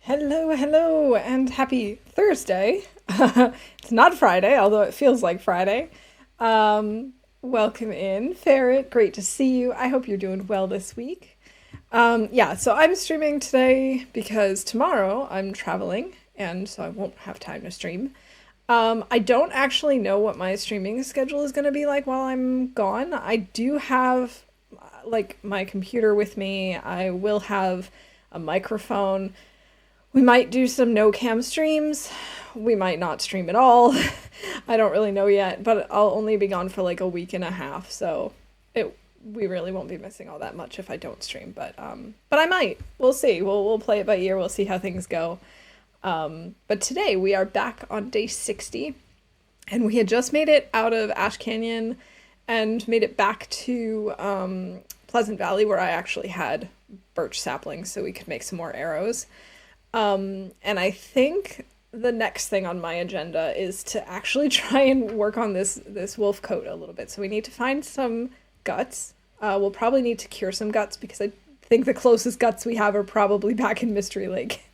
Hello, and happy Thursday. It's not Friday, although it feels like Friday. Welcome in, Ferret. Great to see you. I hope you're doing well this week. Yeah, so I'm streaming today because tomorrow I'm traveling, and so I won't have time to stream. I don't actually know what my streaming schedule is going to be like while I'm gone. I do have like my computer with me. I will have a microphone. We might do some no cam streams. We might not stream at all. I don't really know yet, but I'll only be gone for like a week and a half, so it we really won't be missing all that much if I don't stream, but I might. We'll see. We'll play it by ear. We'll see how things go. But today we are back on day 60, and we had just made it out of Ash Canyon and made it back to Pleasant Valley, where I actually had birch saplings so we could make some more arrows. And I think the next thing on my agenda is to actually try and work on this wolf coat a little bit. So we need to find some guts. We'll probably need to cure some guts because I think the closest guts we have are probably back in Mystery Lake,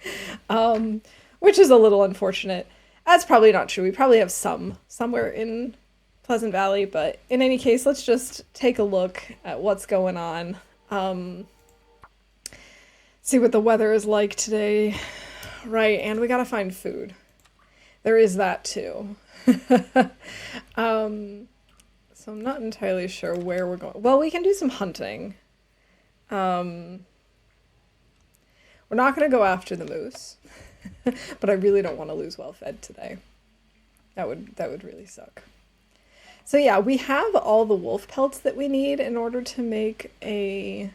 which is a little unfortunate. That's probably not true. We probably have some somewhere in Pleasant Valley, but in any case, let's just take a look at what's going on. See what the weather is like today. Right, and we gotta find food. There is that too. So I'm not entirely sure where we're going. Well, we can do some hunting. We're not gonna go after the moose, but I really don't want to lose well fed today. That would really suck. So yeah, we have all the wolf pelts that we need in order to make a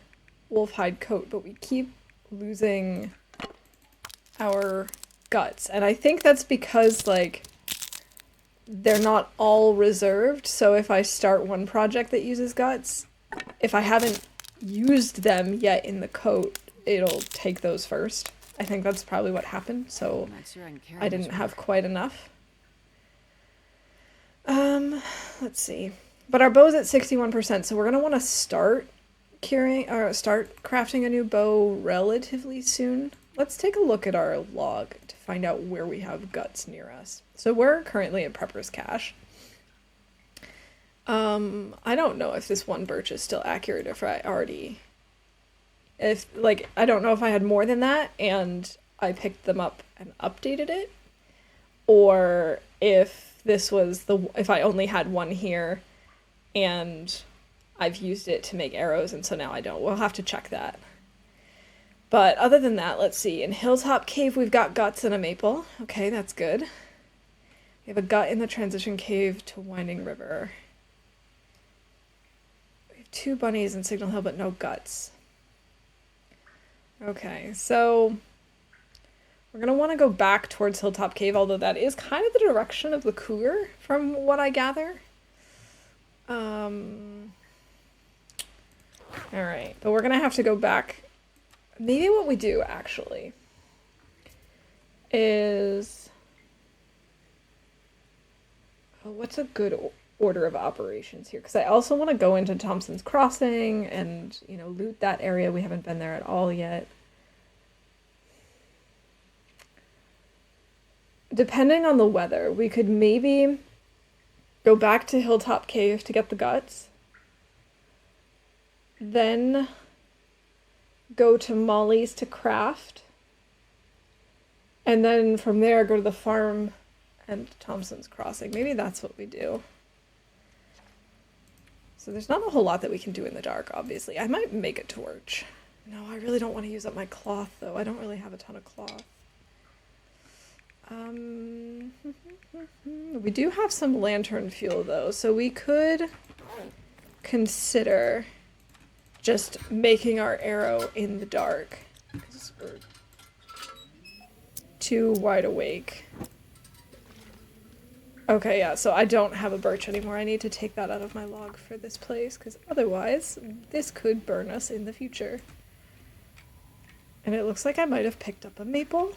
wolf hide coat, but we keep losing our guts, and I think that's because like they're not all reserved. So if I start one project that uses guts, if I haven't used them yet in the coat, it'll take those first. I think that's probably what happened, so I didn't have quite enough. Let's see, but our bow's at 61%, so we're gonna want to start curing or start crafting a new bow relatively soon. Let's take a look at our log to find out where we have guts near us. So we're currently at Prepper's Cache. I don't know if this one birch is still accurate, if I already, if like, I don't know if I had more than that and I picked them up and updated it, or if this was if I only had one here and I've used it to make arrows and so now I don't. We'll have to check that. But other than that, let's see. In Hilltop Cave, we've got guts and a maple. Okay, that's good. We have a gut in the transition cave to Winding River. We have 2 bunnies in Signal Hill, but no guts. Okay, so we're going to want to go back towards Hilltop Cave, although that is kind of the direction of the cougar, from what I gather. Alright, but we're going to have to go back. Maybe what we do, actually, is... Oh, what's a good order of operations here? Because I also want to go into Thompson's Crossing and, you know, loot that area. We haven't been there at all yet. Depending on the weather, we could maybe go back to Hilltop Cave to get the guts. Then go to Molly's to craft. And then from there go to the farm and Thompson's Crossing. Maybe that's what we do. So there's not a whole lot that we can do in the dark, obviously. I might make a torch. No, I really don't want to use up my cloth, though. I don't really have a ton of cloth. We do have some lantern fuel, though, so we could consider just making our arrow in the dark. 'Cause we're too wide awake. Okay, yeah, so I don't have a birch anymore. I need to take that out of my log for this place, because otherwise this could burn us in the future. And it looks like I might have picked up a maple.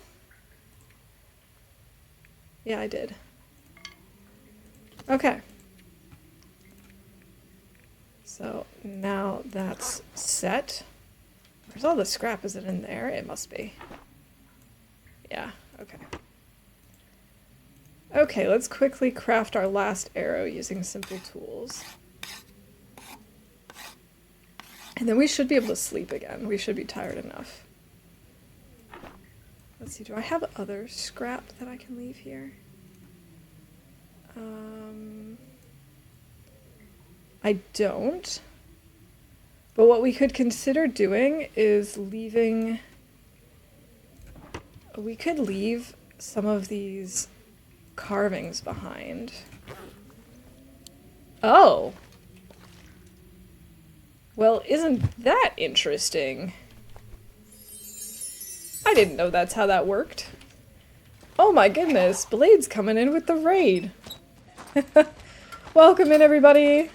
Yeah, I did. Okay. So now that's set. Where's all the scrap? Is it in there? It must be. Yeah, okay. Okay, let's quickly craft our last arrow using simple tools. And then we should be able to sleep again. We should be tired enough. Let's see, do I have other scrap that I can leave here? I don't. But what we could consider doing is leaving... We could leave some of these carvings behind. Oh! Well, isn't that interesting? I didn't know that's how that worked. Oh my goodness, Blade's coming in with the raid. Welcome in, everybody.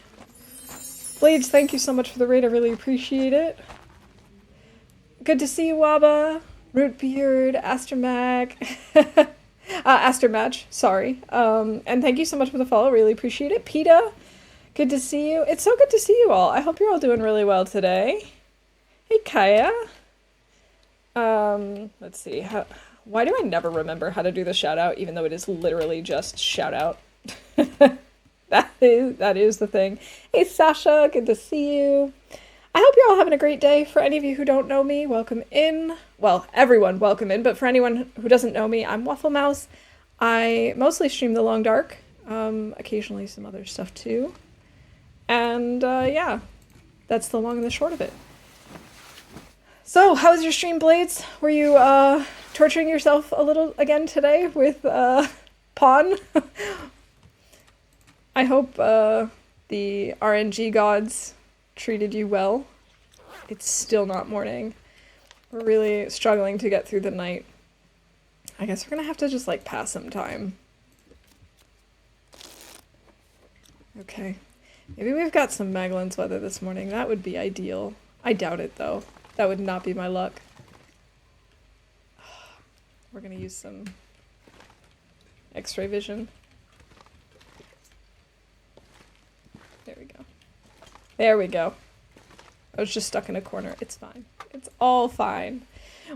Blades, thank you so much for the raid. I really appreciate it. Good to see you, Waba. Rootbeard, Astermac. Astermatch, sorry. And thank you so much for the follow. Really appreciate it. PETA, good to see you. It's so good to see you all. I hope you're all doing really well today. Hey, Kaya. Let's see. Why do I never remember how to do the shout out, even though it is literally just shout out? That is the thing. Hey, Sasha, good to see you. I hope you're all having a great day. For any of you who don't know me, welcome in. Well, everyone, welcome in. But for anyone who doesn't know me, I'm Waffle Mouse. I mostly stream The Long Dark. Occasionally some other stuff too. And yeah, that's the long and the short of it. So, how was your stream, Blades? Were you torturing yourself a little again today with Pawn? I hope the RNG gods treated you well. It's still not morning. We're really struggling to get through the night. I guess we're gonna have to just like pass some time. Okay. Maybe we've got some Magellan's weather this morning. That would be ideal. I doubt it though. That would not be my luck. We're gonna use some X-ray vision. There we go. There we go. I was just stuck in a corner. It's fine. It's all fine.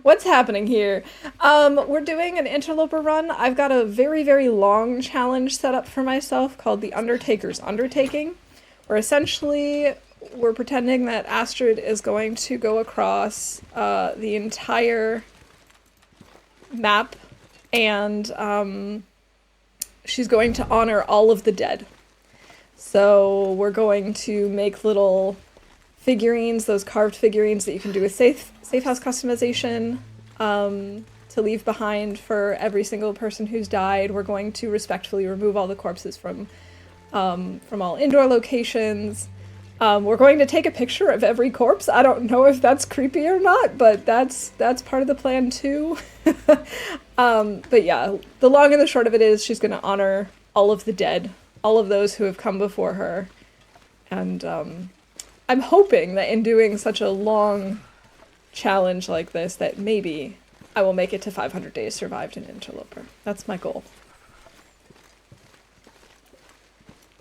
What's happening here? We're doing an interloper run. I've got a very, very long challenge set up for myself called the Undertaker's Undertaking, where essentially we're pretending that Astrid is going to go across the entire map, and she's going to honor all of the dead. So we're going to make little figurines, those carved figurines that you can do with safe house customization, to leave behind for every single person who's died. We're going to respectfully remove all the corpses from all indoor locations. We're going to take a picture of every corpse. I don't know if that's creepy or not, but that's part of the plan too. But yeah, the long and the short of it is she's going to honor all of the dead, all of those who have come before her. And I'm hoping that in doing such a long challenge like this, that maybe I will make it to 500 days survived in Interloper. That's my goal.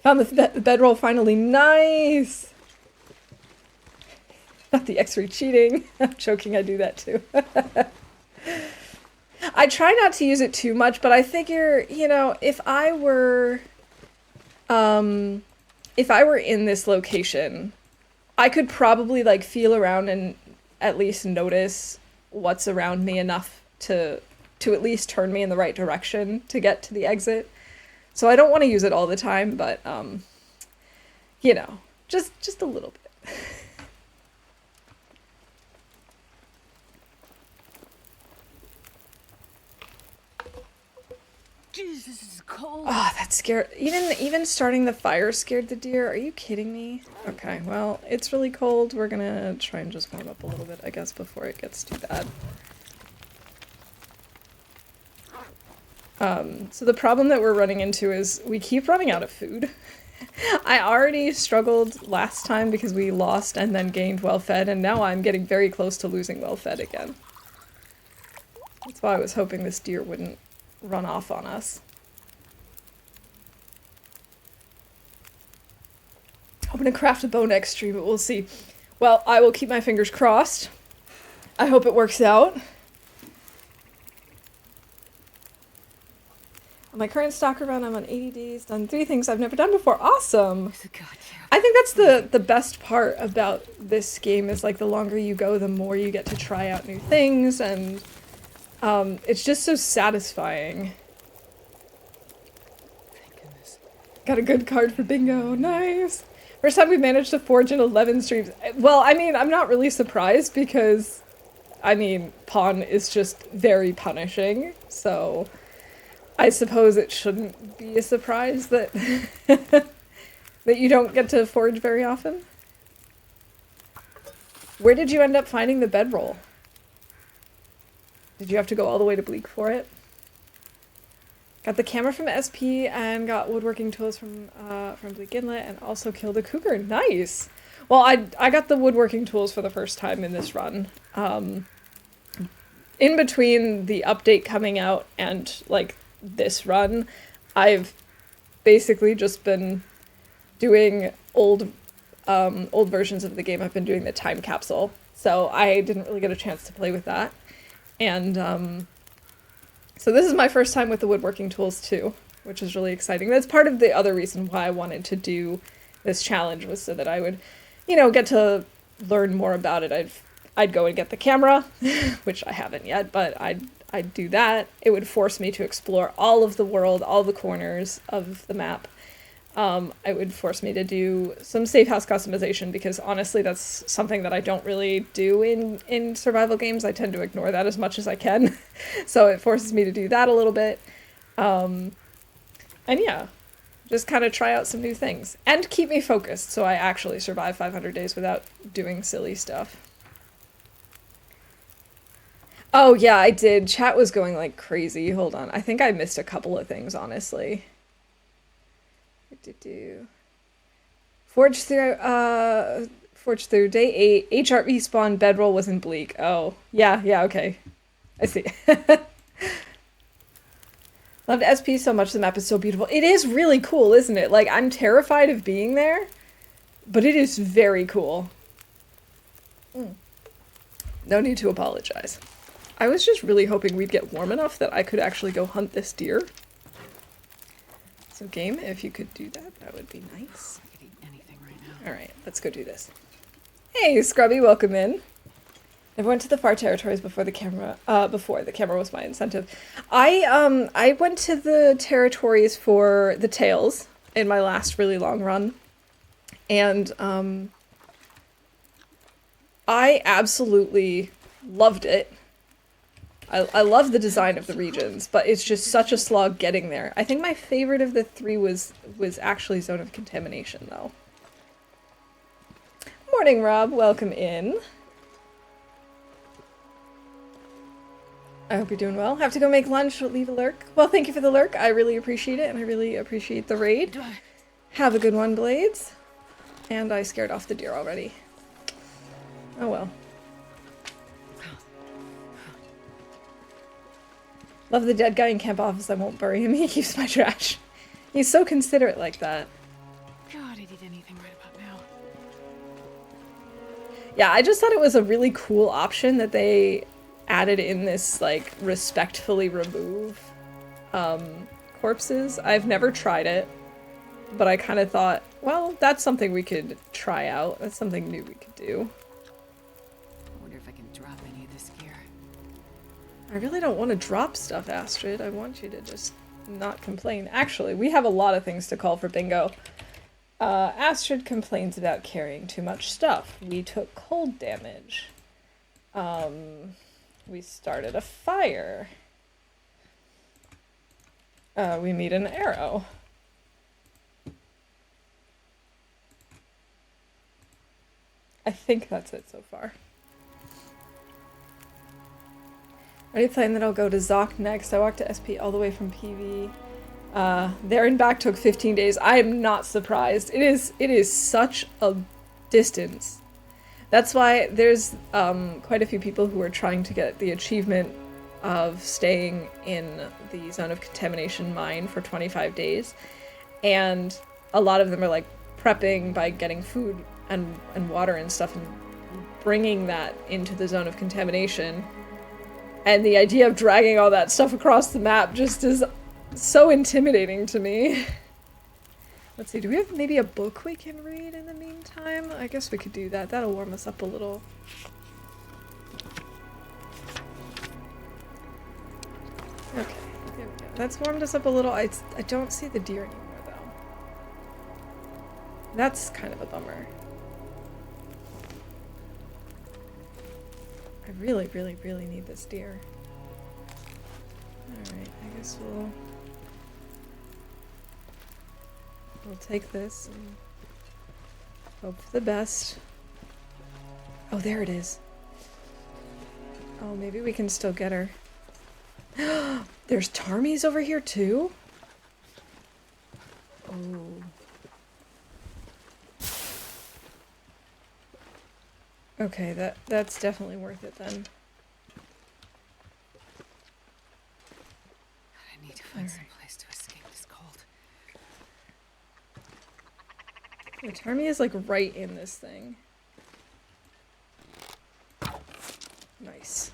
Found the bedroll finally. Nice! Not the X-ray cheating. I'm joking, I do that too. I try not to use it too much, but I figure, you know, if I were in this location, I could probably like feel around and at least notice what's around me enough to at least turn me in the right direction to get to the exit. So I don't want to use it all the time, but you know, just a little bit. Jesus, this is cold. Oh, that scared... Even starting the fire scared the deer. Are you kidding me? Okay, well, it's really cold. We're gonna try and just warm up a little bit, I guess, before it gets too bad. So the problem that we're running into is we keep running out of food. I already struggled last time because we lost and then gained well-fed, and now I'm getting very close to losing well-fed again. That's why I was hoping this deer wouldn't run off on us. I'm gonna craft a bow next stream, but we'll see. Well, I will keep my fingers crossed. I hope it works out. On my current stalker run, I'm on 80 days, done 3 things I've never done before. Awesome! God, I think that's the best part about this game is, like, the longer you go, the more you get to try out new things, and it's just so satisfying. thank goodness. Got a good card for bingo. Nice! First time we managed to forge in 11 streams. Well, I mean, I'm not really surprised because, I mean, Pawn is just very punishing, so I suppose it shouldn't be a surprise that that you don't get to forge very often. Where did you end up finding the bedroll? Did you have to go all the way to Bleak for it? Got the camera from SP and got woodworking tools from Bleak Inlet and also killed a cougar. Nice! Well, I got the woodworking tools for the first time in this run. In between the update coming out and, like, this run, I've basically just been doing old versions of the game. I've been doing the time capsule, so I didn't really get a chance to play with that. And so this is my first time with the woodworking tools too, which is really exciting. That's part of the other reason why I wanted to do this challenge, was so that I would, you know, get to learn more about it. I'd go and get the camera, which I haven't yet, but I'd do that. It would force me to explore all of the world, all the corners of the map. It would force me to do some safe house customization, because honestly that's something that I don't really do in survival games. I tend to ignore that as much as I can. So it forces me to do that a little bit. And yeah, just kind of try out some new things. And keep me focused so I actually survive 500 days without doing silly stuff. Oh yeah, I did. Chat was going like crazy. Hold on. I think I missed a couple of things, honestly. Forge through day 8. HRV spawn bedroll was in Bleak. Oh, yeah, okay. I see. Loved SP so much. The map is so beautiful. It is really cool, isn't it? Like, I'm terrified of being there, but it is very cool. No need to apologize. I was just really hoping we'd get warm enough that I could actually go hunt this deer. So game, if you could do that, that would be nice. I could eat anything right now. Alright, let's go do this. Hey, Scrubby, welcome in. I went to the far territories before the camera was my incentive. I went to the territories for the tails in my last really long run. And I absolutely loved it. I love the design of the regions, but it's just such a slog getting there. I think my favorite of the 3 was actually Zone of Contamination, though. Morning, Rob. Welcome in. I hope you're doing well. Have to go make lunch, leave a lurk. Well, thank you for the lurk. I really appreciate it, and I really appreciate the raid. Have a good one, Blades. And I scared off the deer already. Oh well. Love the dead guy in camp office. I won't bury him. He keeps my trash. He's so considerate like that. God, I'd eat anything right about now. Yeah, I just thought it was a really cool option that they added in this, like, respectfully remove corpses. I've never tried it, but I kind of thought, well, that's something we could try out. That's something new we could do. I wonder if I can drop any of this gear. I really don't want to drop stuff, Astrid. I want you to just not complain. Actually, we have a lot of things to call for bingo. Astrid complains about carrying too much stuff. We took cold damage. We started a fire. We meet an arrow. I think that's it so far. Already playing that I'll go to Zoc next. I walked to SP all the way from PV. There and back took 15 days. I am not surprised. It is such a distance. That's why there's quite a few people who are trying to get the achievement of staying in the Zone of Contamination mine for 25 days. And a lot of them are like prepping by getting food and water and stuff and bringing that into the Zone of Contamination. And the idea of dragging all that stuff across the map just is so intimidating to me. Let's see, do we have maybe a book we can read in the meantime? I guess we could do that. That'll warm us up a little. Okay, there we go. That's warmed us up a little. I don't see the deer anymore, though. That's kind of a bummer. I really, really, really need this deer. Alright, I guess we'll take this and hope for the best. Oh, there it is. Oh, maybe we can still get her. There's Tarmies over here too? Oh. Okay, that's definitely worth it then. I need to find some place to escape this cold. The Tarmy is like right in this thing. Nice.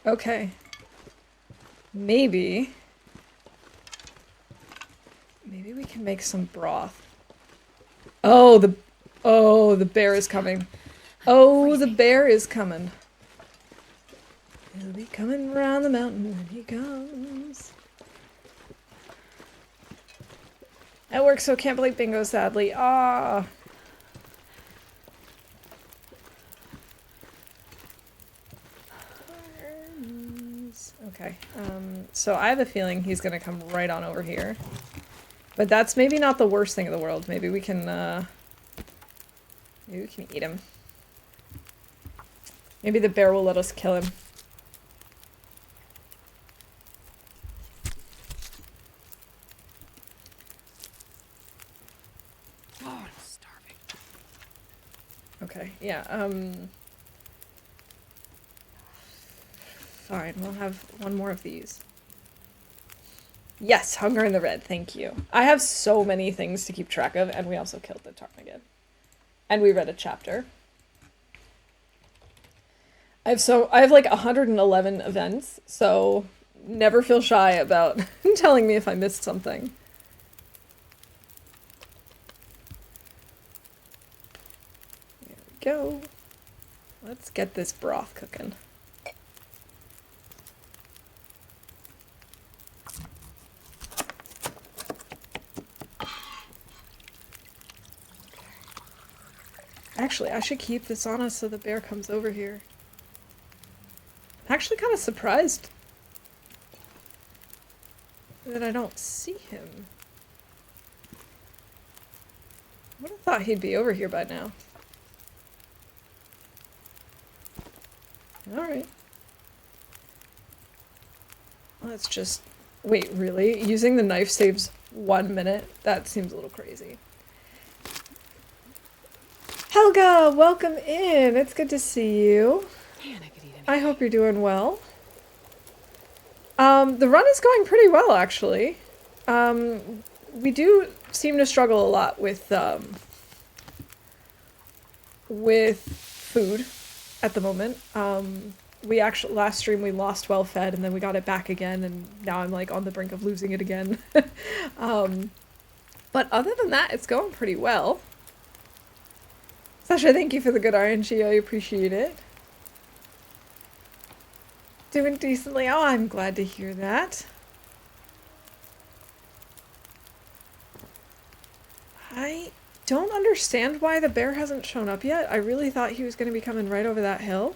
Okay. Maybe we can make some broth. Oh, the bear is coming. Oh, the bear is coming. He'll be coming around the mountain when he comes. At work, so can't play bingo, sadly. Ah. Okay, so I have a feeling he's gonna come right on over here. But that's maybe not the worst thing in the world. Maybe we can eat him. Maybe the bear will let us kill him. Oh, I'm starving. Okay, yeah, fine, we'll have one more of these. Yes, Hunger in the Red, thank you. I have so many things to keep track of, and we also killed the ptarmigan. And we read a chapter. I have like 111 events, so never feel shy about telling me if I missed something. There we go. Let's get this broth cooking. Actually, I should keep this on us so the bear comes over here. I'm actually kind of surprised that I don't see him. I would have thought he'd be over here by now. Alright. Let's just... Wait, really? Using the knife saves 1 minute? That seems a little crazy. Helga, welcome in. It's good to see you. Man, I could eat anything. I hope you're doing well. The run is going pretty well, actually. We do seem to struggle a lot with food at the moment. Last stream we lost well fed and then we got it back again and now I'm like on the brink of losing it again. But other than that, it's going pretty well. Sasha, thank you for the good RNG. I appreciate it. Doing decently. Oh, I'm glad to hear that. I don't understand why the bear hasn't shown up yet. I really thought he was going to be coming right over that hill.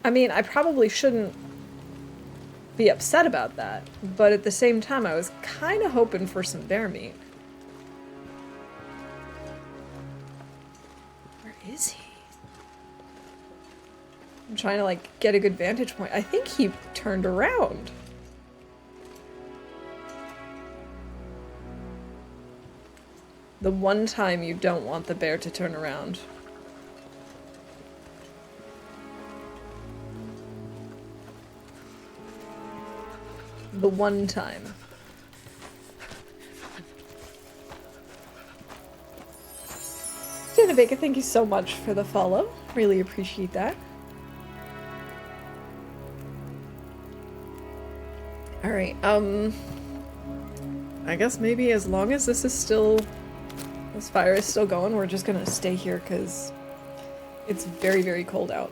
I mean, I probably shouldn't be upset about that, but at the same time, I was kind of hoping for some bear meat. Where is he? I'm trying to, like, get a good vantage point. I think he turned around. The one time you don't want the bear to turn around. The one time. Cinebacon, thank you so much for the follow. Really appreciate that. Alright, I guess maybe as long as this fire is still going, we're just gonna stay here because it's very, very cold out.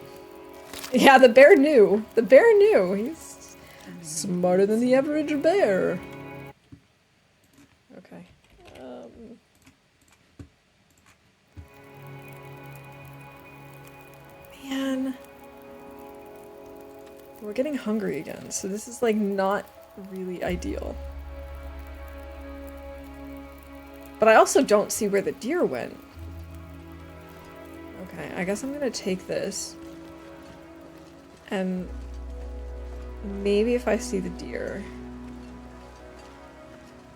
Yeah, the bear knew. The bear knew. He's smarter than the average bear. Okay. Man. We're getting hungry again, so this is like not really ideal. But I also don't see where the deer went. Okay, I guess I'm gonna take this. And maybe if I see the deer,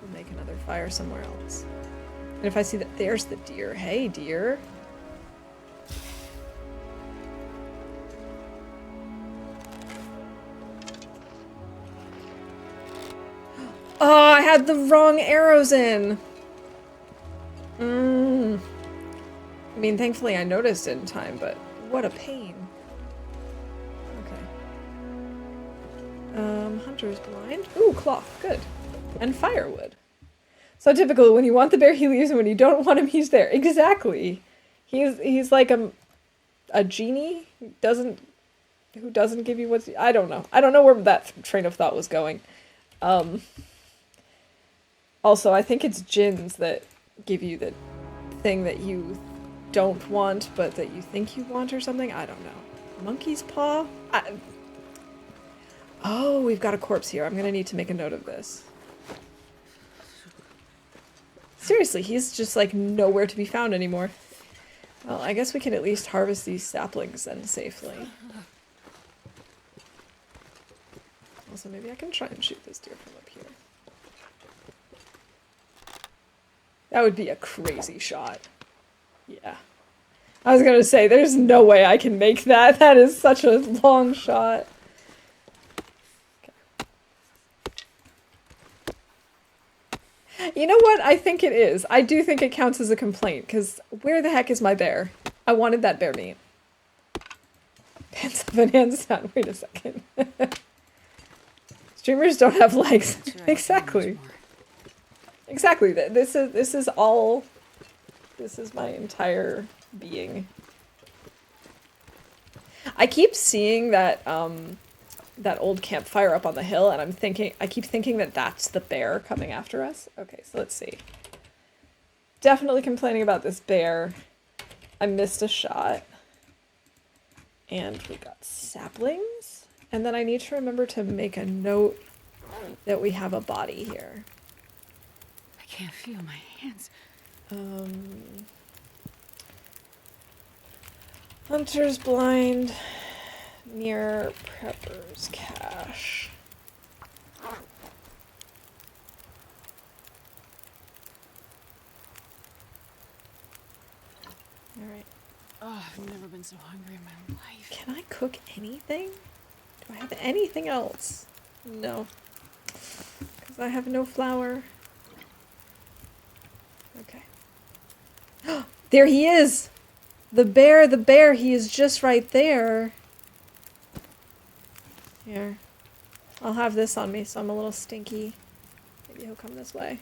we'll make another fire somewhere else. And if I see that there's the deer, hey deer. Oh, I had the wrong arrows in. I mean, thankfully I noticed it in time, but what a pain. Okay. Hunter's blind. Ooh, cloth. Good. And firewood. So typically, when you want the bear, he leaves, and when you don't want him, he's there. Exactly. He's like a genie who doesn't give you what's... I don't know. I don't know where that train of thought was going. Also, I think it's gins that give you the thing that you don't want, but that you think you want or something. I don't know. Monkey's paw? Oh, we've got a corpse here. I'm gonna need to make a note of this. Seriously, he's just like nowhere to be found anymore. Well, I guess we can at least harvest these saplings then safely. Also, maybe I can try and shoot this deer from up here. That would be a crazy shot. Yeah. I was gonna say, there's no way I can make that. That is such a long shot. You know what? I think it is. I do think it counts as a complaint, because where the heck is my bear? I wanted that bear meat. Pants up and hands down. Wait a second. Streamers don't have legs. Exactly. Exactly. This is all... This is my entire being. I keep seeing that, that old campfire up on the hill, and I keep thinking that that's the bear coming after us. Okay, so let's see. Definitely complaining about this bear. I missed a shot. And we got saplings. And then I need to remember to make a note that we have a body here. I can't feel my hands. Hunter's blind. Near Prepper's cache. Alright. Oh, I've never been so hungry in my life. Can I cook anything? Do I have anything else? No. Because I have no flour. Okay. There he is! The bear, he is just right there. Here. I'll have this on me, so I'm a little stinky. Maybe he'll come this way.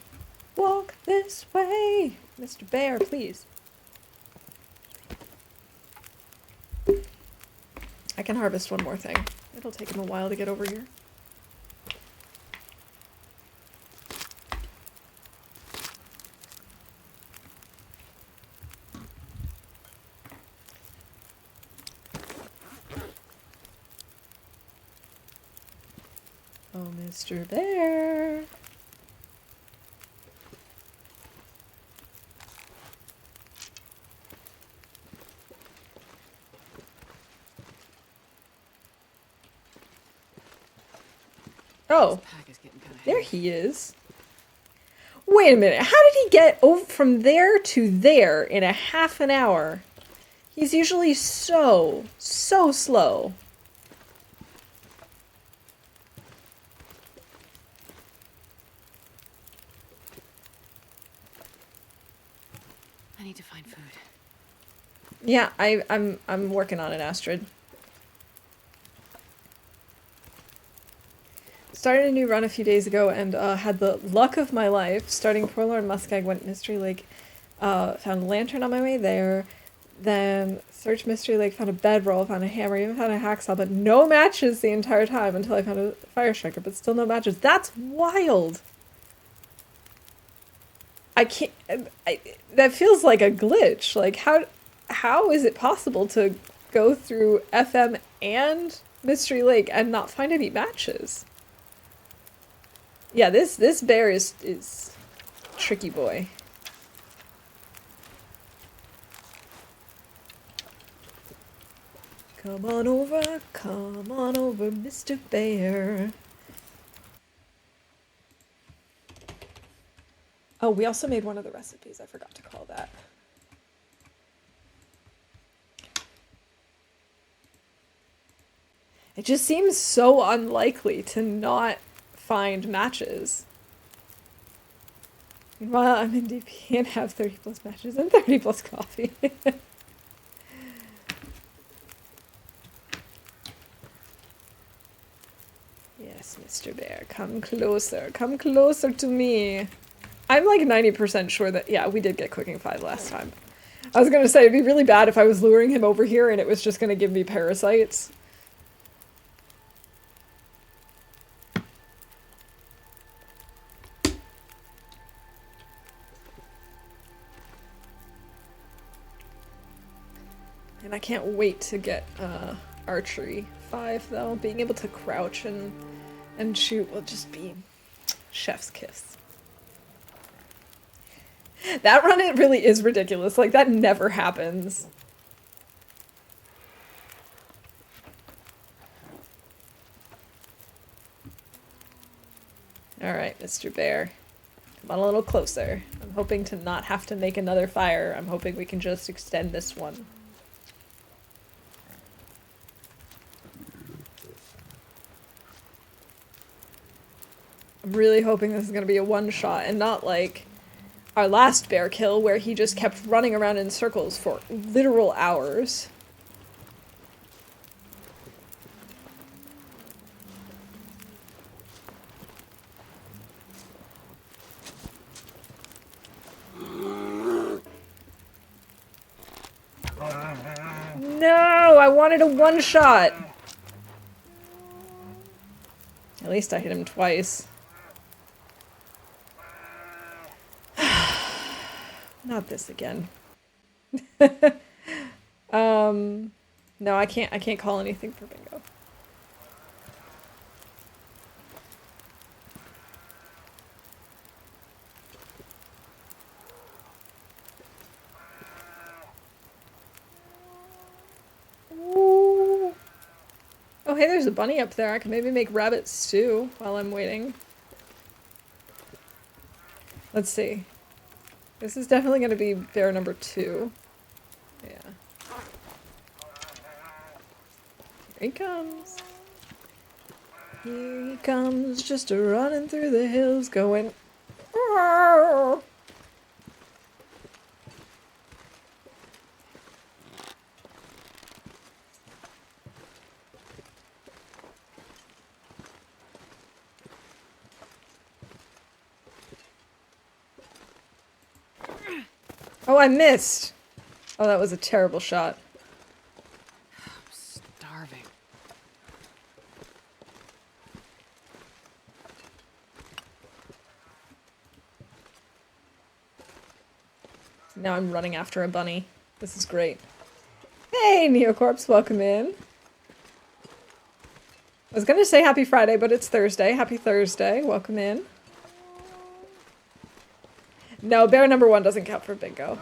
Walk this way! Mr. Bear, please. I can harvest one more thing. It'll take him a while to get over here. Oh, Mr. Bear. Oh, there he is. Wait a minute, how did he get over from there to there in a half an hour? He's usually so slow. I need to find food. Yeah, I'm working on it, Astrid. Started a new run a few days ago and had the luck of my life. Starting Forlorn Muskeg, went Mystery Lake, found a lantern on my way there, then searched Mystery Lake, found a bedroll, found a hammer, even found a hacksaw, but no matches the entire time until I found a fire striker, but still no matches. That's wild! I can't... that feels like a glitch. Like, how is it possible to go through FM and Mystery Lake and not find any matches? Yeah, this bear is tricky boy. Come on over, Mr. Bear. Oh, we also made one of the recipes. I forgot to call that. It just seems so unlikely to not find matches. Meanwhile, I'm in DP and have 30 plus matches and 30 plus coffee. Yes, Mr. Bear, come closer. Come closer to me. I'm like 90% sure that, yeah, we did get cooking 5 last time. I was gonna say, it'd be really bad if I was luring him over here and it was just gonna give me parasites. And I can't wait to get archery 5 though. Being able to crouch and shoot will just be chef's kiss. That run, it really is ridiculous. Like, that never happens. Alright, Mr. Bear. Come on a little closer. I'm hoping to not have to make another fire. I'm hoping we can just extend this one. I'm really hoping this is going to be a one-shot and not like our last bear kill where he just kept running around in circles for literal hours. No, I wanted a one-shot. At least I hit him twice. Not this again. No, I can't call anything for bingo. Ooh. Oh, hey, there's a bunny up there. I can maybe make rabbit stew while I'm waiting. Let's see. This is definitely going to be bear number 2. Yeah. Here he comes. Here he comes, just running through the hills, going... Roar! Oh, I missed! Oh, that was a terrible shot. I'm starving. Now I'm running after a bunny. This is great. Hey, Neocorpse, welcome in. I was gonna say happy Friday, but it's Thursday. Happy Thursday. Welcome in. No, bear number 1 doesn't count for bingo.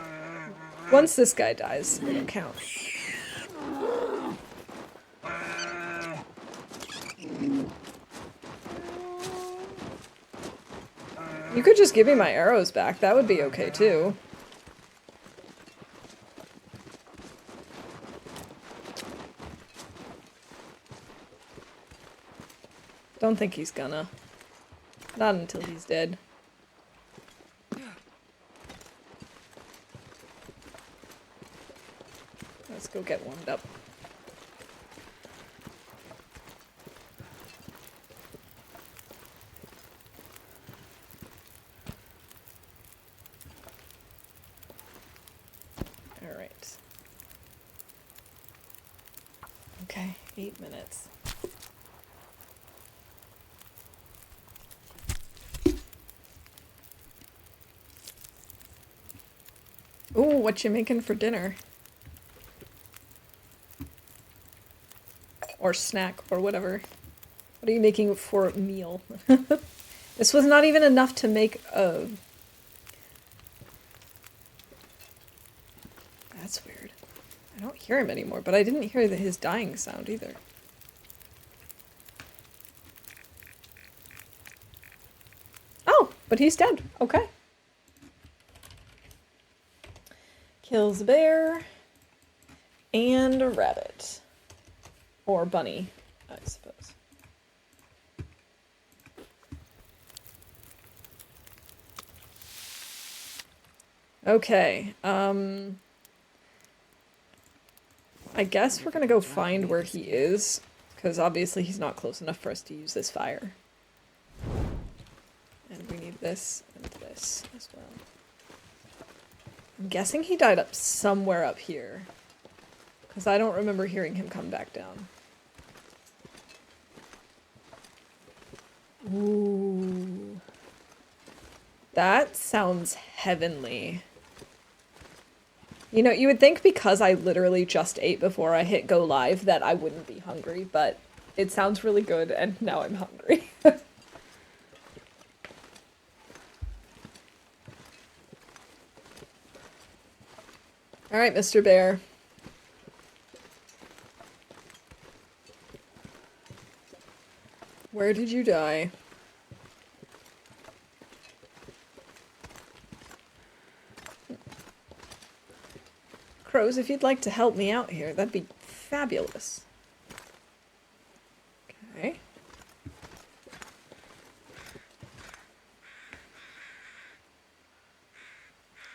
Once this guy dies, it'll count. You could just give me my arrows back. That would be okay, too. Don't think he's gonna. Not until he's dead. Let's go get warmed up. Alright. Okay, 8 minutes. Ooh, what you making for dinner? Or snack, or whatever. What are you making for a meal? This was not even enough to make a... That's weird. I don't hear him anymore, but I didn't hear his dying sound either. Oh, but he's dead. Okay. Kills a bear and a rabbit. Or bunny, I suppose. Okay, I guess we're gonna go find where he is, because obviously he's not close enough for us to use this fire. And we need this and this as well. I'm guessing he died up somewhere up here, because I don't remember hearing him come back down. Ooh. That sounds heavenly. You know, you would think because I literally just ate before I hit go live that I wouldn't be hungry, but it sounds really good and now I'm hungry. Alright, Mr. Bear. Where did you die? Crows, if you'd like to help me out here, that'd be fabulous. Okay.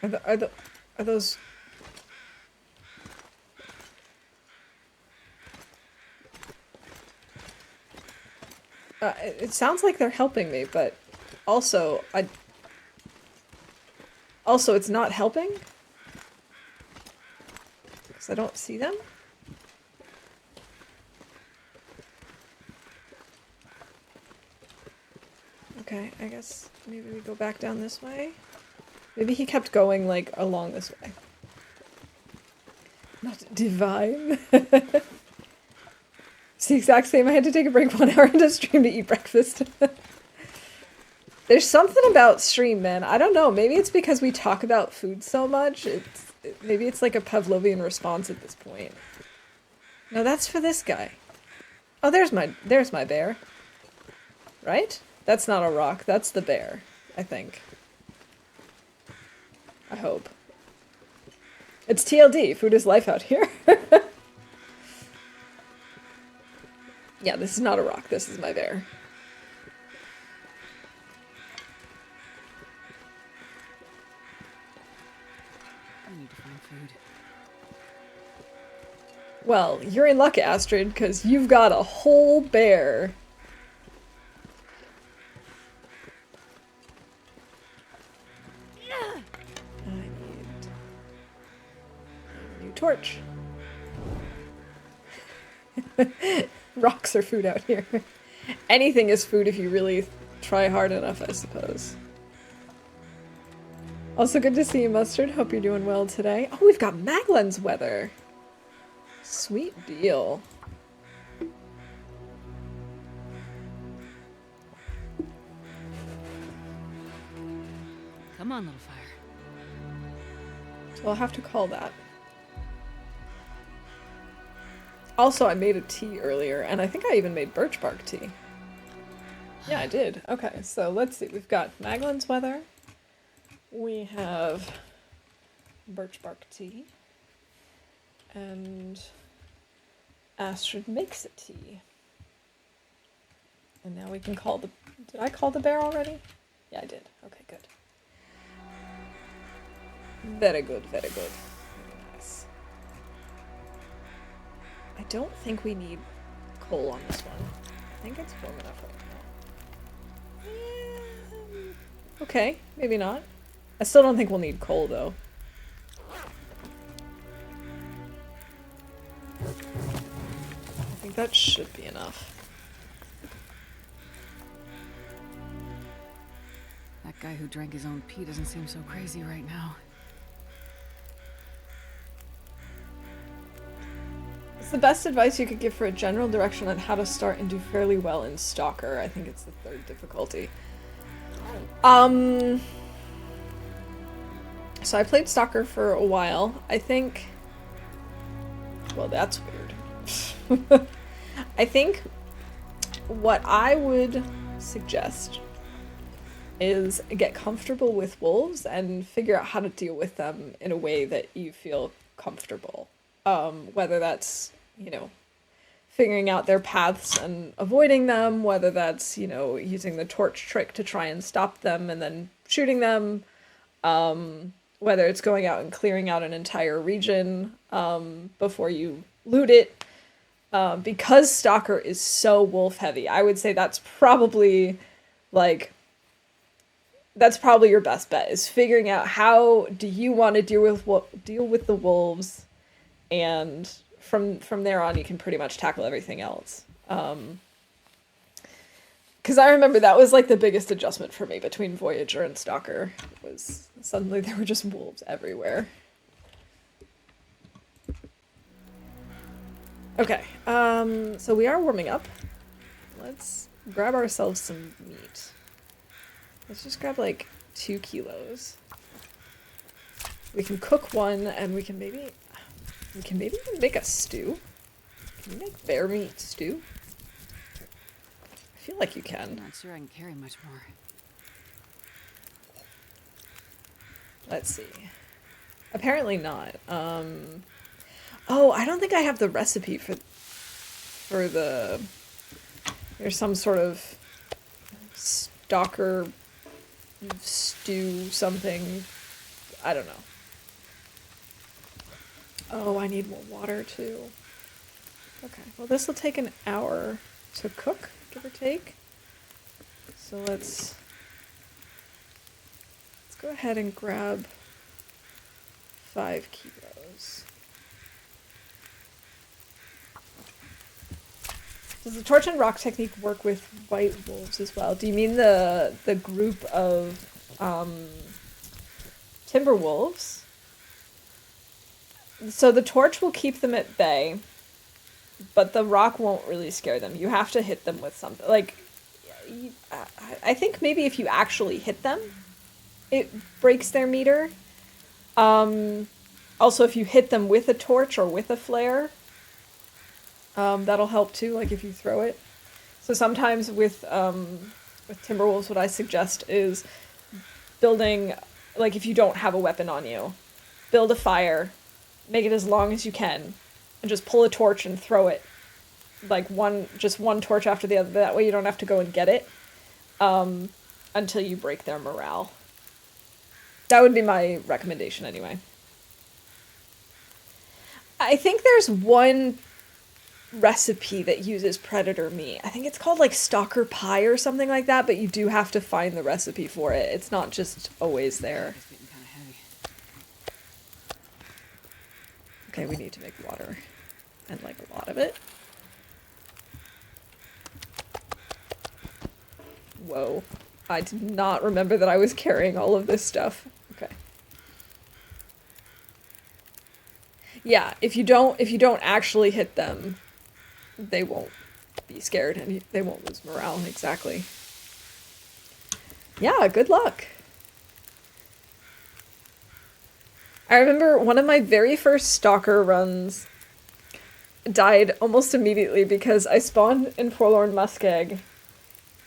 Are those... it sounds like they're helping me, but also, also, it's not helping? Because I don't see them? Okay, I guess maybe we go back down this way? Maybe he kept going, like, along this way. Not divine. It's the exact same. I had to take a break 1 hour into stream to eat breakfast. There's something about stream, man. I don't know. Maybe it's because we talk about food so much. Maybe it's like a Pavlovian response at this point. No, that's for this guy. Oh, there's my bear. Right? That's not a rock. That's the bear, I think. I hope. It's TLD. Food is life out here. Yeah, this is not a rock. This is my bear. I need to find food. Well, you're in luck, Astrid, because you've got a whole bear. I need a new torch. Rocks are food out here. Anything is food if you really try hard enough, I suppose. Also good to see you, Mustard. Hope you're doing well today. Oh, we've got Maglen's weather. Sweet deal. Come on, little fire. So I'll have to call that. Also, I made a tea earlier, and I think I even made birch bark tea. Yeah, I did. Okay, so let's see. We've got Maglen's weather. We have birch bark tea. And Astrid makes a tea. And now we can call the... Did I call the bear already? Yeah, I did. Okay, good. Very good, very good. Very nice. don't think we need coal on this one. I think it's warm enough right now. Okay, maybe not. I still don't think we'll need coal, though. I think that should be enough. That guy who drank his own pee doesn't seem so crazy right now. It's the best advice you could give for a general direction on how to start and do fairly well in Stalker. I think it's the 3rd difficulty. So I played Stalker for a while. I think... Well, that's weird. I think what I would suggest is get comfortable with wolves and figure out how to deal with them in a way that you feel comfortable. Whether that's, you know, figuring out their paths and avoiding them, whether that's, you know, using the torch trick to try and stop them and then shooting them, whether it's going out and clearing out an entire region before you loot it. Because Stalker is so wolf heavy, I would say that's probably your best bet, is figuring out how do you want to deal with the wolves, and from there on you can pretty much tackle everything else. Because I remember that was like the biggest adjustment for me between Voyager and Stalker, was suddenly there were just wolves everywhere. Okay, so we are warming up. Let's grab ourselves some meat. Let's just grab like 2 kilos. We can cook one, and we can maybe even make a stew. Can you make bear meat stew? I feel like you can. I'm not sure I can carry much more. Let's see. Apparently not. Oh, I don't think I have the recipe for the... There's some sort of Stalker stew something. I don't know. Oh, I need more water too. Okay, well this will take an hour to cook, give or take. So let's go ahead and grab 5 kilos. Does the torch and rock technique work with white wolves as well? Do you mean the group of timber wolves? So the torch will keep them at bay, but the rock won't really scare them. You have to hit them with something. Like, I think maybe if you actually hit them, it breaks their meter. Also, if you hit them with a torch or with a flare, that'll help too, like if you throw it. So sometimes with Timberwolves, what I suggest is building, like if you don't have a weapon on you, build a fire, make it as long as you can, and just pull a torch and throw it. Like just one torch after the other. That way you don't have to go and get it until you break their morale. That would be my recommendation anyway. I think there's one recipe that uses predator meat. I think it's called like Stalker pie or something like that, but you do have to find the recipe for it. It's not just always there. It's getting kind of heavy. Okay, we need to make water. And like a lot of it. Whoa. I did not remember that I was carrying all of this stuff. Okay. Yeah, if you don't actually hit them, they won't be scared and they won't lose morale. Exactly. Yeah, good luck. I remember one of my very first Stalker runs died almost immediately because I spawned in Forlorn Muskeg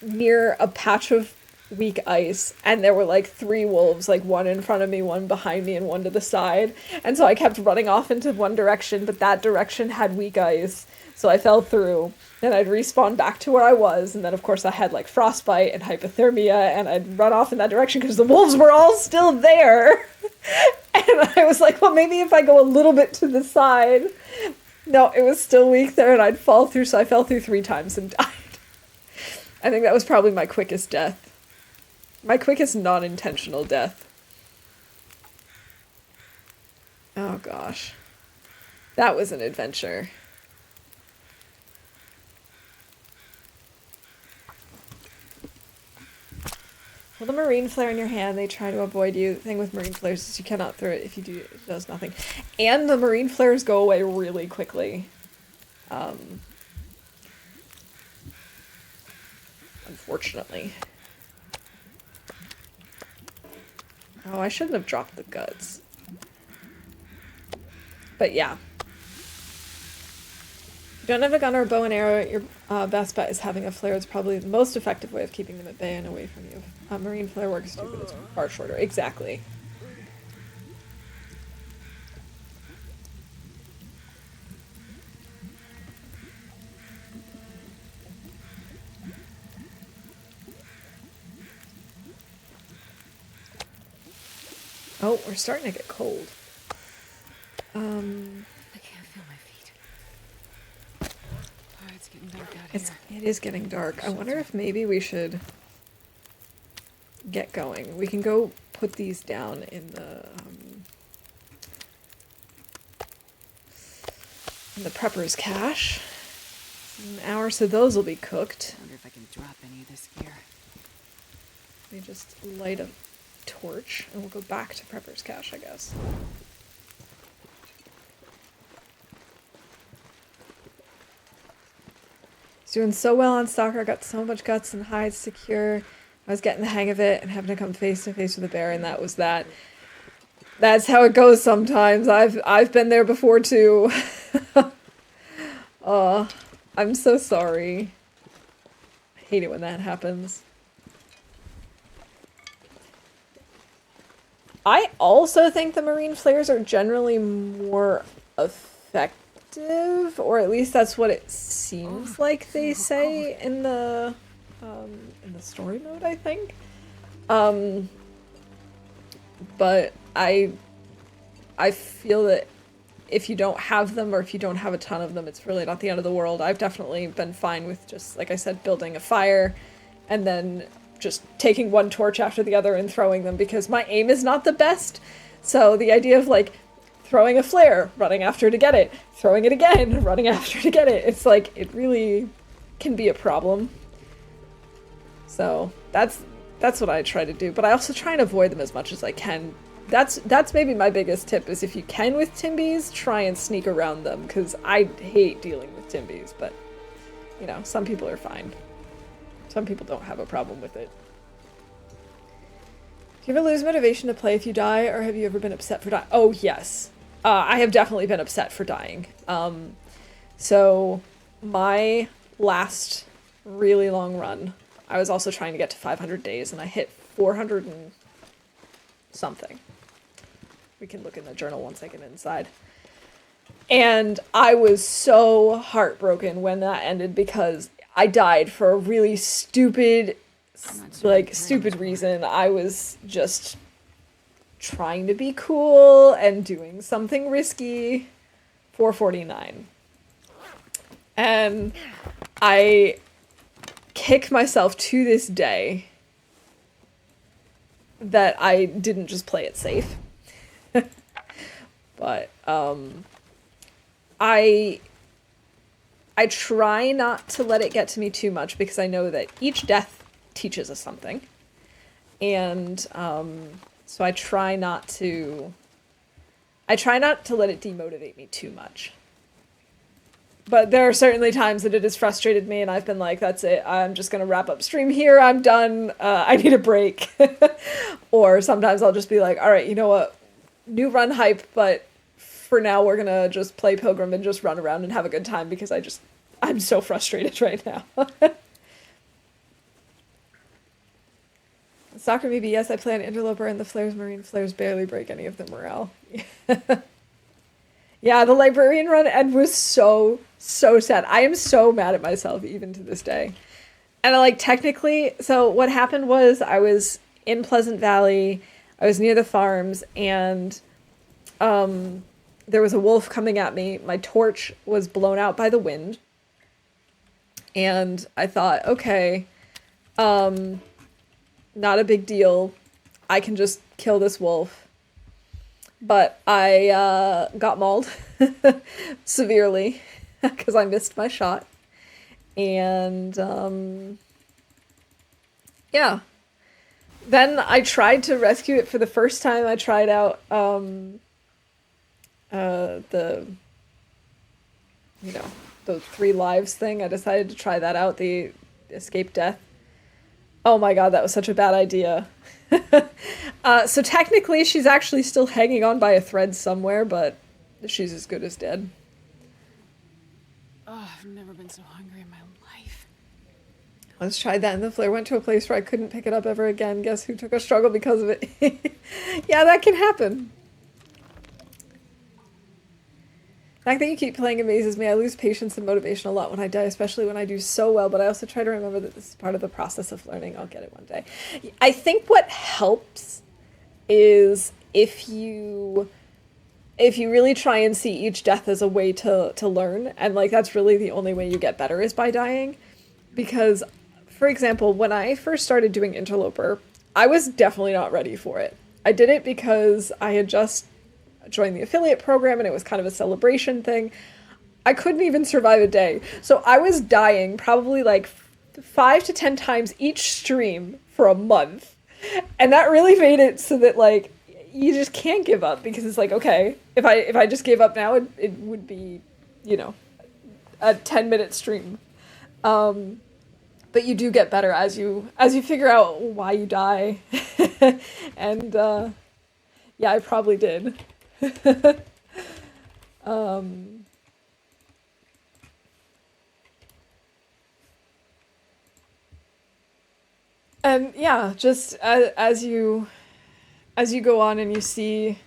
near a patch of weak ice, and there were like 3 wolves, like one in front of me, one behind me, and one to the side. And so I kept running off into one direction, but that direction had weak ice, so I fell through. Then I'd respawn back to where I was, and then of course I had like frostbite and hypothermia, and I'd run off in that direction because the wolves were all still there. And I was like, well, maybe if I go a little bit to the side, No, it was still weak there, and I'd fall through, so I fell through 3 times and died. I think that was probably my quickest death. My quickest non-intentional death. Oh gosh. That was an adventure. Hold a marine flare in your hand. They try to avoid you. The thing with marine flares is you cannot throw it. If you do, it does nothing. And the marine flares go away really quickly. Unfortunately. Oh, I shouldn't have dropped the guts. But yeah. If you don't have a gun or a bow and arrow, your best bet is having a flare. It's probably the most effective way of keeping them at bay and away from you. Marine flare works too, but it's far shorter. Exactly. Oh, we're starting to get cold. I can't feel my feet. Oh, it's getting dark out here. It is getting dark. I wonder if maybe we should get going. We can go put these down in the prepper's cache. In an hour, so those will be cooked. I wonder if I can drop any of this gear. Let me just light a torch, and we'll go back to prepper's cache, I guess. He's doing so well on Stalker. I got so much guts and hides secure. I was getting the hang of it and having to come face to face with a bear, and that was that. That's how it goes sometimes. I've been there before too. I'm so sorry. I hate it when that happens. I also think the marine flares are generally more effective, or at least that's what it seems like they say in the story mode, I think. But I feel that if you don't have them, or if you don't have a ton of them, it's really not the end of the world. I've definitely been fine with just, like I said, building a fire and then just taking one torch after the other and throwing them, because my aim is not the best. So the idea of like throwing a flare, running after to get it, throwing it again, running after to get it, it's like, it really can be a problem. So that's what I try to do, but I also try and avoid them as much as I can. That's maybe my biggest tip, is if you can with Timbies, try and sneak around them, because I hate dealing with Timbies, but you know, some people are fine. Some people don't have a problem with it. Do you ever lose motivation to play if you die, or have you ever been upset for dying? Oh, yes. I have definitely been upset for dying. So my last really long run, I was also trying to get to 500 days, and I hit 400 and something. We can look in the journal once I get inside. And I was so heartbroken when that ended, because I died for a really stupid, stupid reason. I was just trying to be cool and doing something risky. 449. And I kick myself to this day that I didn't just play it safe. But I try not to let it get to me too much, because I know that each death teaches us something. And so I try not to let it demotivate me too much. But there are certainly times that it has frustrated me, and I've been like, that's it, I'm just going to wrap up stream here, I'm done, I need a break. Or sometimes I'll just be like, all right, you know what, new run hype, but for now we're going to just play Pilgrim and just run around and have a good time, because I'm so frustrated right now. Soccer maybe, yes, I play on Interloper, and the flares, marine flares barely break any of the morale. Yeah, the librarian run end was so sad. I am so mad at myself even to this day. And like, technically, so what happened was I was in Pleasant Valley, I was near the farms, and there was a wolf coming at me. My torch was blown out by the wind. And I thought, okay, not a big deal. I can just kill this wolf. But I got mauled severely because I missed my shot. And yeah. Then I tried to rescue it for the first time. I tried out the, you know, the 3 lives thing. I decided to try that out, the escape death. Oh my god, that was such a bad idea. So technically she's actually still hanging on by a thread somewhere, but she's as good as dead. Oh, I've never been so hungry in my life. Let's try that. And the flare went to a place where I couldn't pick it up ever again. Guess who took a struggle because of it? Yeah, that can happen. The fact that you keep playing amazes me. I lose patience and motivation a lot when I die, especially when I do so well, but I also try to remember that this is part of the process of learning. I'll get it one day. I think what helps is if you really try and see each death as a way to learn, and like that's really the only way you get better is by dying. Because, for example, when I first started doing Interloper, I was definitely not ready for it. I did it because I had just joined the affiliate program and it was kind of a celebration thing. I couldn't even survive a day. So I was dying probably like 5 to 10 times each stream for a month. And that really made it so that like you just can't give up, because it's like, okay, if I just gave up now, it would be, you know, a 10-minute stream. But you do get better as you figure out why you die. And yeah, I probably did. And yeah, just as you go on and you see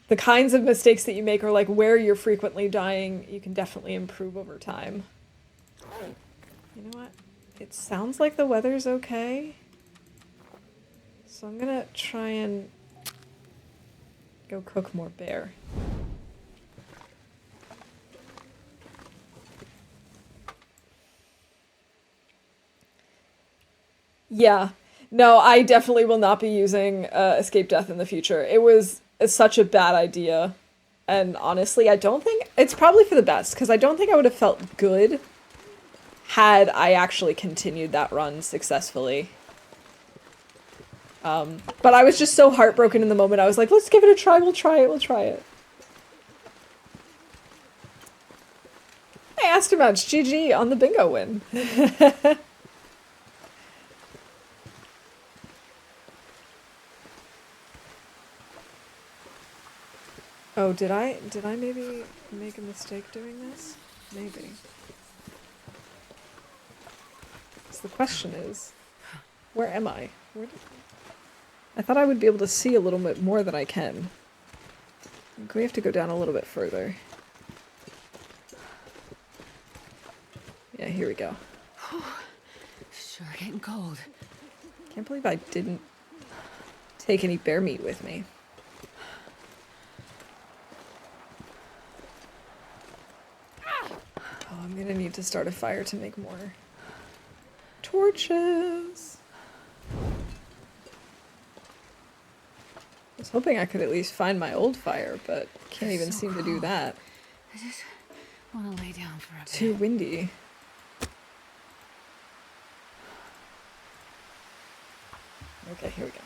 the kinds of mistakes that you make, or like where you're frequently dying, you can definitely improve over time. You know what? It sounds like the weather's okay. So I'm gonna try and go cook more bear. Yeah. No, I definitely will not be using Escape Death in the future. It was such a bad idea. And honestly, I don't think... It's probably for the best, because I don't think I would have felt good had I actually continued that run successfully. But I was just so heartbroken in the moment. I was like, let's give it a try. We'll try it. We'll try it. I asked him out. GG on the bingo win. Oh, did I maybe make a mistake doing this? Maybe. So the question is, where am I? I thought I would be able to see a little bit more than I can. I think we have to go down a little bit further. Yeah, here we go. Sure getting cold. Can't believe I didn't take any bear meat with me. Oh, I'm gonna need to start a fire to make more torches. I was hoping I could at least find my old fire, but can't even seem to do that. I just want to lay down for a bit. Too windy. Okay, here we go.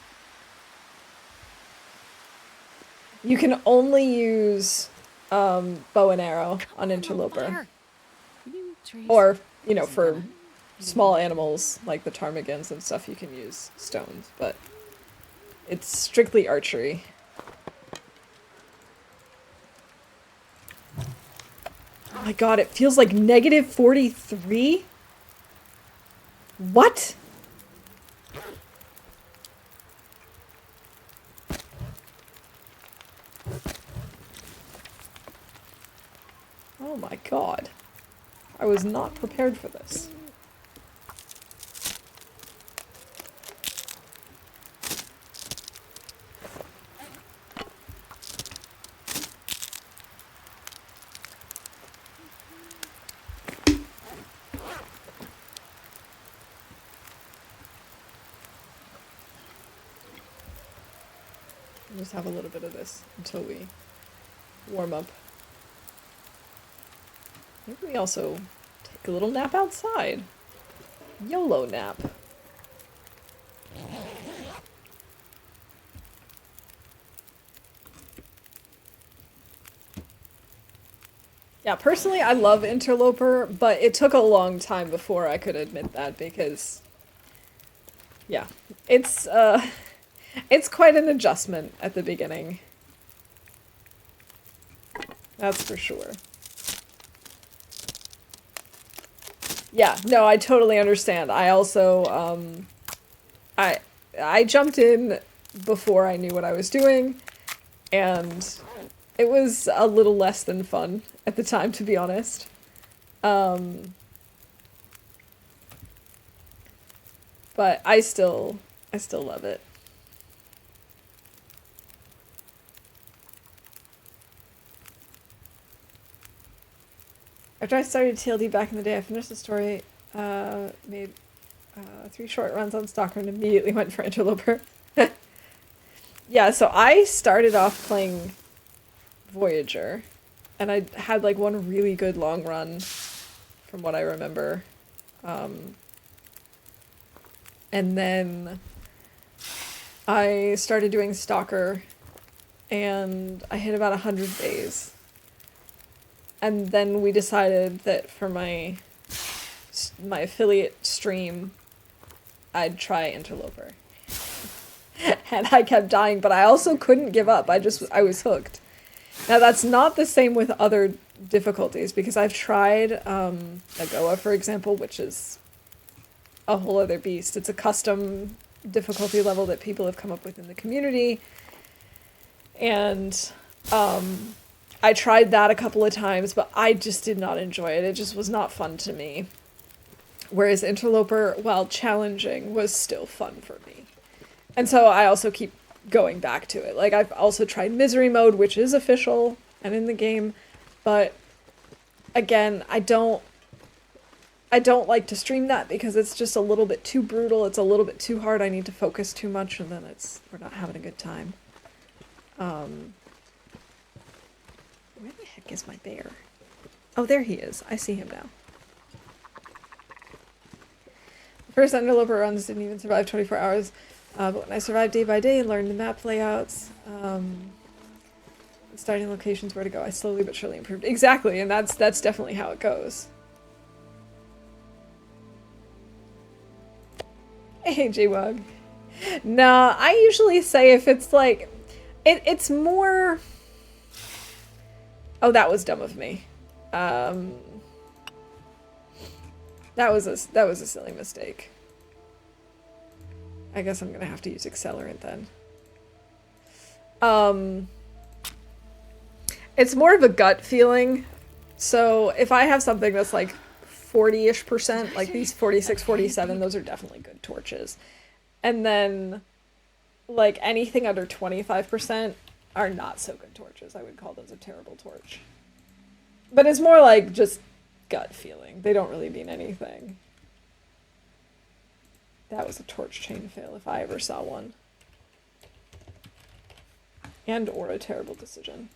You can only use bow and arrow on Interloper. Or, you know, for small animals like the ptarmigans and stuff, you can use stones, but it's strictly archery. Oh my god, it feels like negative 43? What? Oh my god. I was not prepared for this. We'll just have a little bit of this until we warm up. Maybe we also take a little nap outside. YOLO nap. Yeah, personally, I love Interloper, but it took a long time before I could admit that because, yeah, it's it's quite an adjustment at the beginning. That's for sure. Yeah, no, I totally understand. I also, I I jumped in before I knew what I was doing, and it was a little less than fun at the time, to be honest. Um, but I still love it. After I started TLD back in the day, I finished the story, made 3 short runs on Stalker, and immediately went for Interloper. Yeah, so I started off playing Voyager, and I had like one really good long run from what I remember. Um, and then I started doing Stalker, and I hit about 100 days. And then we decided that for my affiliate stream, I'd try Interloper. And I kept dying, but I also couldn't give up. I was hooked. Now that's not the same with other difficulties, because I've tried Nagoa, for example, which is a whole other beast. It's a custom difficulty level that people have come up with in the community. And I tried that a couple of times, but I just did not enjoy it. It just was not fun to me. Whereas Interloper, while challenging, was still fun for me. And so I also keep going back to it. Like, I've also tried Misery Mode, which is official and in the game, but again, I don't like to stream that because it's just a little bit too brutal. It's a little bit too hard. I need to focus too much, and then we're not having a good time. Where the heck is my bear? Oh, there he is. I see him now. The first Underloper runs didn't even survive 24 hours, but when I survived day by day and learned the map layouts, starting locations, where to go, I slowly but surely improved. Exactly, and that's definitely how it goes. Hey, J-Wug. Nah, I usually say if it's like... It's more... Oh, that was dumb of me. That was a silly mistake. I guess I'm gonna have to use accelerant then. It's more of a gut feeling. So if I have something that's like 40-ish%, like these 46, 47, those are definitely good torches. And then like anything under 25% are not so good torches. I would call those a terrible torch. But it's more like just gut feeling. They don't really mean anything. That was a torch chain fail if I ever saw one. And or a terrible decision.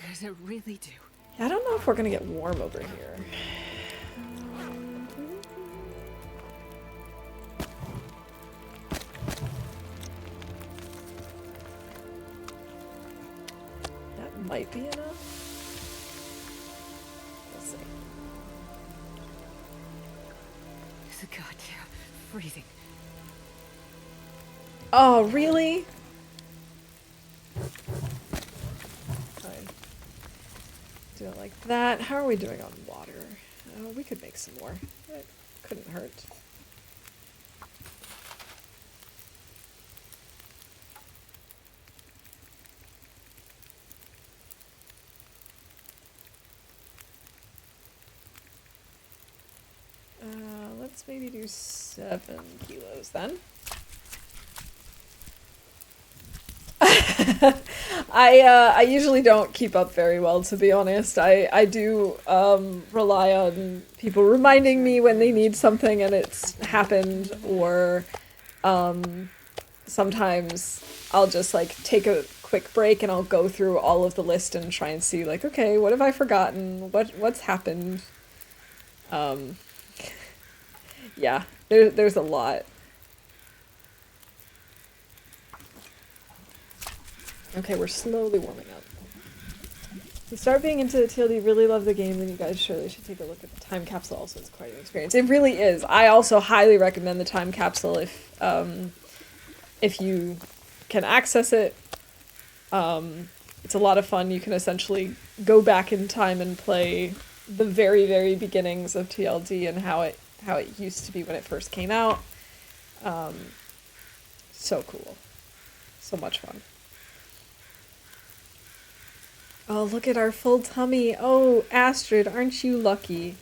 Does it really do? I don't know if we're gonna get warm over here. That might be enough. Let's see. It's a goddamn freezing. Oh, really? Fine. Do it like that. How are we doing on water? Oh, we could make some more. It couldn't hurt. Let's maybe do 7 kilos then. I usually don't keep up very well, to be honest. I do rely on people reminding me when they need something and it's happened, or sometimes I'll just like take a quick break and I'll go through all of the list and try and see like, okay, what have I forgotten? What's happened? Um, yeah, there's a lot. Okay, we're slowly warming up. If you start being into the TLD, really love the game, then you guys surely should take a look at the time capsule. Also, it's quite an experience. It really is. I also highly recommend the time capsule if you can access it. It's a lot of fun. You can essentially go back in time and play the very, very beginnings of TLD and how it used to be when it first came out. So cool. So much fun. Oh, look at our full tummy. Oh, Astrid, aren't you lucky?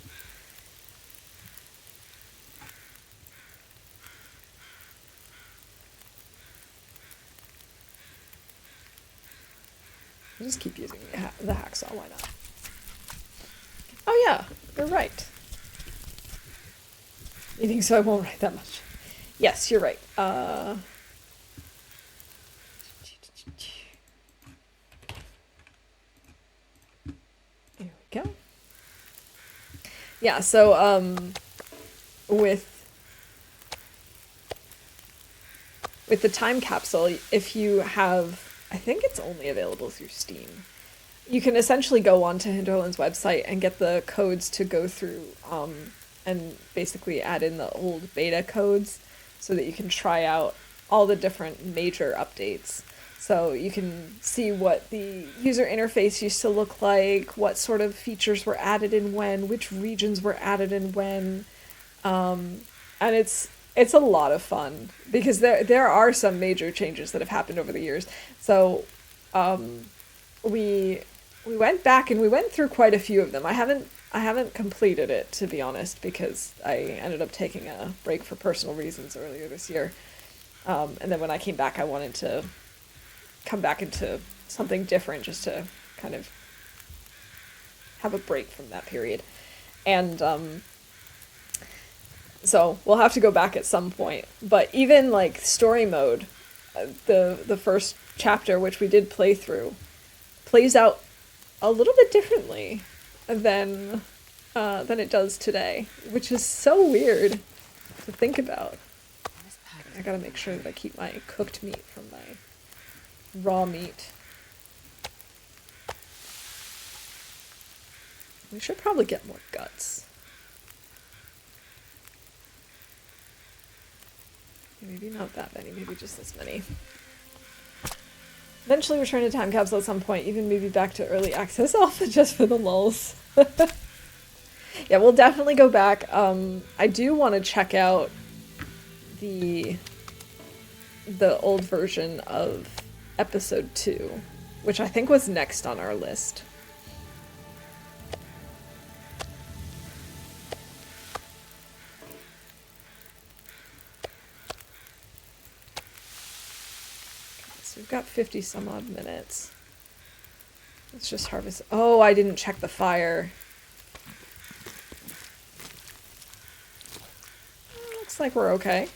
I'll just keep using the hacksaw, why not? Oh yeah, you're right. Eating so I won't write that much. Yes, you're right. There we go. Yeah, so with the time capsule, if you have, I think it's only available through Steam. You can essentially go onto Hinterland's website and get the codes to go through and basically add in the old beta codes so that you can try out all the different major updates. So you can see what the user interface used to look like, what sort of features were added in when, which regions were added in when. And it's a lot of fun because there are some major changes that have happened over the years. So we went back and we went through quite a few of them. I haven't completed it, to be honest, because I ended up taking a break for personal reasons earlier this year. And then when I came back, I wanted to come back into something different just to kind of have a break from that period. And so we'll have to go back at some point. But even like story mode, the first chapter, which we did play through, plays out a little bit differently than it does today, which is so weird to think about. I gotta make sure that I keep my cooked meat from my raw meat. We should probably get more guts. Maybe not that many, maybe just this many. Eventually return to time capsule at some point, even maybe back to early access alpha just for the lulz. Yeah, we'll definitely go back. I do want to check out the old version of episode 2, which I think was next on our list. So we've got 50 some odd minutes. Let's just harvest. Oh, I didn't check the fire. Looks like we're okay.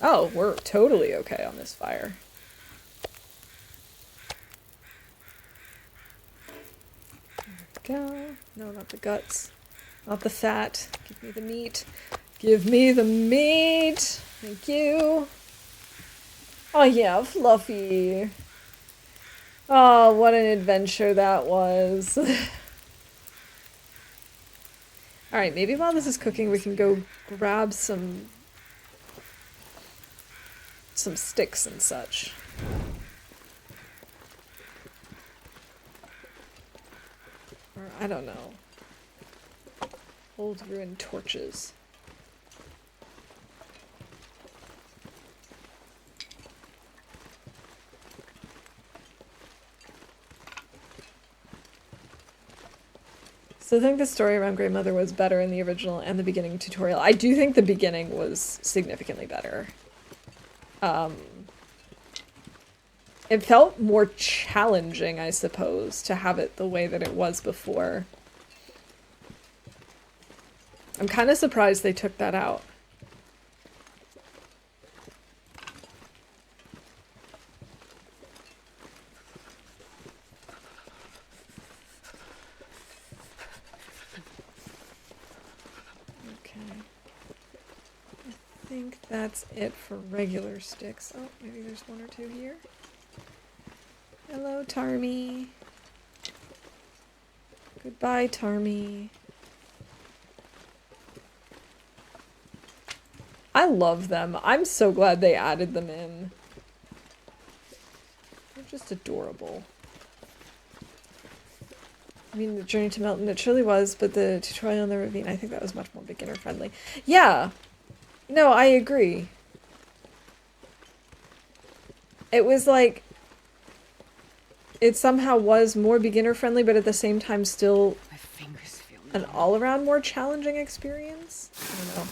Oh, we're totally okay on this fire. There we go. No, not the guts. Not the fat. Give me the meat. Give me the meat. Thank you. Oh yeah, Fluffy. Oh, what an adventure that was. Alright, maybe while this is cooking we can go grab some sticks and such. Or, I don't know. Old ruined torches. So I think the story around Grandmother was better in the original and the beginning tutorial. I do think the beginning was significantly better. It felt more challenging, I suppose, to have it the way that it was before. I'm kind of surprised they took that out. Okay. I think that's it for regular sticks. Oh, maybe there's one or two here. Hello, Tarmy. Goodbye, Tarmy. I love them. I'm so glad they added them in. They're just adorable. I mean, the journey to Melton, it truly was, but the tutorial in the ravine, I think that was much more beginner friendly. Yeah. No, I agree. It was like, it somehow was more beginner friendly, but at the same time still My fingers feel an numb. all-around more challenging experience. I don't know.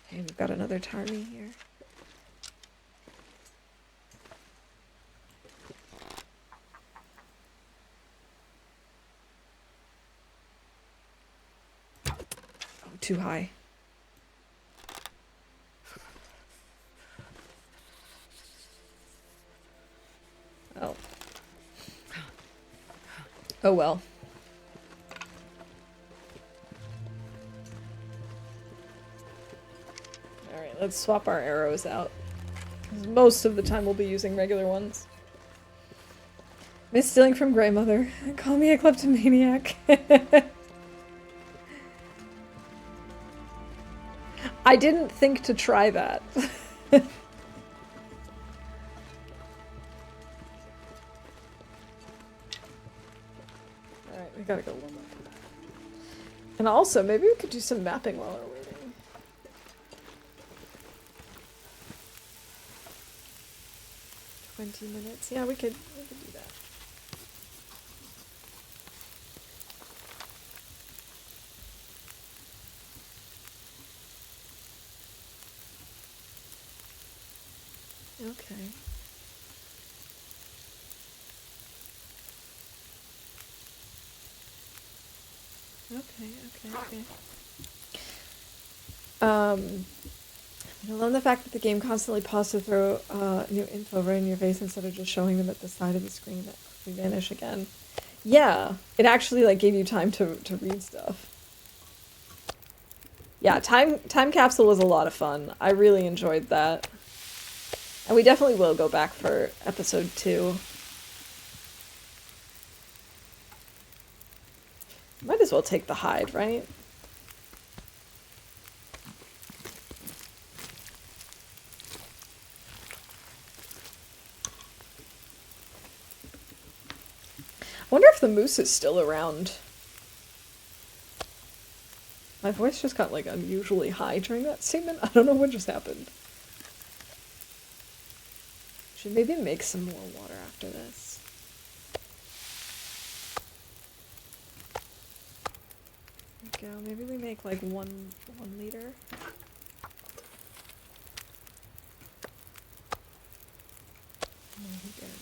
Hey, we've got another Tarmy here. Oh, too high. Oh. Oh well. Alright, let's swap our arrows out. 'Cause most of the time we'll be using regular ones. Miss stealing from Grey Mother. Call me a kleptomaniac. I didn't think to try that. Alright, we gotta go warm up. And also, maybe we could do some mapping while we're waiting. $20. Yeah, we could do that. Okay. Okay. I love the fact that the game constantly paused to throw new info right in your face instead of just showing them at the side of the screen that quickly vanish again. Yeah, it actually like gave you time to read stuff. Yeah, time capsule was a lot of fun. I really enjoyed that. And we definitely will go back for episode 2. Might as well take the hide, right? I wonder if the moose is still around. My voice just got like unusually high during that statement. I don't know what just happened. Should maybe make some more water after this. There we go. Maybe we make like one liter.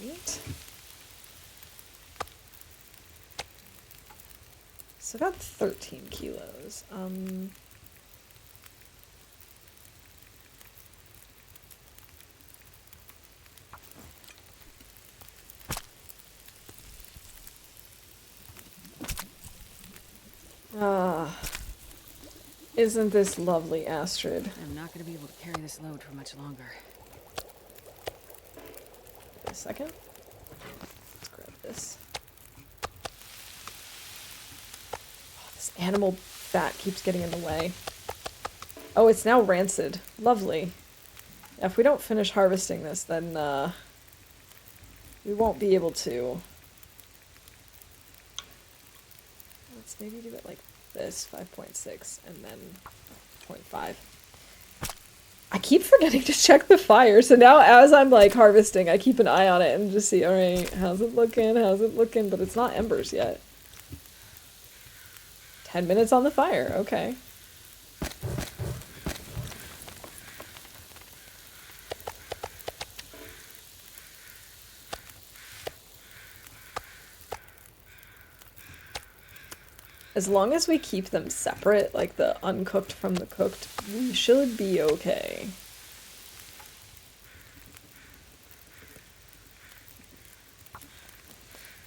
Meat. So about 13 kilos. Isn't this lovely, Astrid? I'm not gonna be able to carry this load for much longer. Wait a second. Let's grab this. Oh, this animal fat keeps getting in the way. Oh, it's now rancid. Lovely. Yeah, if we don't finish harvesting this, then we won't be able to. Let's maybe do it like this, 5.6, and then 0.5. I keep forgetting to check the fire, so now as I'm like harvesting, I keep an eye on it and just see, alright, how's it looking, but it's not embers yet. 10 minutes on the fire, okay. As long as we keep them separate, like the uncooked from the cooked, we should be okay.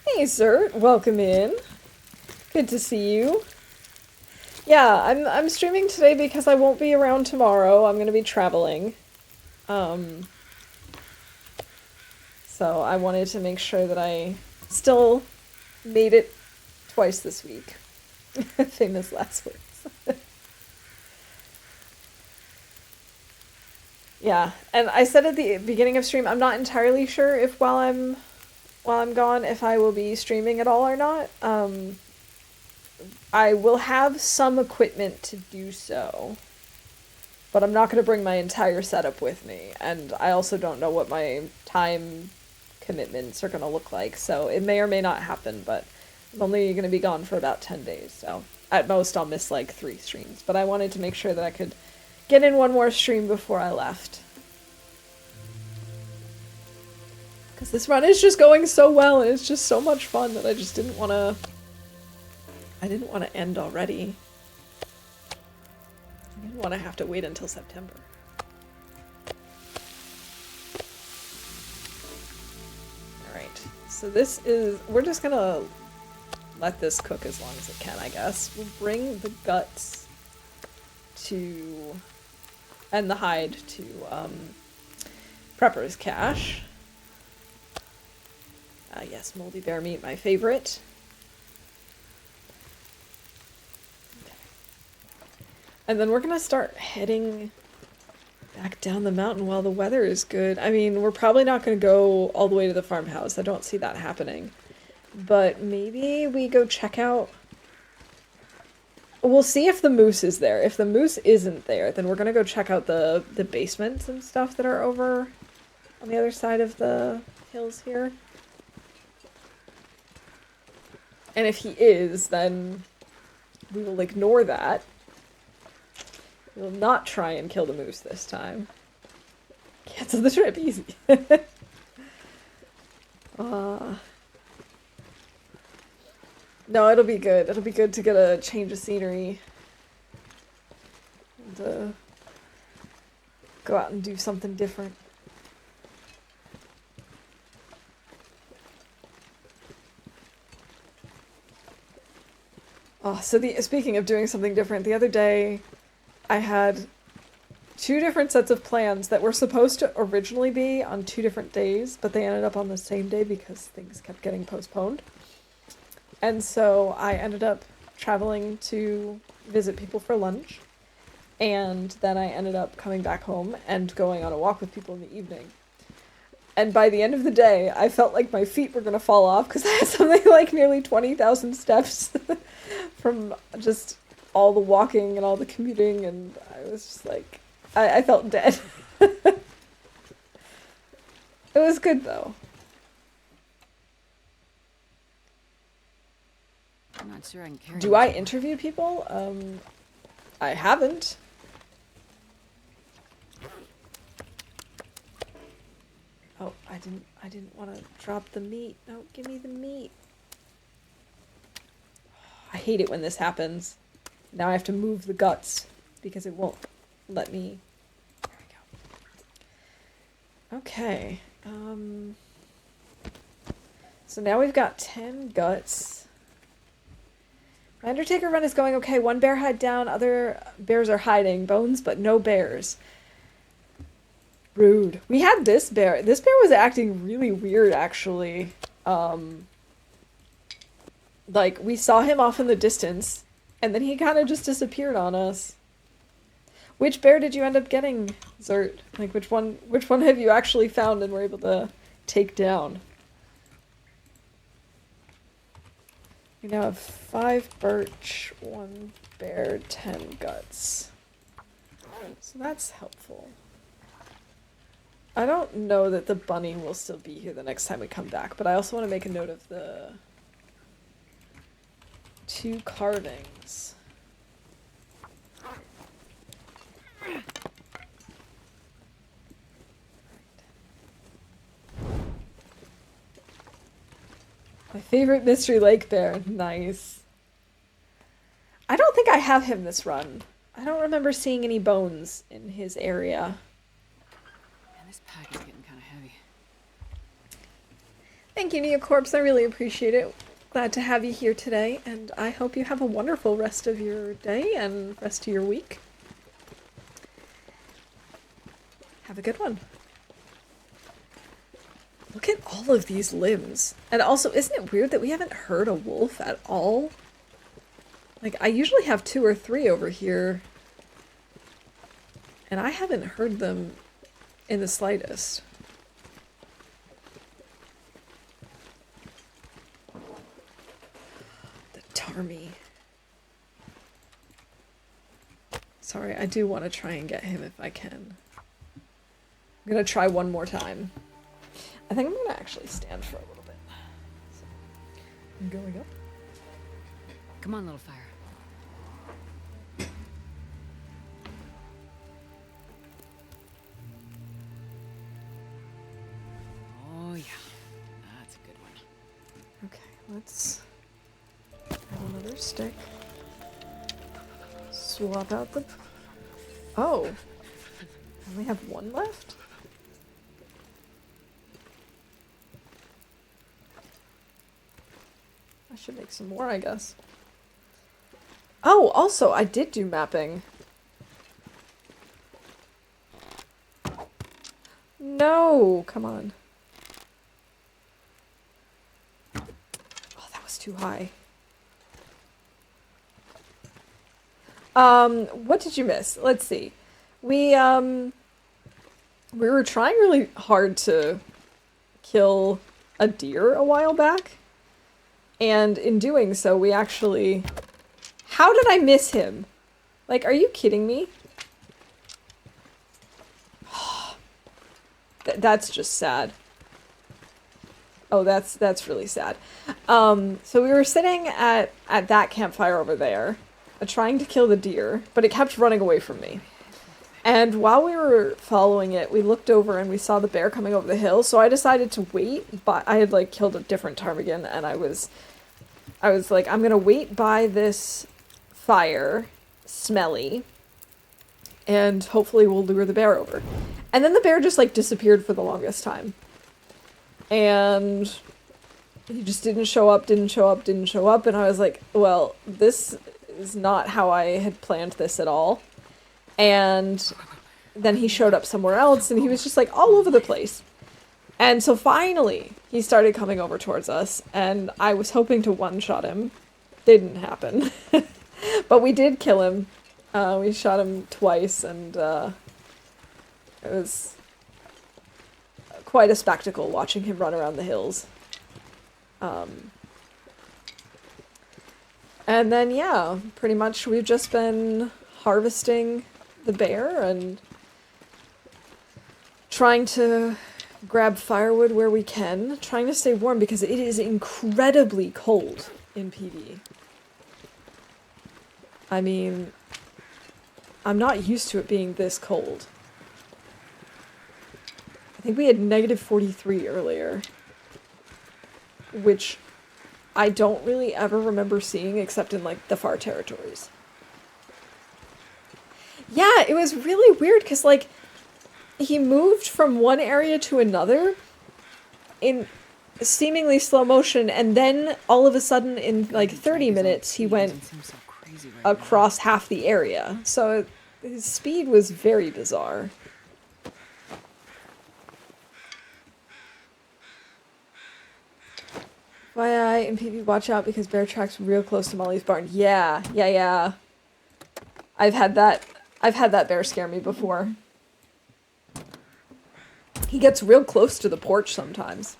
Hey, Zert, welcome in. Good to see you. Yeah, I'm streaming today because I won't be around tomorrow. I'm gonna be traveling. Um, so I wanted to make sure that I still made it twice this week. Famous last words. Yeah, and I said at the beginning of stream, I'm not entirely sure if while I'm gone, if I will be streaming at all or not. I will have some equipment to do so, but I'm not going to bring my entire setup with me, and I also don't know what my time commitments are going to look like, so it may or may not happen, but I'm only going to be gone for about 10 days, so at most I'll miss like 3 streams, but I wanted to make sure that I could get in one more stream before I left. Because this run is just going so well, and it's just so much fun that I just didn't want to... I didn't want to end already. I didn't want to have to wait until September. Alright, so this is... We're just gonna let this cook as long as it can, I guess. We'll bring the guts to... and the hide to Prepper's Cache. Yes, moldy bear meat, my favorite. Okay. And then we're gonna start heading back down the mountain while the weather is good. I mean, we're probably not gonna go all the way to the farmhouse. I don't see that happening. But maybe we go check out... We'll see if the moose is there. If the moose isn't there, then we're gonna go check out the basements and stuff that are over on the other side of the hills here. And if he is, then we will ignore that. We will not try and kill the moose this time. Cancel the trip, easy. No, it'll be good. It'll be good to get a change of scenery. And go out and do something different. Oh, so speaking of doing something different, the other day I had 2 different sets of plans that were supposed to originally be on 2 different days, but they ended up on the same day because things kept getting postponed. And so I ended up traveling to visit people for lunch, and then I ended up coming back home and going on a walk with people in the evening. And by the end of the day, I felt like my feet were going to fall off because I had something like nearly 20,000 steps from just all the walking and all the commuting, and I was just like, I felt dead. It was good, though. I'm not sure I can carry Do I interview people? I haven't. Oh, I didn't want to drop the meat. No, give me the meat. I hate it when this happens. Now I have to move the guts because it won't let me. There we go. Okay. So now we've got 10 guts. My Undertaker run is going okay. 1 bear hide down, other bears are hiding. Bones, but no bears. Rude. We had this bear. This bear was acting really weird, actually. Like, we saw him off in the distance, and then he kind of just disappeared on us. Which bear did you end up getting, Zert? Like, which one have you actually found and were able to take down? We now have 5 birch, 1 bear, 10 guts. So that's helpful. I don't know that the bunny will still be here the next time we come back, but I also want to make a note of the 2 carvings. My favorite Mystery Lake bear. Nice. think I have him this run. I don't remember seeing any bones in his area. And this pack is getting kind of heavy. Thank you, Neocorpse. I really appreciate it. Glad to have you here today, and I hope you have a wonderful rest of your day and rest of your week. Have a good one. Look at all of these limbs. And also, isn't it weird that we haven't heard a wolf at all? Like, I usually have 2 or 3 over here, and I haven't heard them in the slightest. The Tarmy. Sorry, I do want to try and get him if I can. I'm gonna try one more time. I think I'm gonna actually stand for a little bit. So, I'm going up. Come on, little fire. Oh yeah, that's a good one. Okay, let's add another stick. Swap out the... Oh! I only have 1 left? I should make some more, I guess. Oh, also, I did do mapping. No! Come on. Oh, that was too high. What did you miss? Let's see. We were trying really hard to kill a deer a while back. And in doing so, we actually... How did I miss him? Like, are you kidding me? That's just sad. Oh, that's really sad. So we were sitting at that campfire over there, trying to kill the deer, but it kept running away from me. And while we were following it, we looked over and we saw the bear coming over the hill, so I decided to wait, but I had, like, killed a different ptarmigan, and I was like, I'm gonna wait by this fire, smelly, and hopefully we'll lure the bear over. And then the bear just, like, disappeared for the longest time. And he just didn't show up, and I was like, well, this is not how I had planned this at all. And then he showed up somewhere else, and he was just, like, all over the place. And so finally, he started coming over towards us, and I was hoping to one-shot him. Didn't happen. But we did kill him. We shot him twice, and it was quite a spectacle watching him run around the hills. And then, yeah, pretty much we've just been harvesting the bear and trying to grab firewood where we can, trying to stay warm because it is incredibly cold in PD. I mean, I'm not used to it being this cold. I think we had -43 earlier, which I don't really ever remember seeing except in, like, the far territories. Yeah, it was really weird because, like, he moved from one area to another in seemingly slow motion, and then all of a sudden in, like, 30 minutes he went across half the area. So his speed was very bizarre. FYI, in PV, watch out because bear tracks real close to Molly's barn. Yeah. I've had that bear scare me before. He gets real close to the porch sometimes.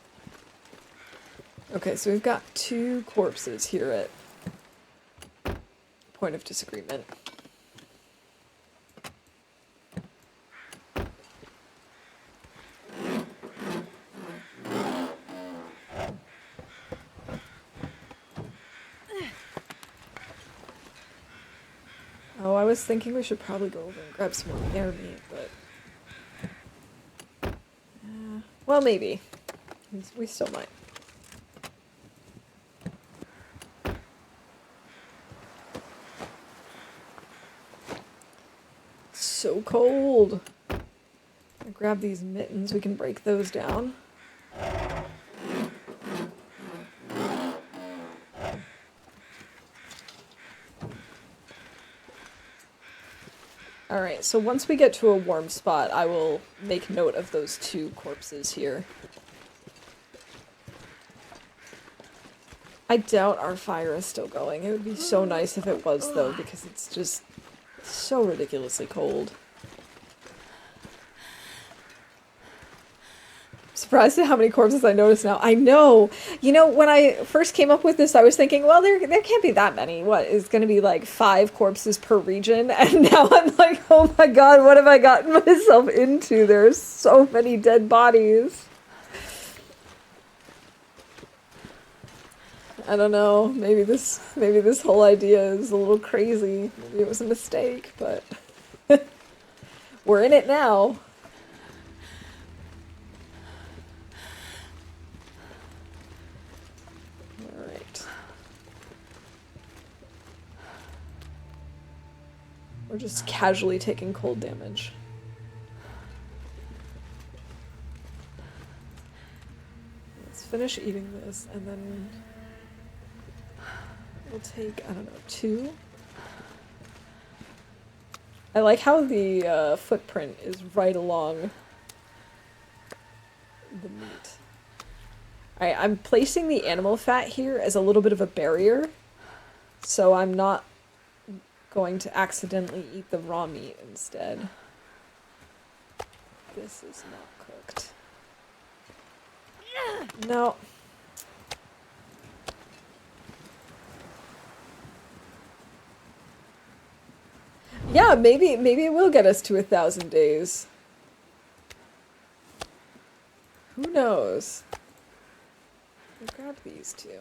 Okay, so we've got 2 corpses here at point of disagreement. Oh, I was thinking we should probably go over and grab some more bear meat, but... well, maybe. We still might. so cold. I grab these mittens. We can break those down. Alright, so once we get to a warm spot, I will make note of those two corpses here. I doubt our fire is still going. It would be so nice if it was, though, because it's just so ridiculously cold. Surprised at how many corpses I notice now. I know! You know, when I first came up with this, I was thinking, well, there can't be that many. What, is gonna be like 5 corpses per region? And now I'm like, oh my god, what have I gotten myself into? There's so many dead bodies. I don't know, maybe this whole idea is a little crazy. Maybe it was a mistake, but we're in it now. Alright. We're just casually taking cold damage. Let's finish eating this, and then we'll take, I don't know, 2? I like how the footprint is right along the meat. Alright, I'm placing the animal fat here as a little bit of a barrier, so I'm not going to accidentally eat the raw meat instead. This is not cooked. No. Yeah, maybe it will get us to 1,000 days. Who knows? We'll grab these two.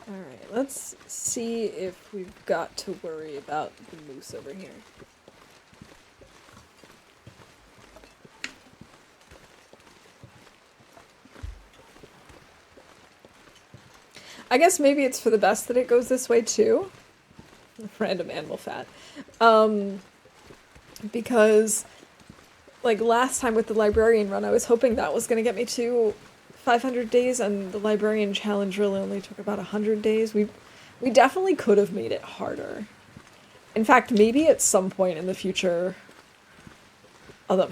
Alright, let's see if we've got to worry about the moose over here. I guess maybe it's for the best that it goes this way too. Random animal fat. Because, like, last time with the librarian run, I was hoping that was going to get me to 500 days, and the librarian challenge really only took about 100 days. We definitely could have made it harder. In fact, maybe at some point in the future... Although,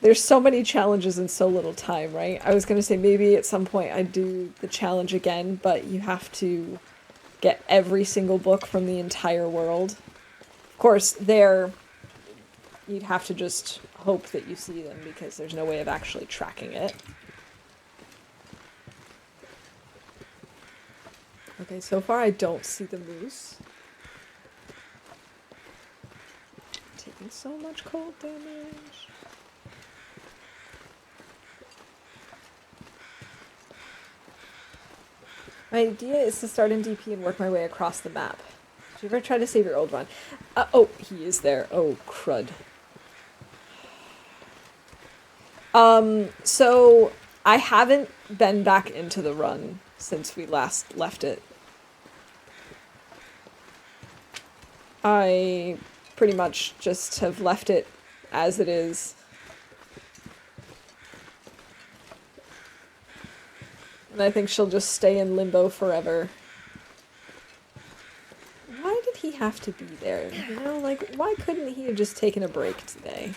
there's so many challenges in so little time, right? I was going to say maybe at some point I'd do the challenge again, but you have to get every single book from the entire world. Of course, you'd have to just hope that you see them, because there's no way of actually tracking it. Okay, so far I don't see the moose. Taking so much cold damage. My idea is to start in DP and work my way across the map. Did you ever try to save your old run? Oh, he is there. Oh, crud. So I haven't been back into the run since we last left it. I pretty much just have left it as it is. And I think she'll just stay in limbo forever. Why did he have to be there? You know, like, why couldn't he have just taken a break today?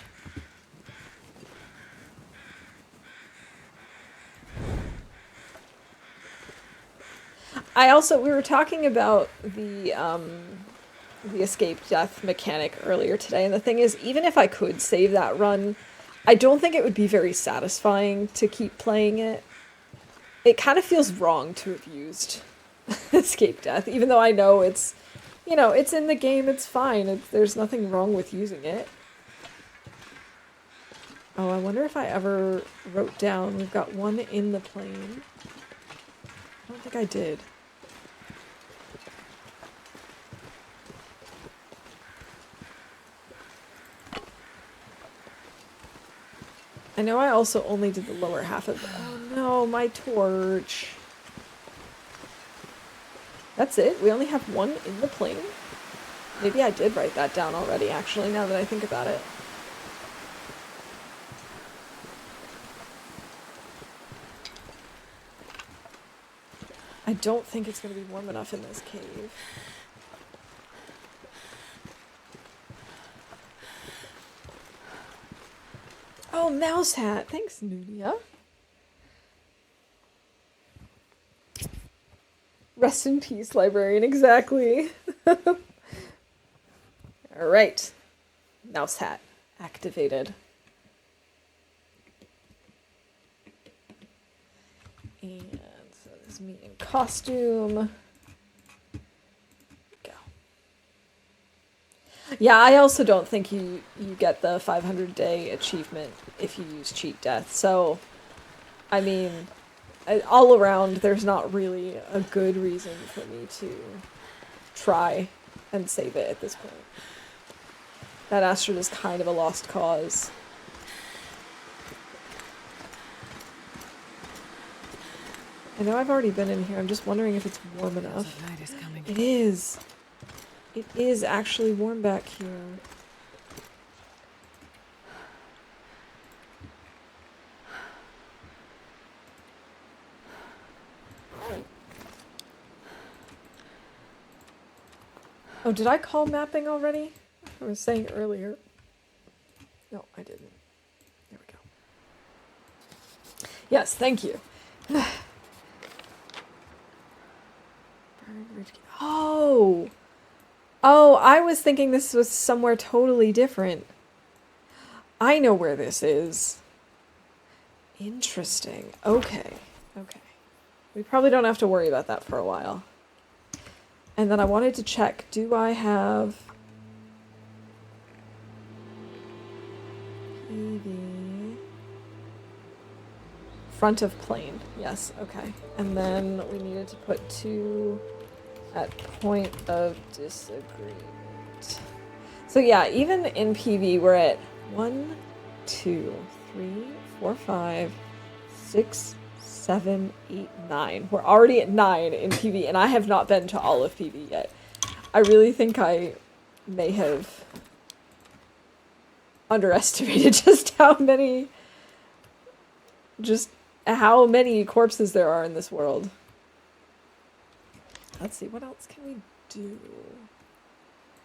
We were talking about the escape death mechanic earlier today, and the thing is, even if I could save that run, I don't think it would be very satisfying to keep playing it. It kind of feels wrong to have used escape death, even though I know it's, you know, it's in the game, it's fine, there's nothing wrong with using it. Oh, I wonder if I ever wrote down, we've got one in the plane. I don't think I did. I know I also only did the lower half of it. Oh no, my torch. That's it? We only have one in the plane? Maybe I did write that down already, actually, now that I think about it. I don't think it's going to be warm enough in this cave. Oh, mouse hat. Thanks, Nudia. Rest in peace, librarian. Exactly. All right. Mouse hat activated. And so this is me in costume. Go. Yeah, I also don't think you get the 500-day achievement if you use cheat death. So, I mean, all around, there's not really a good reason for me to try and save it at this point. That Astrid is kind of a lost cause. I know I've already been in here. I'm just wondering if it's warm enough. Night is coming. It is. It is actually warm back here. Oh, did I call mapping already? I was saying earlier. No, I didn't. There we go. Yes, thank you. Oh! Oh, I was thinking this was somewhere totally different. I know where this is. Interesting. Okay. Okay. We probably don't have to worry about that for a while. And then I wanted to check, do I have PV front of plane? Yes, okay. And then we needed to put 2 at point of disagreement. So yeah, even in PV we're at 1, 2, 3, 4, 5, 6, 7, 8, 9. We're already at 9 in PV, and I have not been to all of PV yet. I really think I may have underestimated just how many corpses there are in this world. Let's see, what else can we do?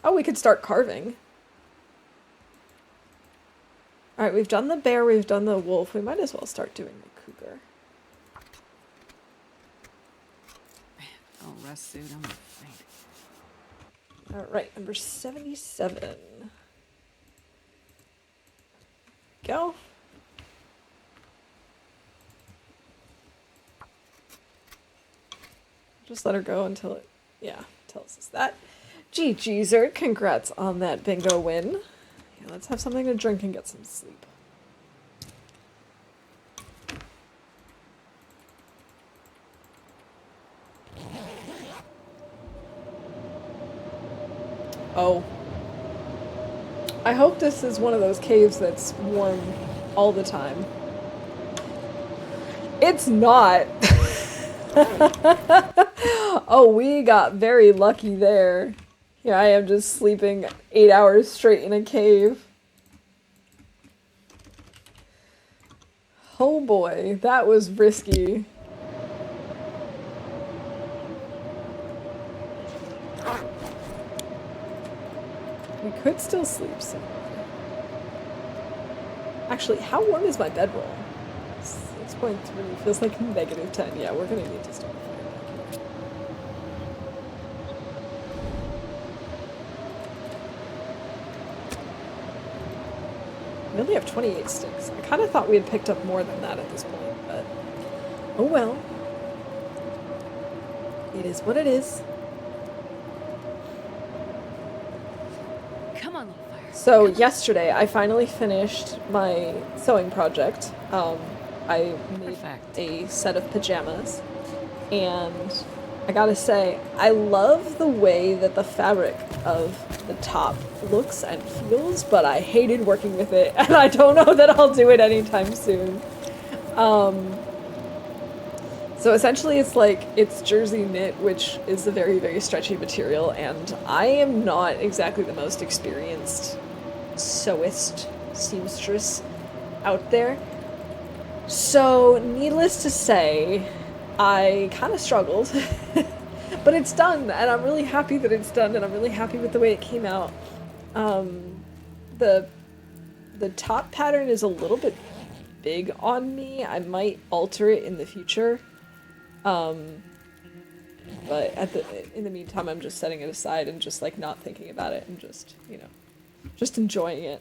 Oh, we could start carving. Alright, we've done the bear, we've done the wolf. We might as well start doing the cougar. Oh, rest suit, I'm faint. Alright, number 77. Go. Just let her go until it, tells us that. GG'zer, congrats on that bingo win. Yeah, let's have something to drink and get some sleep. Oh. I hope this is one of those caves that's warm all the time. It's not. Oh, we got very lucky there. Here I am just sleeping 8 hours straight in a cave. Oh boy, that was risky. We could still sleep somewhere. Actually, how warm is my bedroll? 6.3 feels like -10. Yeah, we're gonna need to start a fire back here. We only have 28 sticks. I kind of thought we had picked up more than that at this point, but oh well. It is what it is. Come on, Loper. So yesterday, I finally finished my sewing project. I made a set of pajamas, and I gotta say, I love the way that the fabric of the top looks and feels, but I hated working with it, and I don't know that I'll do it anytime soon. So essentially, it's like it's jersey knit, which is a very, very stretchy material, and I am not exactly the most experienced sewist seamstress out there. So, needless to say, I kind of struggled, but it's done, and I'm really happy that it's done, and I'm really happy with the way it came out. Um, the the top pattern is a little bit big on me. I might alter it in the future. Um, but in the meantime, I'm just setting it aside and just like not thinking about it and just, just enjoying it.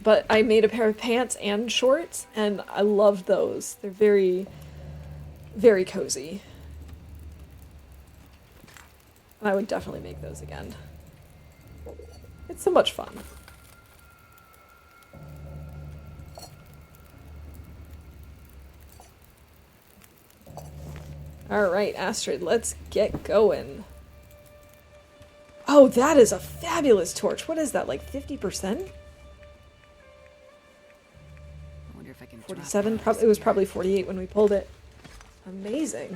But I made a pair of pants and shorts and I love those. They're very, very cozy. And I would definitely make those again. It's so much fun. Alright, Astrid, let's get going. Oh, that is a fabulous torch. What is that, like 50%? I wonder if I can 47? It was probably 48 when we pulled it. Amazing.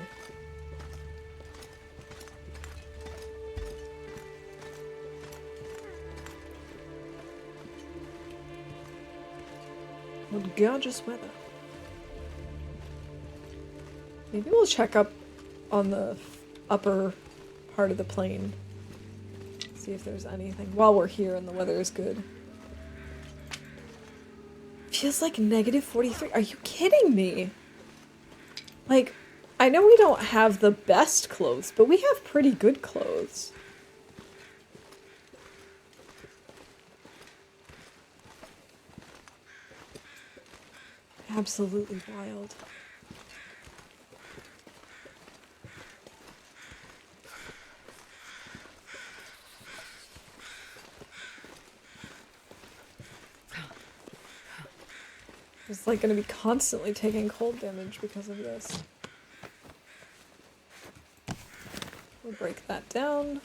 What gorgeous weather. Maybe we'll check up on the upper part of the plane. See if there's anything while we're here and the weather is good. Feels like negative 43. Are you kidding me? Like, I know we don't have the best clothes, but we have pretty good clothes. Absolutely wild. It's like gonna be constantly taking cold damage because of this. We'll break that down.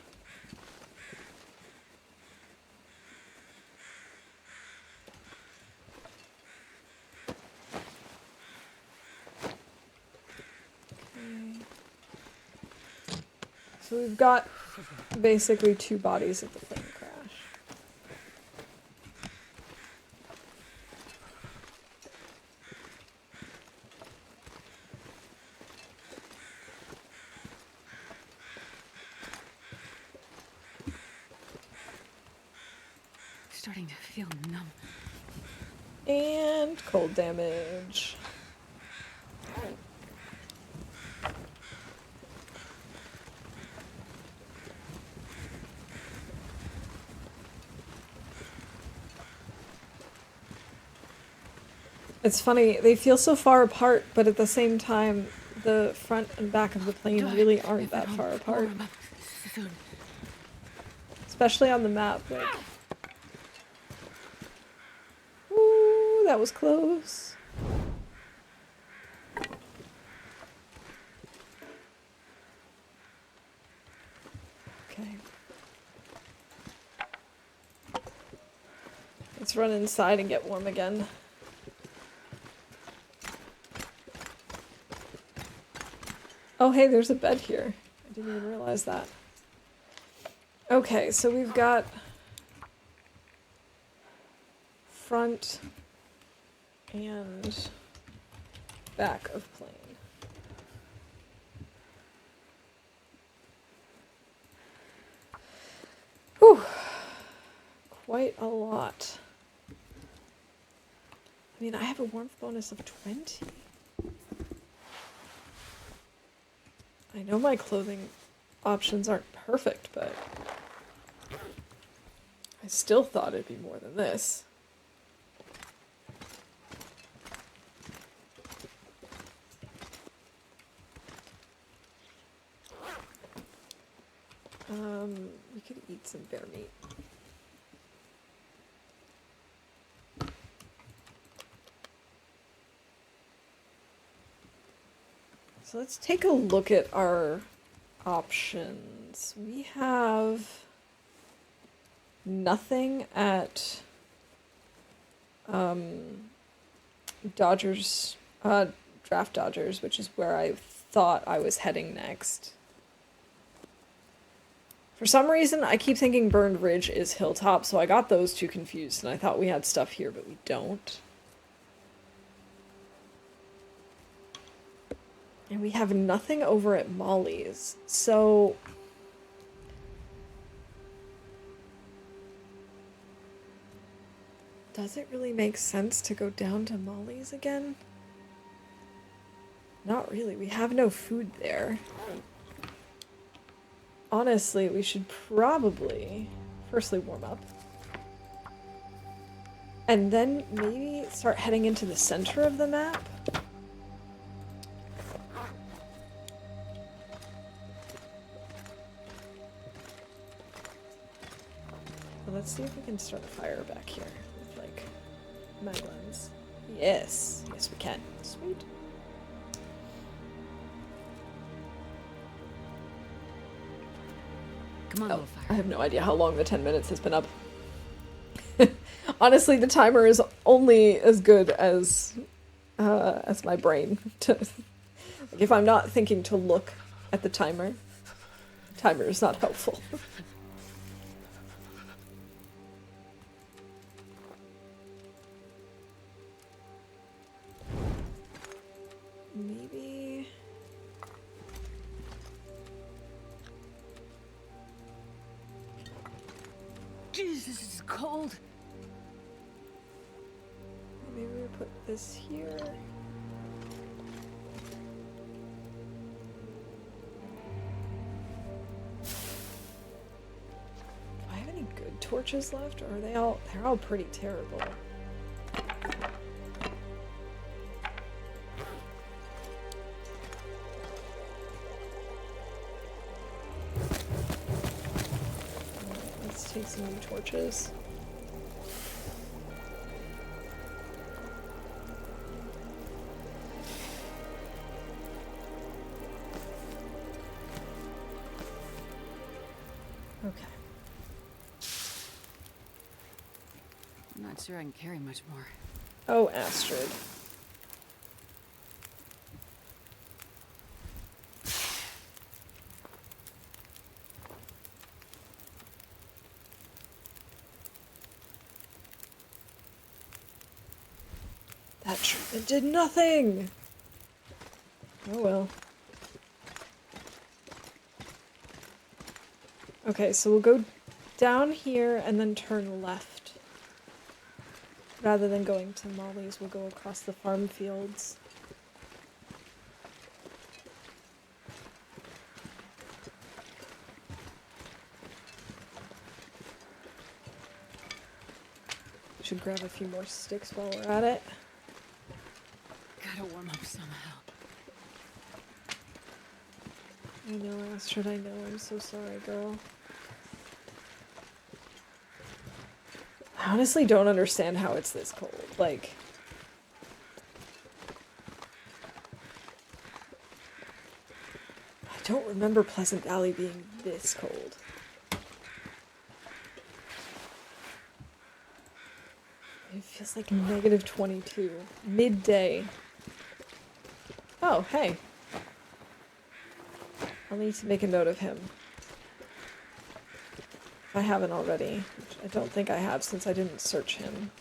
Okay. So we've got basically two bodies of the plane crash. Starting to feel numb. And cold damage. It's funny, they feel so far apart, but at the same time, the front and back of the plane really aren't that far apart. Especially on the map, like... Ooh, that was close. Okay. Let's run inside and get warm again. Oh, hey, there's a bed here. I didn't even realize that. Okay, so we've got front and back of plane. Whew. Quite a lot. I mean, I have a warmth bonus of 20. I know my clothing options aren't perfect, but I still thought it'd be more than this. We could eat some bear meat. So let's take a look at our options. We have nothing at Dodgers, Draft Dodgers, which is where I thought I was heading next. For some reason, I keep thinking Burned Ridge is Hilltop, so I got those two confused, and I thought we had stuff here, but we don't. And we have nothing over at Molly's, so... Does it really make sense to go down to Molly's again? Not really. We have no food there. Honestly, we should probably firstly warm up. And then maybe start heading into the center of the map. Well, let's see if we can start a fire back here with, like, maglins. Yes. Yes, we can. Sweet. Come on, little I fire. have no idea how long the 10 minutes has been up. Honestly, the timer is only as good as my brain. Like, if I'm not thinking to look at the timer is not helpful. Maybe... Jesus, this is cold. Maybe we put this here. Do I have any good torches left, or are they all... They're all pretty terrible. Let's take some new torches. Okay. I'm not sure I can carry much more. Oh, Astrid. That treatment did nothing! Oh well. Okay, so we'll go down here and then turn left. Rather than going to Molly's, we'll go across the farm fields. Should grab a few more sticks while we're at it. Gotta warm up somehow. I know, Astrid, I know. I'm so sorry, girl. I honestly don't understand how it's this cold. Like... I don't remember Pleasant Valley being this cold. It feels like negative 22. Midday. Oh, hey. I'll need to make a note of him. If I haven't already. Which I don't think I have since I didn't search him.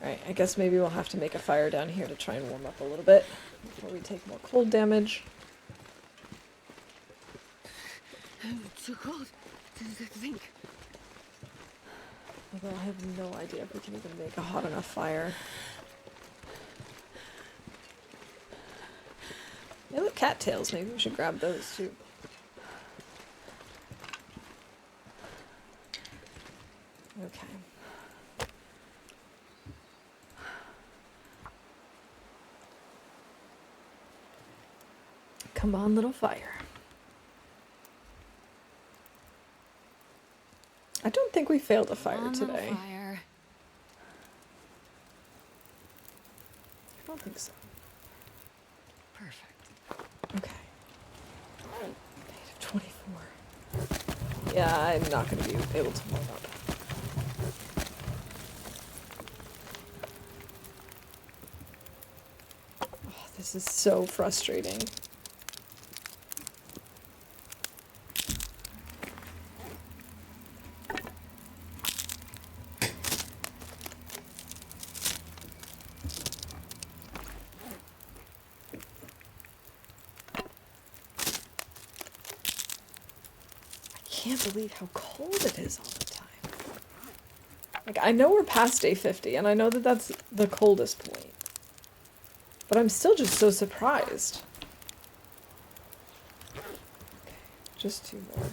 Alright, I guess maybe we'll have to make a fire down here to try and warm up a little bit before we take more cold damage. It's too cold to think. Although I have no idea if we can even make a hot enough fire. They look cattails, maybe we should grab those too. Okay. Come on, little fire. I don't think we failed a fire today. Fire. I don't think so. Perfect. Okay. 24. Yeah, I'm not going to be able to warm up. This is so frustrating. I can't believe how cold it is all the time. Like, I know we're past day 50, and I know that that's the coldest point. But I'm still just so surprised. Okay, just 2 more.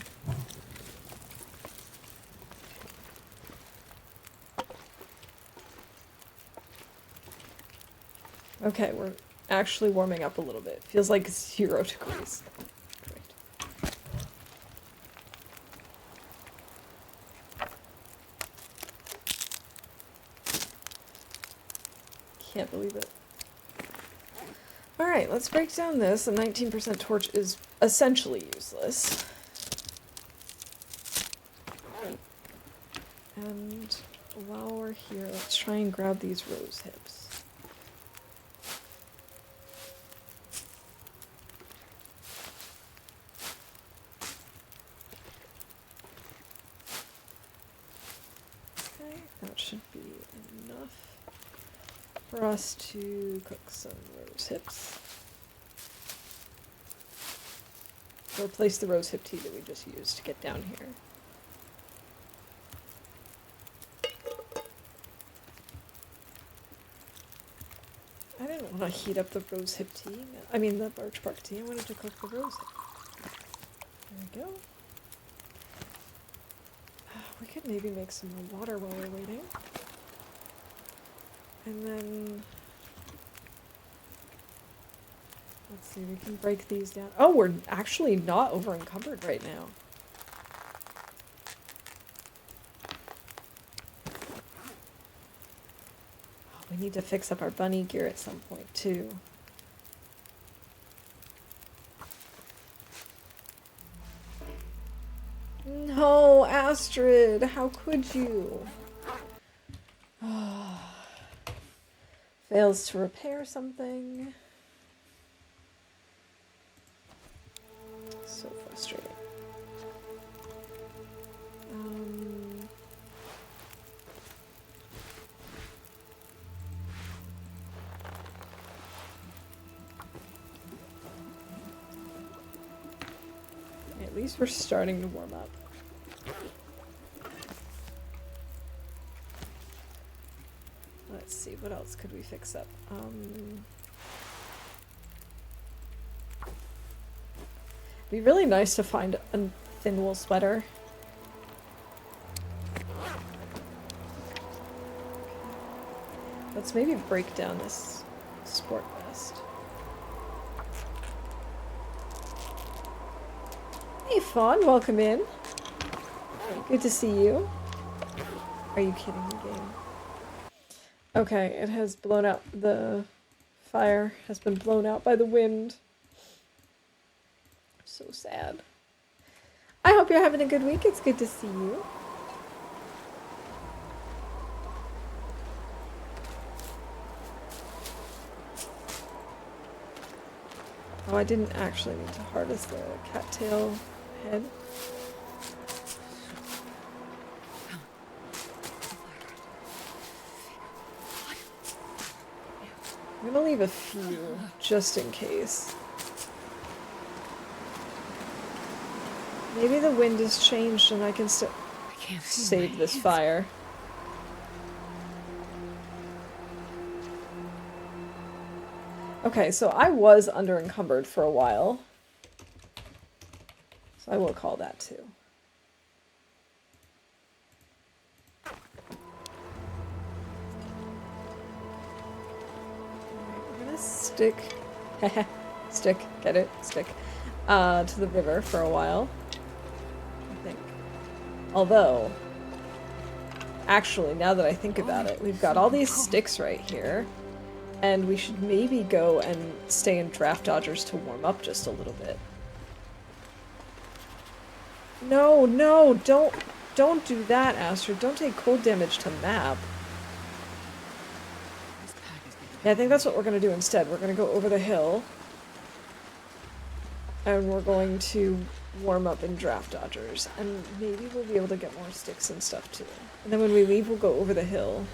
Okay, we're actually warming up a little bit. Feels like 0 degrees. Great. Can't believe it. Alright, let's break down this. A 19% torch is essentially useless. And while we're here, let's try and grab these rose hips. Okay, that should be enough for us to cook some rose hips. To replace the rose hip tea that we just used to get down here. I didn't want to heat up the rose hip tea. I mean the birch bark tea. I wanted to cook the rose hip. There we go. We could maybe make some more water while we're waiting. And then... let's see, we can break these down. Oh, we're actually not over encumbered right now. Oh, we need to fix up our bunny gear at some point too. No, Astrid, how could you? Fails to repair something. So frustrating. At least we're starting to warm up. Let's see, what else could we fix up? It'd be really nice to find a thin wool sweater. Let's maybe break down this sport vest. Hey Fawn, welcome in. Good to see you. Are you kidding me, game? Okay, it has blown out. The fire has been blown out by the wind. So sad. I hope you're having a good week. It's good to see you. Oh, I didn't actually need to harvest the cattail head. I'm gonna leave a few just in case. Maybe the wind has changed and I can still save this fire. Okay, so I was under encumbered for a while. So I will call that too. We're gonna stick, get it, stick, to the river for a while, I think. Although, actually, now that I think about it, we've got all these sticks right here. And we should maybe go and stay in Draft Dodgers to warm up just a little bit. No, no, don't do that, Astrid. Don't take cold damage to map. Yeah, I think that's what we're going to do instead. We're going to go over the hill. And we're going to warm up in draft dodgers. And maybe we'll be able to get more sticks and stuff too. And then when we leave, we'll go over the hill.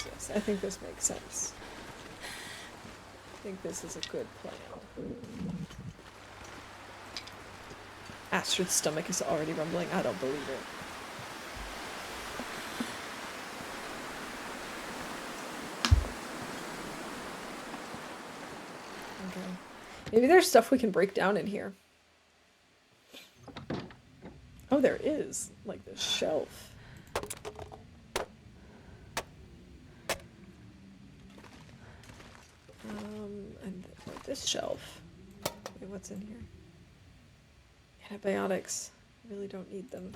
Yes, I think this makes sense. I think this is a good plan. Astrid's stomach is already rumbling. I don't believe it. Okay. Maybe there's stuff we can break down in here. Oh, there is. Like this shelf. And this shelf. Wait, what's in here? Antibiotics. Really don't need them.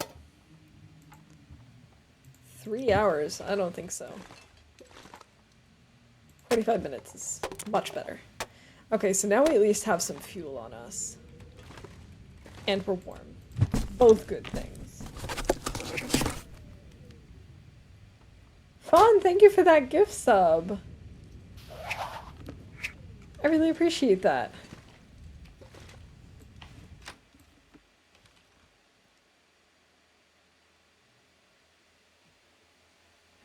3 hours? I don't think so. 45 minutes is much better. Okay, so now we at least have some fuel on us. And we're warm. Both good things. Fawn, thank you for that gift sub. I really appreciate that.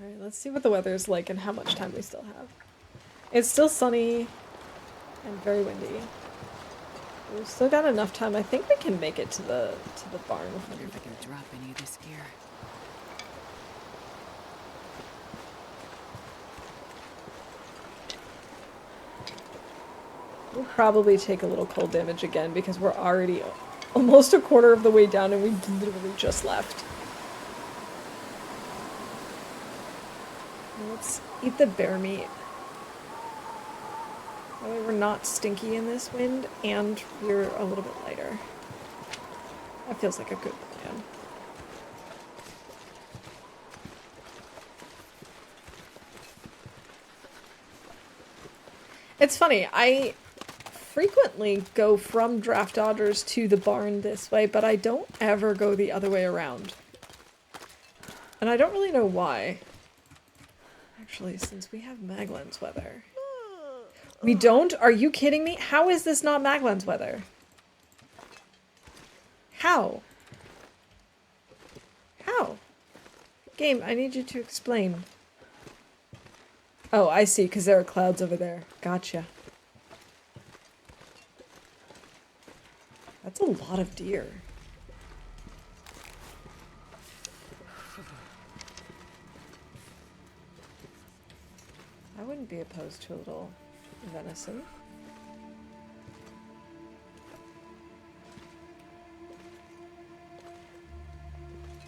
Alright, let's see what the weather is like and how much time we still have. It's still sunny and very windy. We've still got enough time. I think we can make it to the barn. I wonder if I can drop any of this gear. We'll probably take a little cold damage again because we're already almost a quarter of the way down and we literally just left. Let's eat the bear meat. That way we're not stinky in this wind and we're a little bit lighter. That feels like a good plan. It's funny, I frequently go from draft dodgers to the barn this way, but I don't ever go the other way around. And I don't really know why. Actually, since we have Maglan's weather. We don't? Are you kidding me? How is this not Maglan's weather? How? How? Game, I need you to explain. Oh, I see, because there are clouds over there. Gotcha. That's a lot of deer. I wouldn't be opposed to a little venison.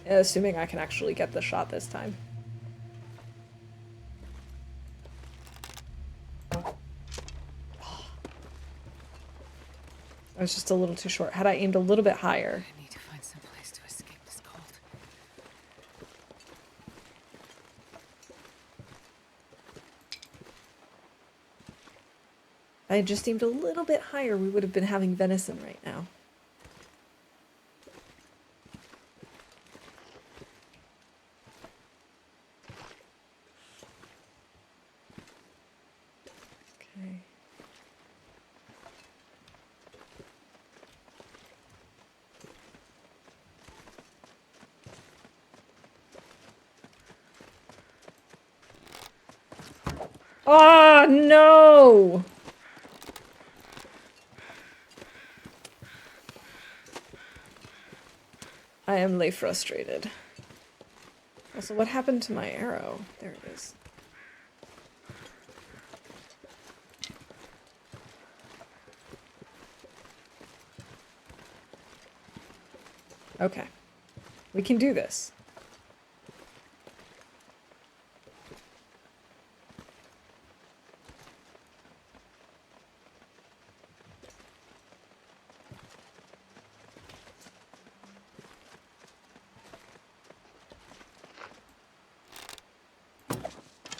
Assuming I can actually get the shot this time. I was just a little too short. Had I aimed a little bit higher. I need to find some place to escape this cold. If I had just aimed a little bit higher, we would have been having venison right now. Okay. Oh, no! I am lay frustrated. Also, what happened to my arrow? There it is. Okay. We can do this.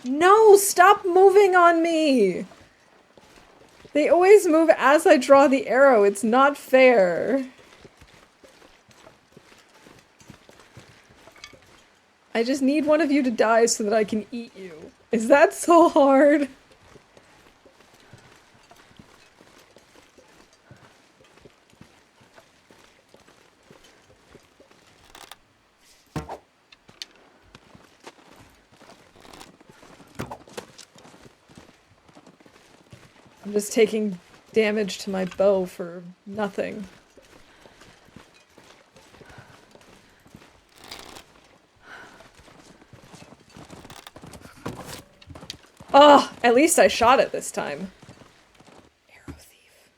No, stop moving on me! They always move as I draw the arrow. It's not fair. I just need one of you to die so that I can eat you. Is that so hard? I'm just taking damage to my bow for nothing. Oh, at least I shot it this time. Arrow thief.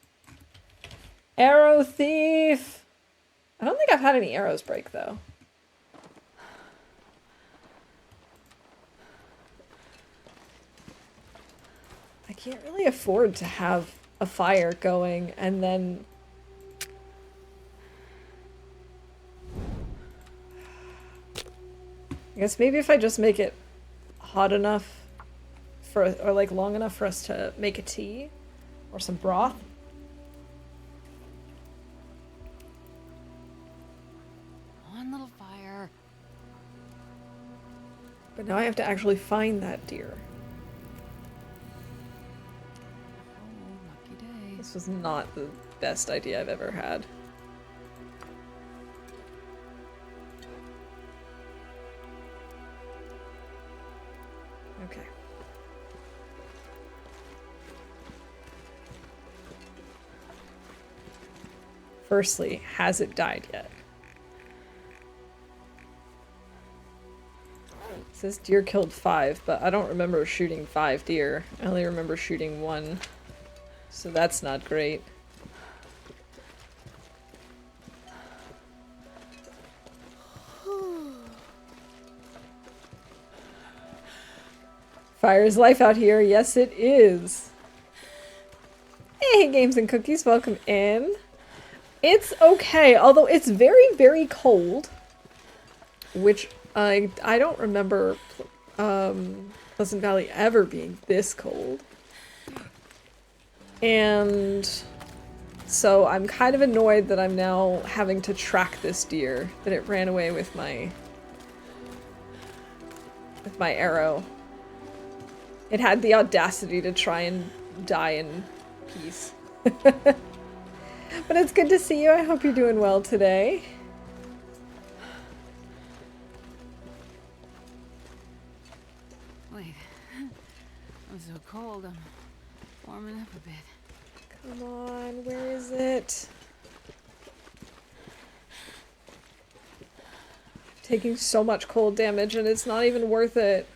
Arrow thief! I don't think I've had any arrows break, though. I can't really afford to have a fire going and then... I guess maybe if I just make it hot enough for, or like long enough for us to make a tea or some broth. One little fire. But now I have to actually find that deer. Oh, lucky day. This was not the best idea I've ever had. Okay. Firstly, has it died yet? It says deer killed 5, but I don't remember shooting 5 deer. I only remember shooting 1. So that's not great. Fire is life out here. Yes, it is. Hey, Games and Cookies, welcome in. It's okay, although it's very, very cold, which I don't remember Pleasant Valley ever being this cold. And so I'm kind of annoyed that I'm now having to track this deer, that it ran away with my arrow. It had the audacity to try and die in peace. But it's good to see you. I hope you're doing well today. Wait. I'm so cold. I'm warming up a bit. Come on, where is it? Taking so much cold damage and it's not even worth it.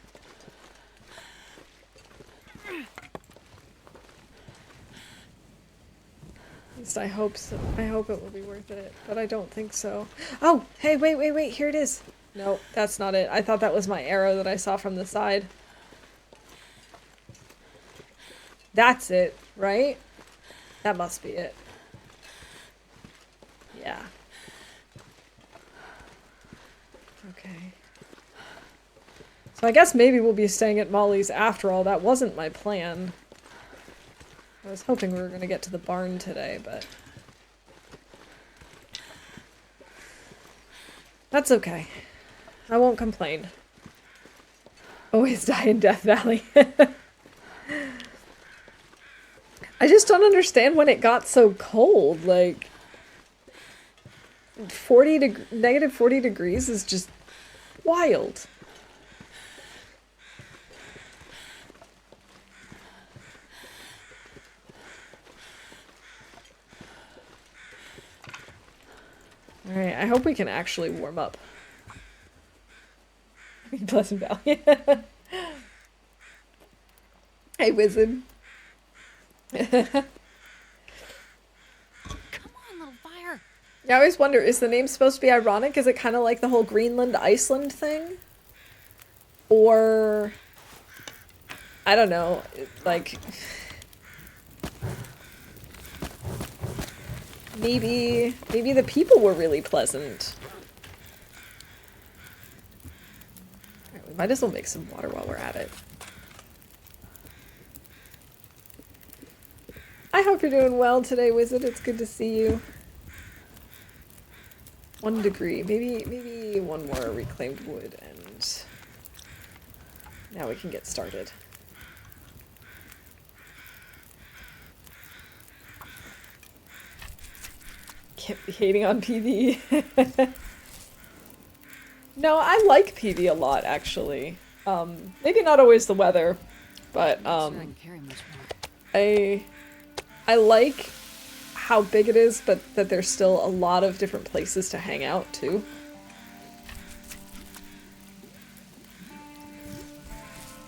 At least I hope so. I hope it will be worth it, but I don't think so. Oh, hey, wait, here it is. No, that's not it. I thought that was my arrow that I saw from the side. That's it, right? That must be it. Yeah. Okay. So I guess maybe we'll be staying at Molly's after all. That wasn't my plan. I was hoping we were going to get to the barn today, but... that's okay. I won't complain. Always die in Death Valley. I just don't understand when it got so cold. Like, negative 40 degrees is just wild. Alright, I hope we can actually warm up. Pleasant Valley. Hey, Wizard. Come on, little fire. I always wonder, is the name supposed to be ironic? Is it kind of like the whole Greenland, Iceland thing? Or... I don't know, like... maybe the people were really pleasant. Alright, we might as well make some water while we're at it. I hope you're doing well today, Wizard. It's good to see you. 1 degree. Maybe 1 more reclaimed wood and... Now we can get started. Can't be hating on PV. No, I like PV a lot, actually. Maybe not always the weather, but I like how big it is, but that there's still a lot of different places to hang out, too.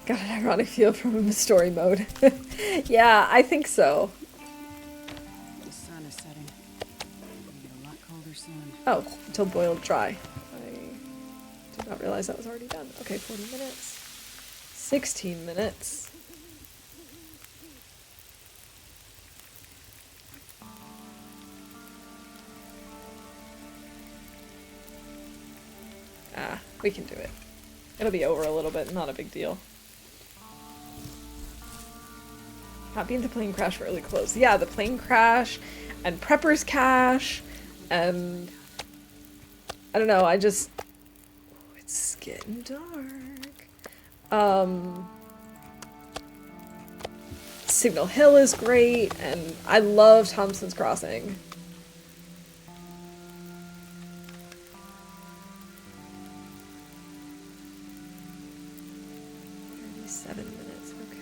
Got an ironic feel from story mode. Yeah, I think so. The sun is setting. It'll get a lot colder soon. Oh, until boiled dry. I did not realize that was already done. Okay, 40 minutes. 16 minutes. Ah, we can do it. It'll be over a little bit, not a big deal. Happy the plane crash really close. Yeah, the plane crash and Prepper's cache and I don't know, I just it's getting dark. Signal Hill is great and I love Thompson's Crossing. 37 minutes, okay.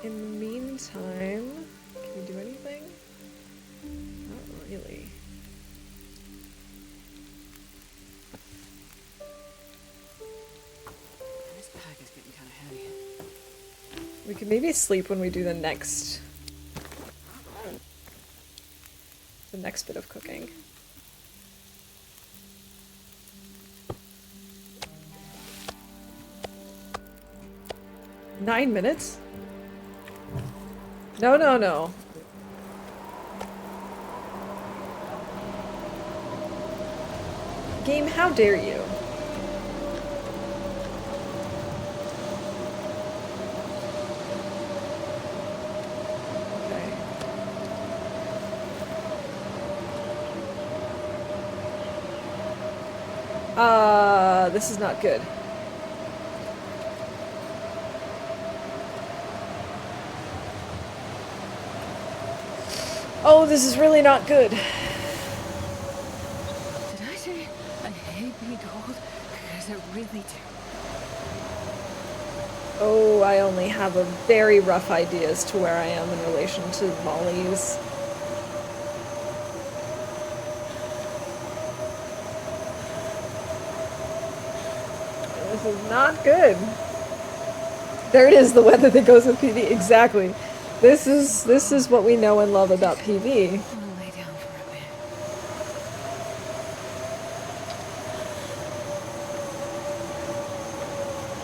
In the meantime, can we do anything? Not really. This pack is getting kind of heavy. We could maybe sleep when we do the next bit of cooking. Nine minutes? No, no, no. Game, how dare you? Okay. This is not good. Oh, this is really not good. Did I say I hate being cold? Because I really do. Oh, I only have a very rough idea as to where I am in relation to Molly's. This is not good. There it is, the weather that goes with PV. Exactly. This is what we know and love about PV. I'm gonna lay down for a bit.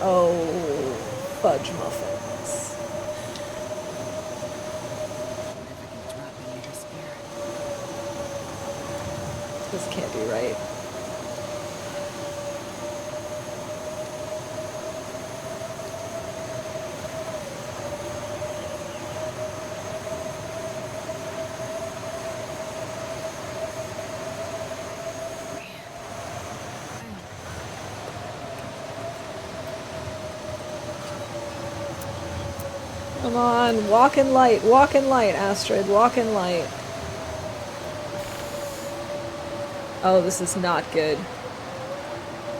Oh, fudge muffins. What if I can drop in your spirit? This can't be right. Come on, walk in light, Astrid, walk in light. Oh, this is not good.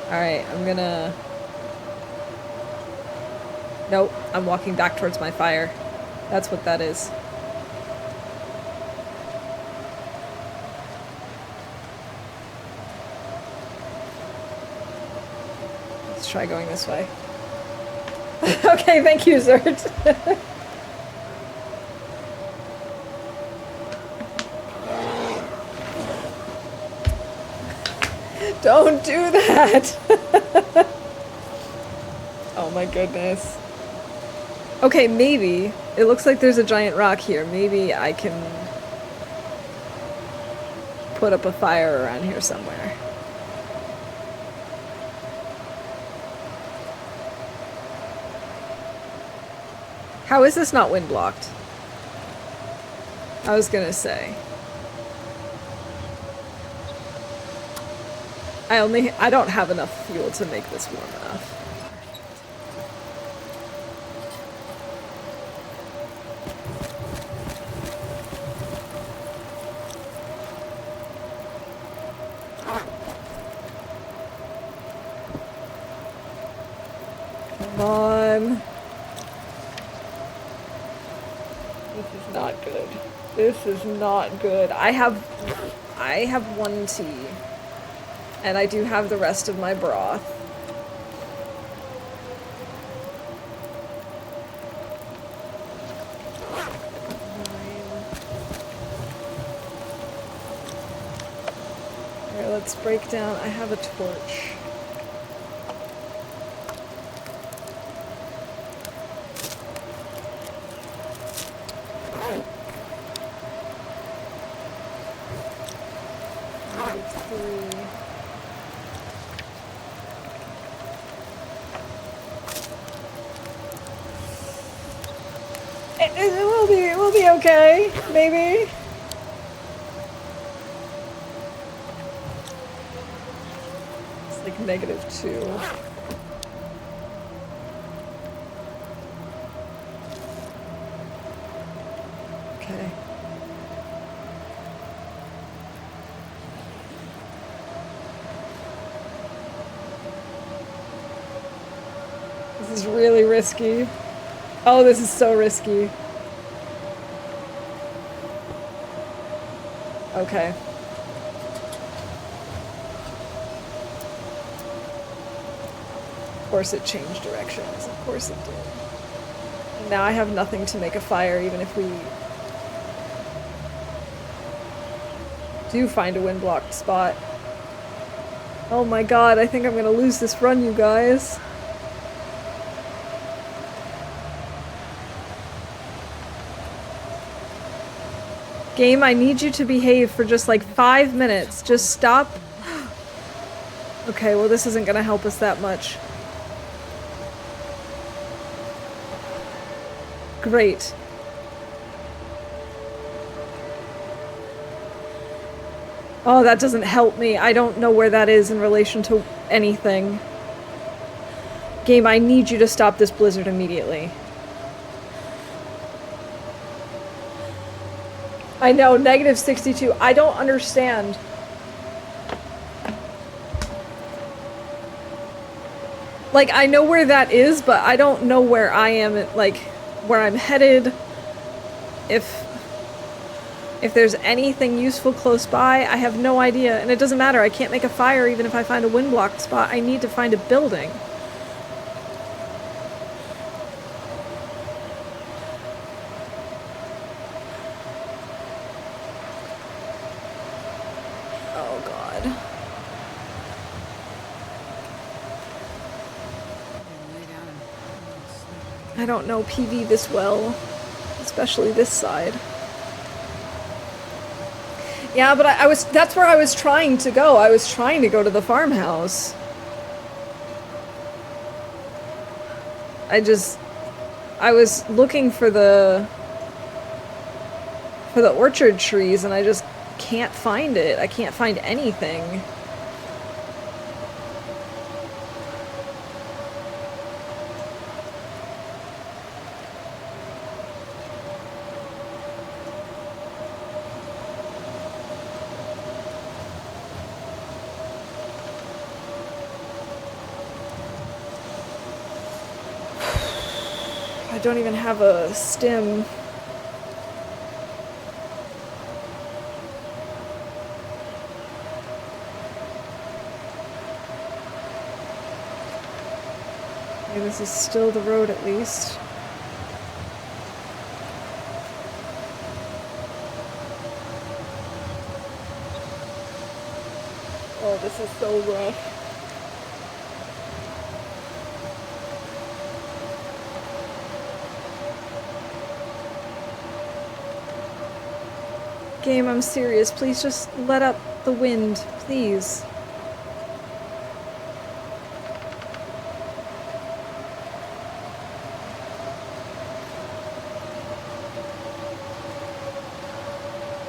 Alright, I'm gonna... Nope, I'm walking back towards my fire. That's what that is. Let's try going this way. Okay, thank you, Zert. Don't do that! Oh my goodness. Okay, maybe. It looks like there's a giant rock here. Maybe I can put up a fire around here somewhere. How is this not wind blocked? I was gonna say. I don't have enough fuel to make this warm enough. Come on. This is not good. This is not good. I have 1 tea. And I do have the rest of my broth. Here, let's break down. I have a torch. We'll be okay, maybe. It's like -2. Okay. This is really risky. Oh, this is so risky. Okay. Of course it changed directions. Of course it did. Now I have nothing to make a fire, even if we do find a wind-blocked spot. Oh my god, I think I'm gonna lose this run, you guys. Game, I need you to behave for just like 5 minutes. Just stop. Okay, well this isn't gonna help us that much. Great. Oh, that doesn't help me. I don't know where that is in relation to anything. Game, I need you to stop this blizzard immediately. I know, -62. I don't understand. Like, I know where that is, but I don't know where I am, like, where I'm headed. If there's anything useful close by, I have no idea. And it doesn't matter, I can't make a fire even if I find a wind-blocked spot. I need to find a building. Oh god. I don't know PV this well, especially this side. Yeah, but that's where I was trying to go. I was trying to go to the farmhouse. I was looking for the orchard trees and I just can't find it. I can't find anything. I don't even have a stim. Okay, this is still the road at least. Oh, this is so rough. Game, I'm serious. Please just let up the wind, please.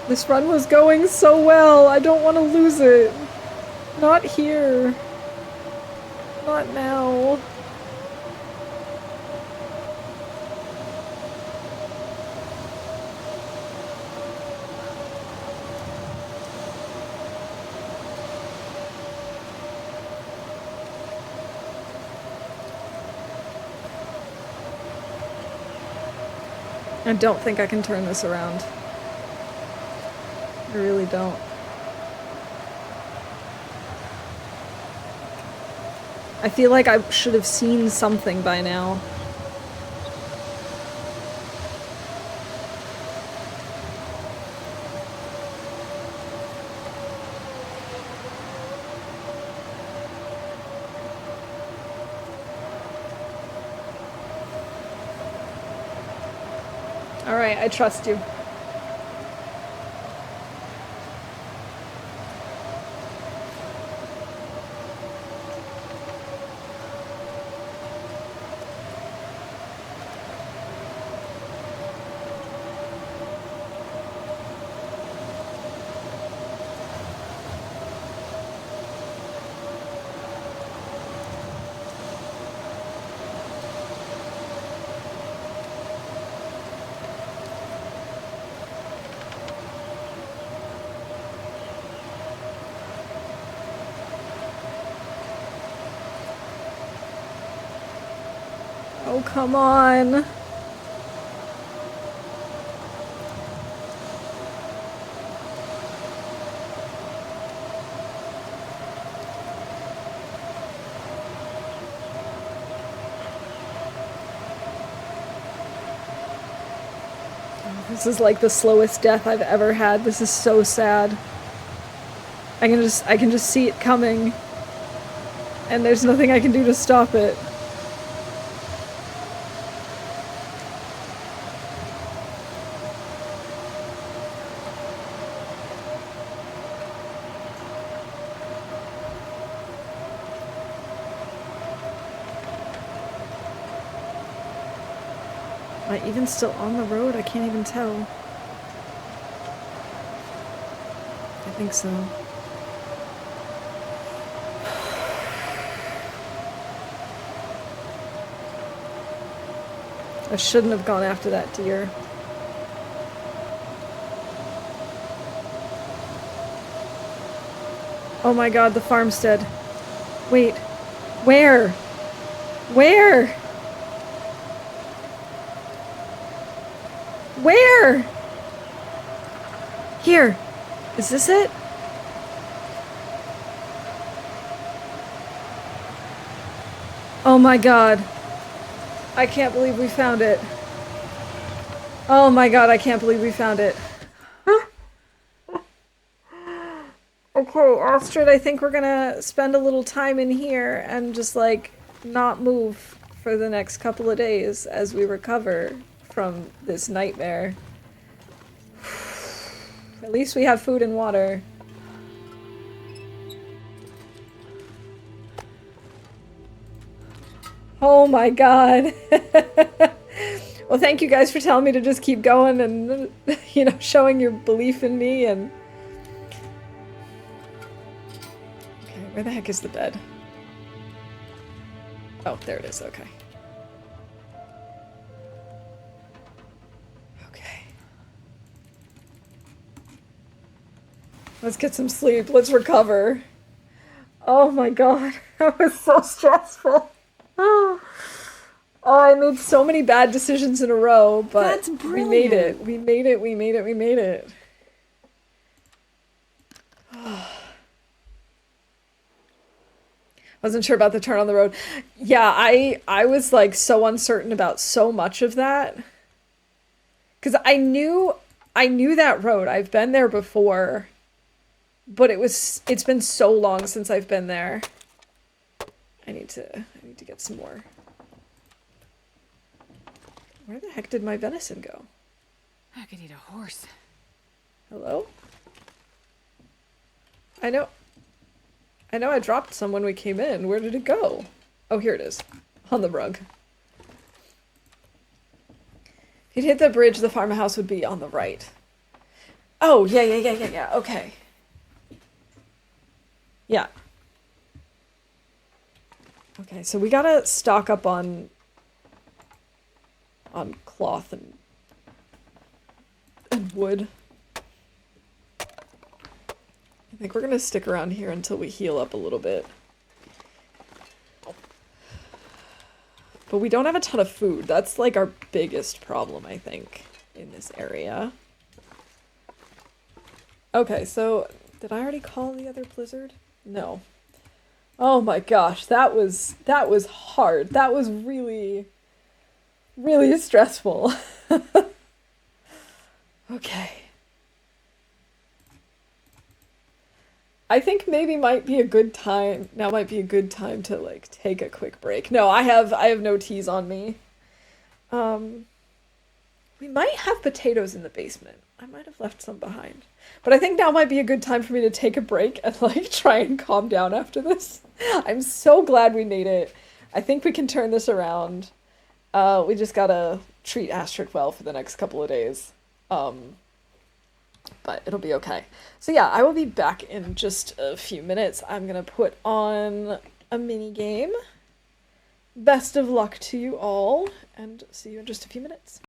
This run was going so well. I don't want to lose it. Not here. Not now. I don't think I can turn this around. I really don't. I feel like I should have seen something by now. Alright, I trust you. Oh, come on. This is like the slowest death I've ever had. This is so sad. I can just see it coming. And there's nothing I can do to stop it. Am I even still on the road? I can't even tell. I think so. I shouldn't have gone after that deer. Oh my god, the farmstead. Wait. Where? Where? Where? Here. Is this it? Oh my god. I can't believe we found it. Oh my god, I can't believe we found it. Okay, Astrid, I think we're gonna spend a little time in here and just, like, not move for the next couple of days as we recover from this nightmare. At least we have food and water. Oh my god. Well, thank you guys for telling me to just keep going and, you know, showing your belief in me and... Okay, where the heck is the bed? Oh, there it is, okay. Okay. Let's get some sleep. Let's recover. Oh my god. That was so stressful. Oh, I made so many bad decisions in a row, but we made it. We made it. We made it. We made it. Wasn't sure about the turn on the road. Yeah, I was like so uncertain about so much of that. 'Cause I knew that road. I've been there before. But it's been so long since I've been there. I need to get some more. Where the heck did my venison go? I could eat a horse. Hello? I know I dropped some when we came in. Where did it go? Oh, here it is. On the rug. If you'd hit the bridge, the farmhouse would be on the right. Oh, yeah. Okay. Yeah. Okay, so we gotta stock up on cloth and wood. I think we're gonna stick around here until we heal up a little bit. But we don't have a ton of food. That's like our biggest problem, I think, in this area. Okay, so did I already call the other blizzard? No. Oh my gosh, that was hard. That was really, really stressful. Okay. I think maybe might be a good time. Now might be a good time to like take a quick break. No, I have no teas on me. Um, we might have potatoes in the basement. I might have left some behind. But I think now might be a good time for me to take a break and like try and calm down after this. I'm so glad we made it. I think we can turn this around. We just gotta treat Astrid well for the next couple of days. Um, but it'll be okay. So yeah, I will be back in just a few minutes. I'm gonna put on a mini game. Best of luck to you all, and see you in just a few minutes.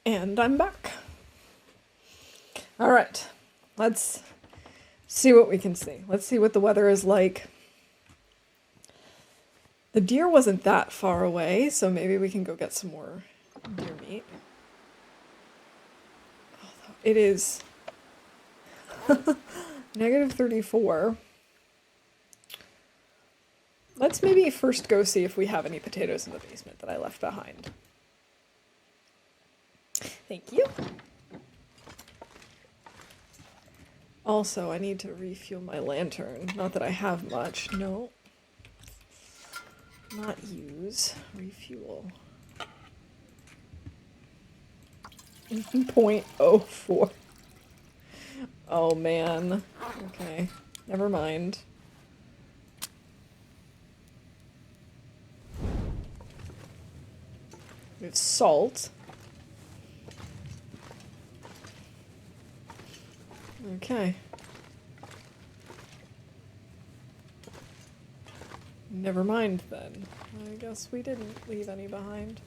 And I'm back. All right, let's see what we can see. Let's see what the weather is like. The deer wasn't that far away, so maybe we can go get some more deer meat. It is negative 34. Let's maybe first go see if we have any potatoes in the basement that I left behind. Thank you. Also, I need to refuel my lantern. Not that I have much. No. Not use. Refuel. 0.04. Oh man. Okay. Never mind. We have salt. Okay. Never mind then. I guess we didn't leave any behind.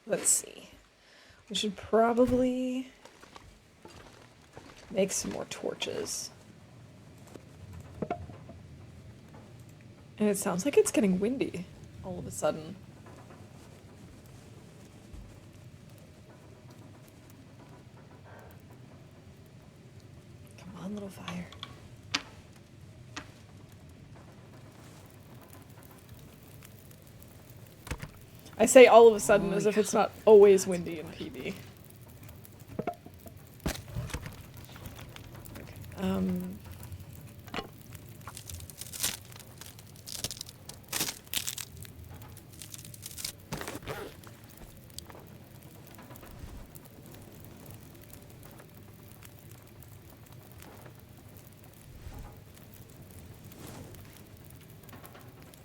Let's see. We should probably make some more torches. And it sounds like it's getting windy all of a sudden. Come on, little fire. I say all of a sudden as if it's not always windy in PB. Okay.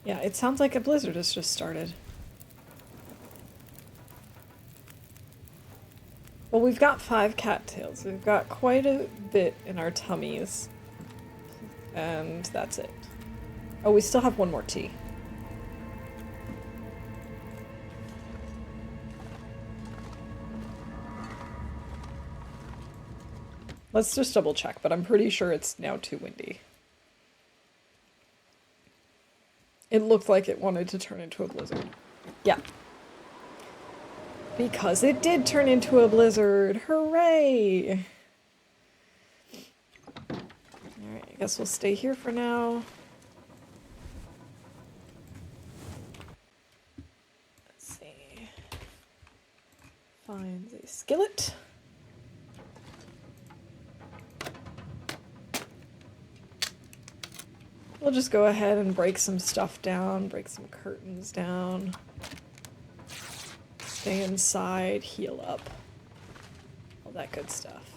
Yeah, it sounds like a blizzard has just started. Well, we've got 5 cattails. We've got quite a bit in our tummies. And that's it. Oh, we still have one more tea. Let's just double check, but I'm pretty sure it's now too windy. It looked like it wanted to turn into a blizzard. Yeah. Because it did turn into a blizzard. Hooray! Alright, I guess we'll stay here for now. Let's see. Finds a skillet. We'll just go ahead and break some stuff down, break some curtains down. Stay inside, heal up. All that good stuff.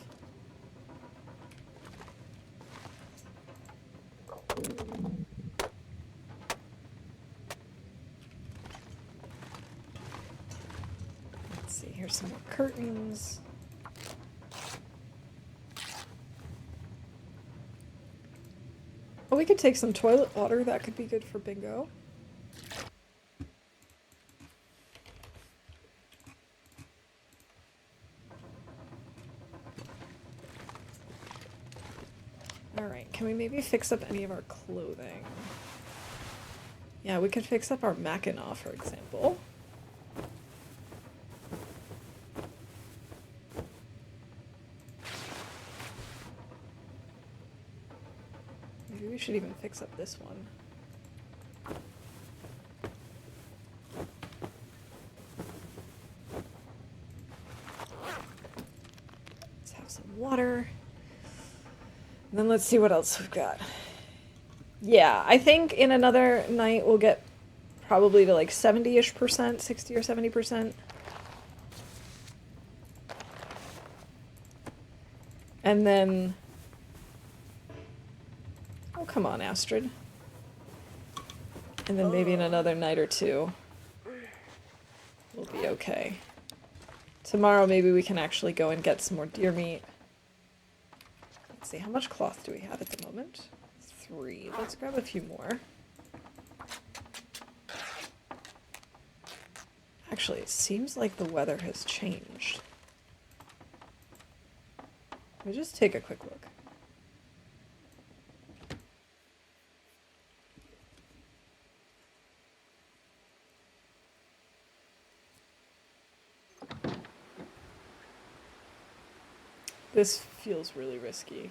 Let's see, here's some more curtains. Oh, we could take some toilet water. That could be good for Bingo. Alright, can we maybe fix up any of our clothing? Yeah, we could fix up our Mackinaw, for example. Maybe we should even fix up this one. Let's have some water. And then let's see what else we've got. Yeah, I think in another night we'll get probably to like 70-ish%, 60 or 70%. And then... Oh, come on, Astrid. And then maybe in another night or two, we'll be okay. Tomorrow maybe we can actually go and get some more deer meat. Let's see, how much cloth do we have at the moment? 3. Let's grab a few more. Actually, it seems like the weather has changed. Let me just take a quick look. This feels really risky.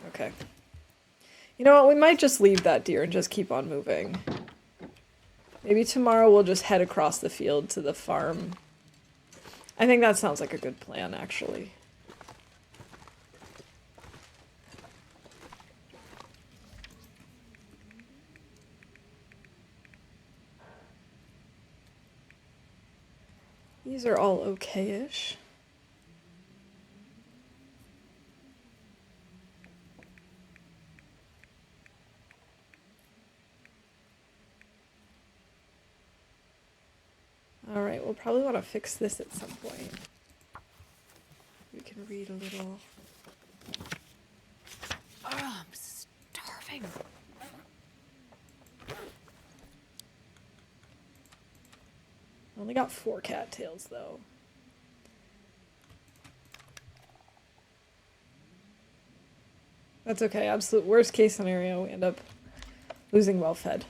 Okay. You know what? We might just leave that deer and just keep on moving. Maybe tomorrow we'll just head across the field to the farm. I think that sounds like a good plan, actually. These are all okay-ish. Alright, we'll probably want to fix this at some point. We can read a little. Oh, I'm starving. Only got 4 cattails, though. That's okay. Absolute worst case scenario, we end up losing well-fed.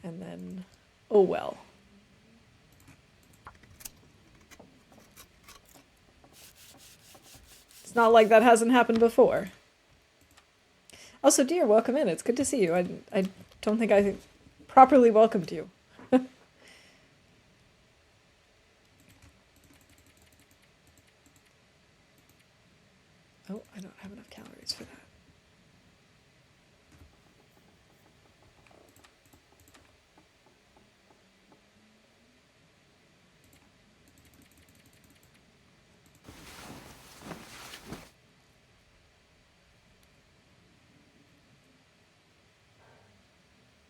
And then, oh well. It's not like that hasn't happened before. Also, dear, welcome in. It's good to see you. I don't think I properly welcomed you. Oh, I don't have enough calories for that.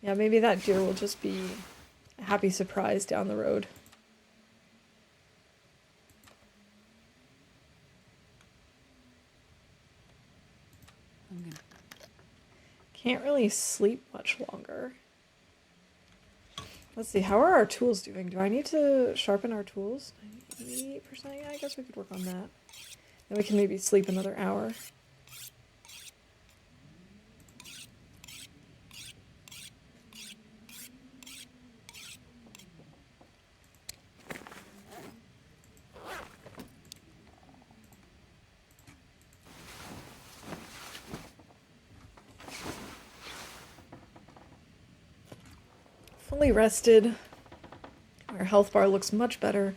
Yeah, maybe that deer will just be a happy surprise down the road. I'm gonna... Can't really sleep much longer. Let's see, how are our tools doing? Do I need to sharpen our tools? 88%? Yeah, I guess we could work on that. Then we can maybe sleep another hour. Fully rested. Our health bar looks much better,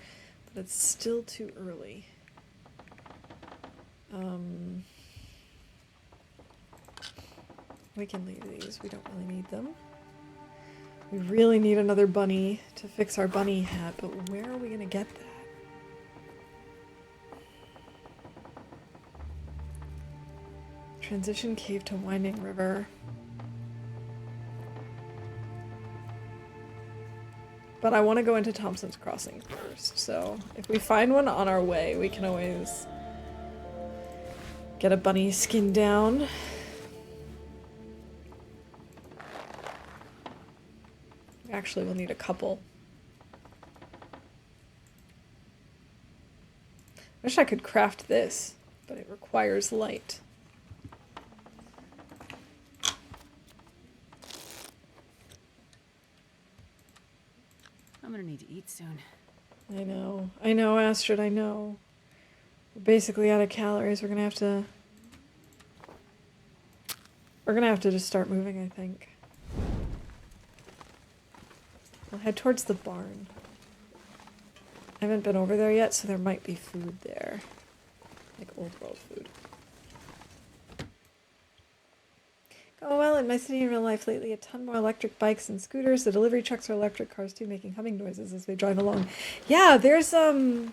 but it's still too early. We can leave these. We don't really need them. We really need another bunny to fix our bunny hat, but where are we going to get that? Transition cave to winding river. But I want to go into Thompson's Crossing first, so if we find one on our way, we can always get a bunny skin down. Actually, we'll need a couple. Wish I could craft this, but it requires light. I'm gonna need to eat soon. I know, Astrid, I know. We're basically out of calories. We're gonna have to just start moving, I think. We'll head towards the barn. I haven't been over there yet, so there might be food there. Like old world food. Oh well, in my city in real life lately, a ton more electric bikes and scooters. The delivery trucks are electric cars too, making humming noises as they drive along. Yeah, there's a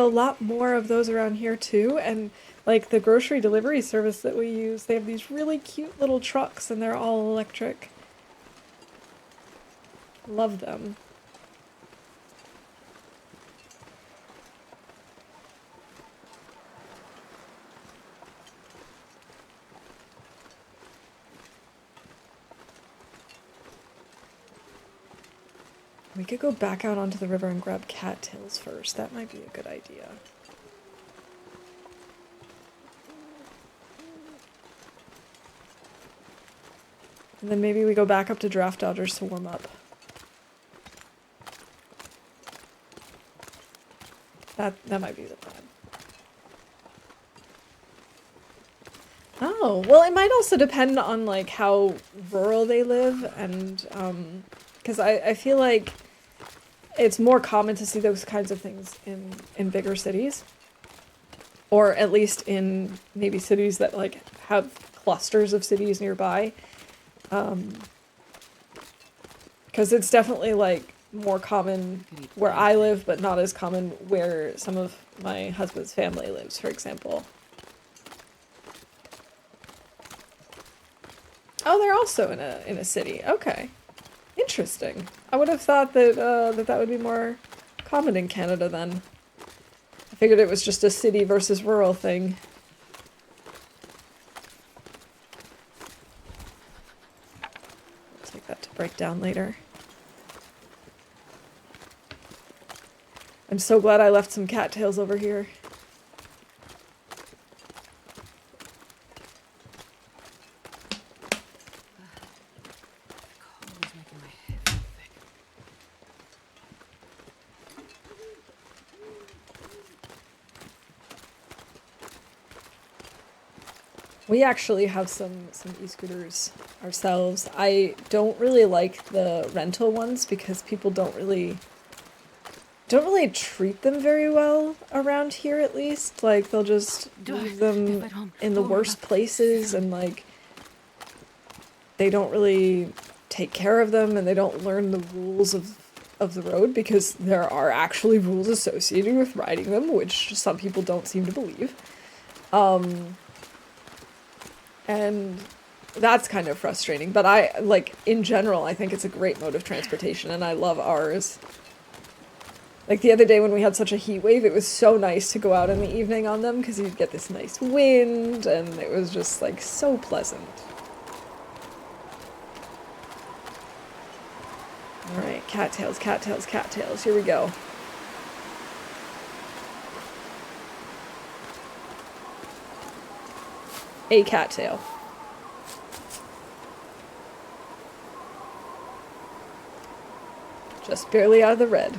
lot more of those around here too, and like the grocery delivery service that we use, they have these really cute little trucks and they're all electric. Love them. We could go back out onto the river and grab cattails first. That might be a good idea. And then maybe we go back up to Draft Dodgers to warm up. That might be the plan. Oh, well, it might also depend on like how rural they live, and because I feel like it's more common to see those kinds of things in bigger cities, or at least in maybe cities that like have clusters of cities nearby. Because it's definitely like more common where I live, but not as common where some of my husband's family lives, for example. Oh, they're also in a city. Okay, interesting. I would have thought that that would be more common in Canada then. I figured it was just a city versus rural thing. I'll take that to break down later. I'm so glad I left some cattails over here. Cold is making my head feel thick. We actually have some e-scooters ourselves. I don't really like the rental ones because people don't really treat them very well around here, at least. Like, they'll just leave them in the worst places, and like they don't really take care of them, and they don't learn the rules of the road, because there are actually rules associated with riding them, which some people don't seem to believe. And that's kind of frustrating, but I like, in general, I think it's a great mode of transportation, and I love ours. Like the other day when we had such a heat wave, it was so nice to go out in the evening on them, because you'd get this nice wind, and it was just like so pleasant. Alright, cattails, cattails, cattails. Here we go. A cattail. Just barely out of the red.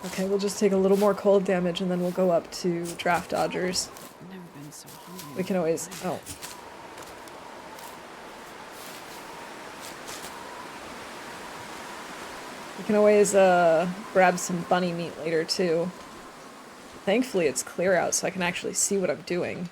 Okay, we'll just take a little more cold damage, and then we'll go up to draft dodgers. I've never been so hungry. We can always... oh. We can always grab some bunny meat later, too. Thankfully, it's clear out, so I can actually see what I'm doing.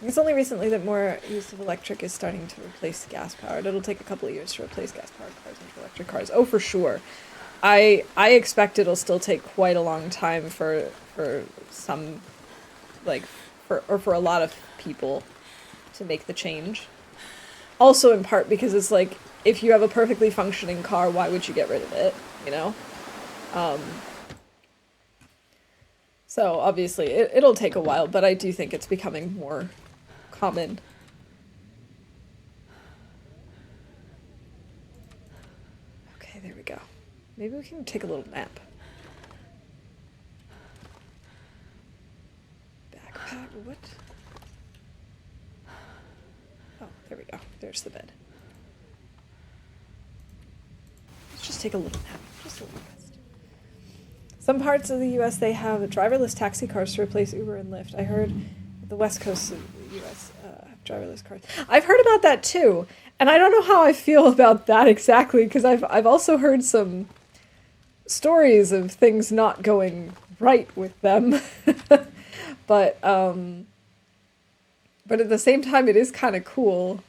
It's only recently that more use of electric is starting to replace gas-powered. It'll take a couple of years to replace gas-powered cars into electric cars. Oh, for sure. I expect it'll still take quite a long time for some, like, for a lot of people to make the change. Also, in part because it's like, if you have a perfectly functioning car, why would you get rid of it, you know? So obviously it'll take a while, but I do think it's becoming more common. Okay, there we go. Maybe we can take a little nap. Backpack, what? Oh, there we go. There's the bed. Let's just take a little nap. Just a little rest. Some parts of the US, they have driverless taxi cars to replace Uber and Lyft. I heard the west coast of the US have driverless cars. I've heard about that too, and I don't know how I feel about that exactly, because I've also heard some stories of things not going right with them. But at the same time, it is kind of cool.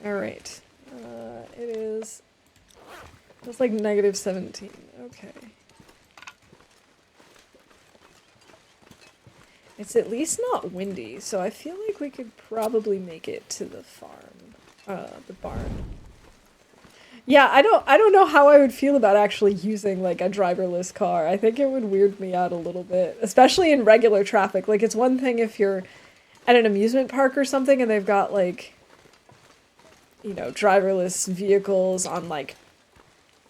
All right. It's like -17. Okay. It's at least not windy, so I feel like we could probably make it to the farm, the barn. Yeah, I don't know how I would feel about actually using like a driverless car. I think it would weird me out a little bit, especially in regular traffic. Like, it's one thing if you're at an amusement park or something and they've got like driverless vehicles on like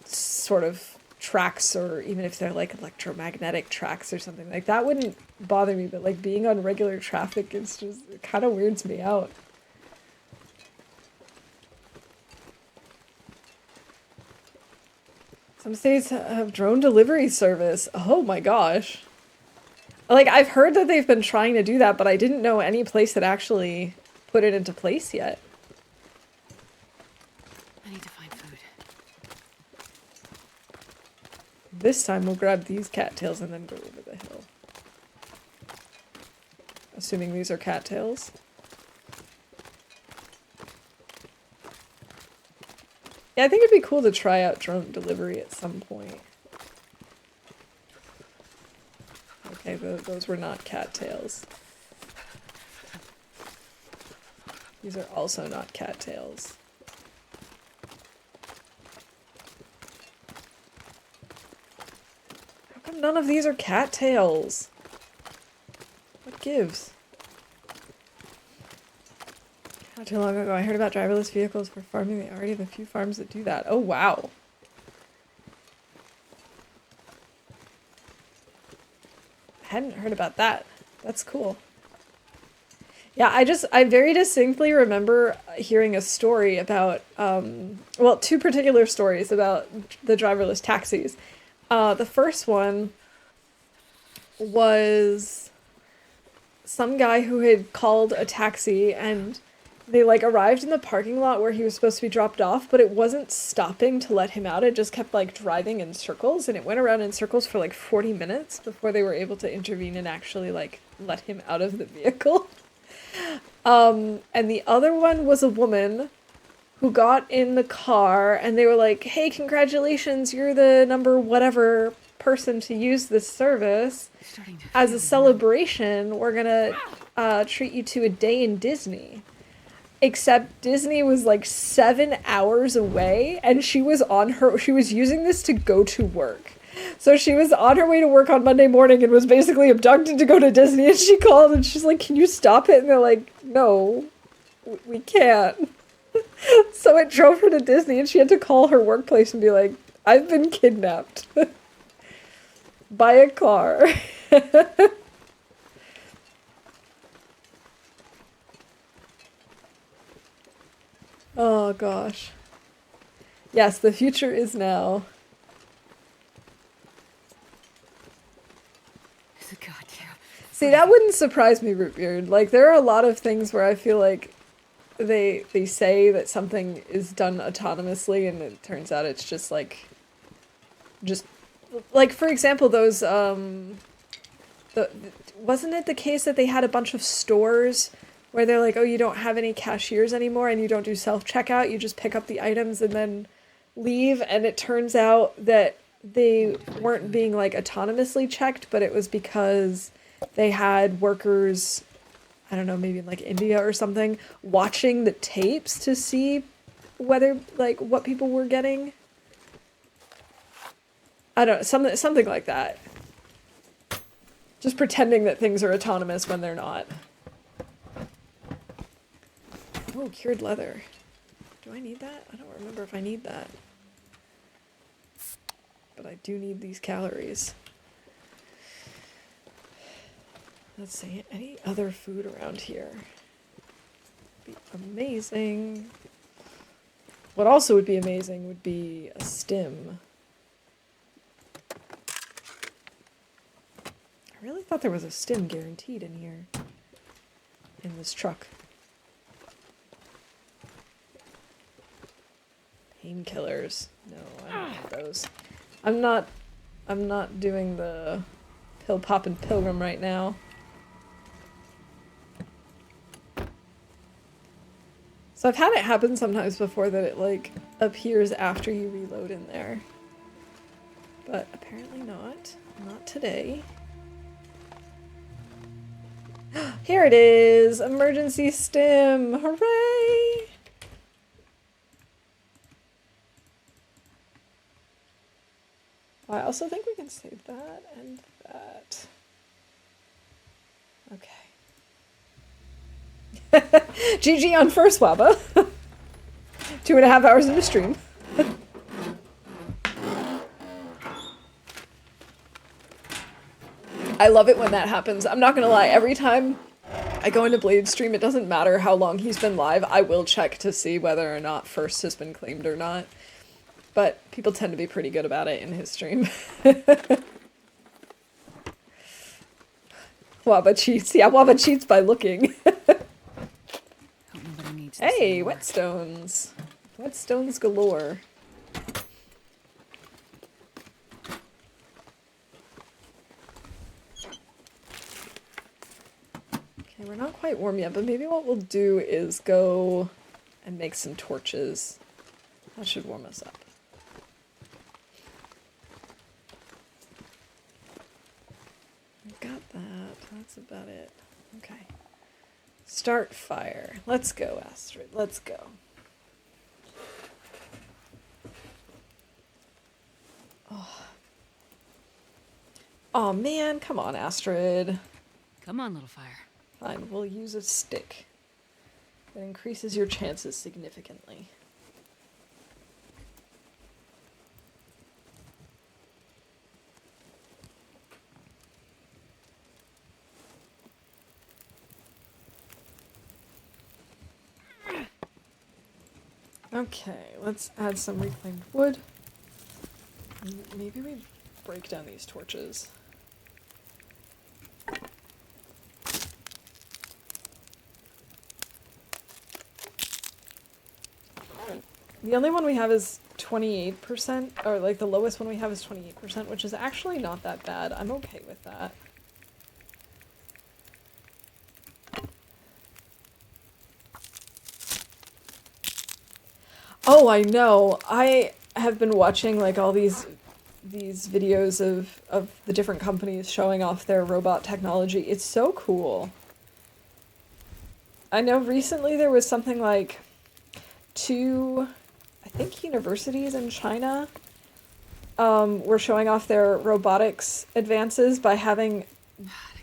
sort of tracks, or even if they're like electromagnetic tracks or something like that wouldn't bother me, but like being on regular traffic is just, it kind of weirds me out. Some states have drone delivery service. Oh my gosh. Like, I've heard that they've been trying to do that, but I didn't know any place that actually put it into place yet. I need to find food. This time we'll grab these cattails and then go over the hill. Assuming these are cattails. Yeah, I think it'd be cool to try out drone delivery at some point. Okay, those were not cattails. These are also not cattails. How come none of these are cattails? What gives? Not too long ago, I heard about driverless vehicles for farming. They already have a few farms that do that. Oh, wow. I hadn't heard about that. That's cool. Yeah, I very distinctly remember hearing a story about, well, two particular stories about the driverless taxis. The first one was some guy who had called a taxi and they like arrived in the parking lot where he was supposed to be dropped off, but it wasn't stopping to let him out. It just kept like driving in circles, and it went around in circles for like 40 minutes before they were able to intervene and actually like let him out of the vehicle. And the other one was a woman who got in the car and they were like, "Hey, congratulations, you're the number whatever person to use this service. As a celebration, we're gonna treat you to a day in Disney." Except Disney was like 7 hours away, and she was using this to go to work. So she was on her way to work on Monday morning and was basically abducted to go to Disney, and she called and she's like, "Can you stop it?" And they're like, "No, we can't." So it drove her to Disney, and she had to call her workplace and be like, "I've been kidnapped by a car." Oh gosh. Yes, the future is now. Goddamn. See, that wouldn't surprise me, Rootbeard. Like, there are a lot of things where I feel like they say that something is done autonomously, and it turns out it's just like for example, those wasn't it the case that they had a bunch of stores where they're like, "Oh, you don't have any cashiers anymore and you don't do self-checkout, you just pick up the items and then leave," and it turns out that they weren't being like autonomously checked, but it was because they had workers, I don't know, maybe in like India or something, watching the tapes to see whether like what people were getting. I don't know, something like that. Just pretending that things are autonomous when they're not. Oh, cured leather. Do I need that? I don't remember if I need that. But I do need these calories. Let's see, any other food around here? Be amazing. What also would be amazing would be a stim. I really thought there was a stim guaranteed in here. In this truck. Painkillers. No, I don't need those. I'm not doing the pill poppin' pilgrim right now. So I've had it happen sometimes before that it like appears after you reload in there. But apparently not. Not today. Here it is! Emergency stim! Hooray! I also think we can save that and that. Okay. GG on first Wabba. 2.5 hours into stream. I love it when that happens. I'm not gonna lie, every time I go into Blade's stream, it doesn't matter how long he's been live, I will check to see whether or not first has been claimed or not. But people tend to be pretty good about it in his stream. Waba cheats. Yeah, Waba cheats by looking. Hey, whetstones. Whetstones galore. Okay, we're not quite warm yet, but maybe what we'll do is go and make some torches. That should warm us up. Got that. That's about it. Okay. Start fire. Let's go, Astrid. Let's go. Oh man, come on, Astrid. Come on, little fire. Fine, we'll use a stick. It increases your chances significantly. Okay, let's add some reclaimed wood. Maybe we break down these torches. The only one we have is 28%, or like the lowest one we have is 28%, which is actually not that bad. I'm okay with that. Oh, I know. I have been watching like all these videos of the different companies showing off their robot technology. It's so cool. I know recently there was something like 2, I think, universities in China were showing off their robotics advances by having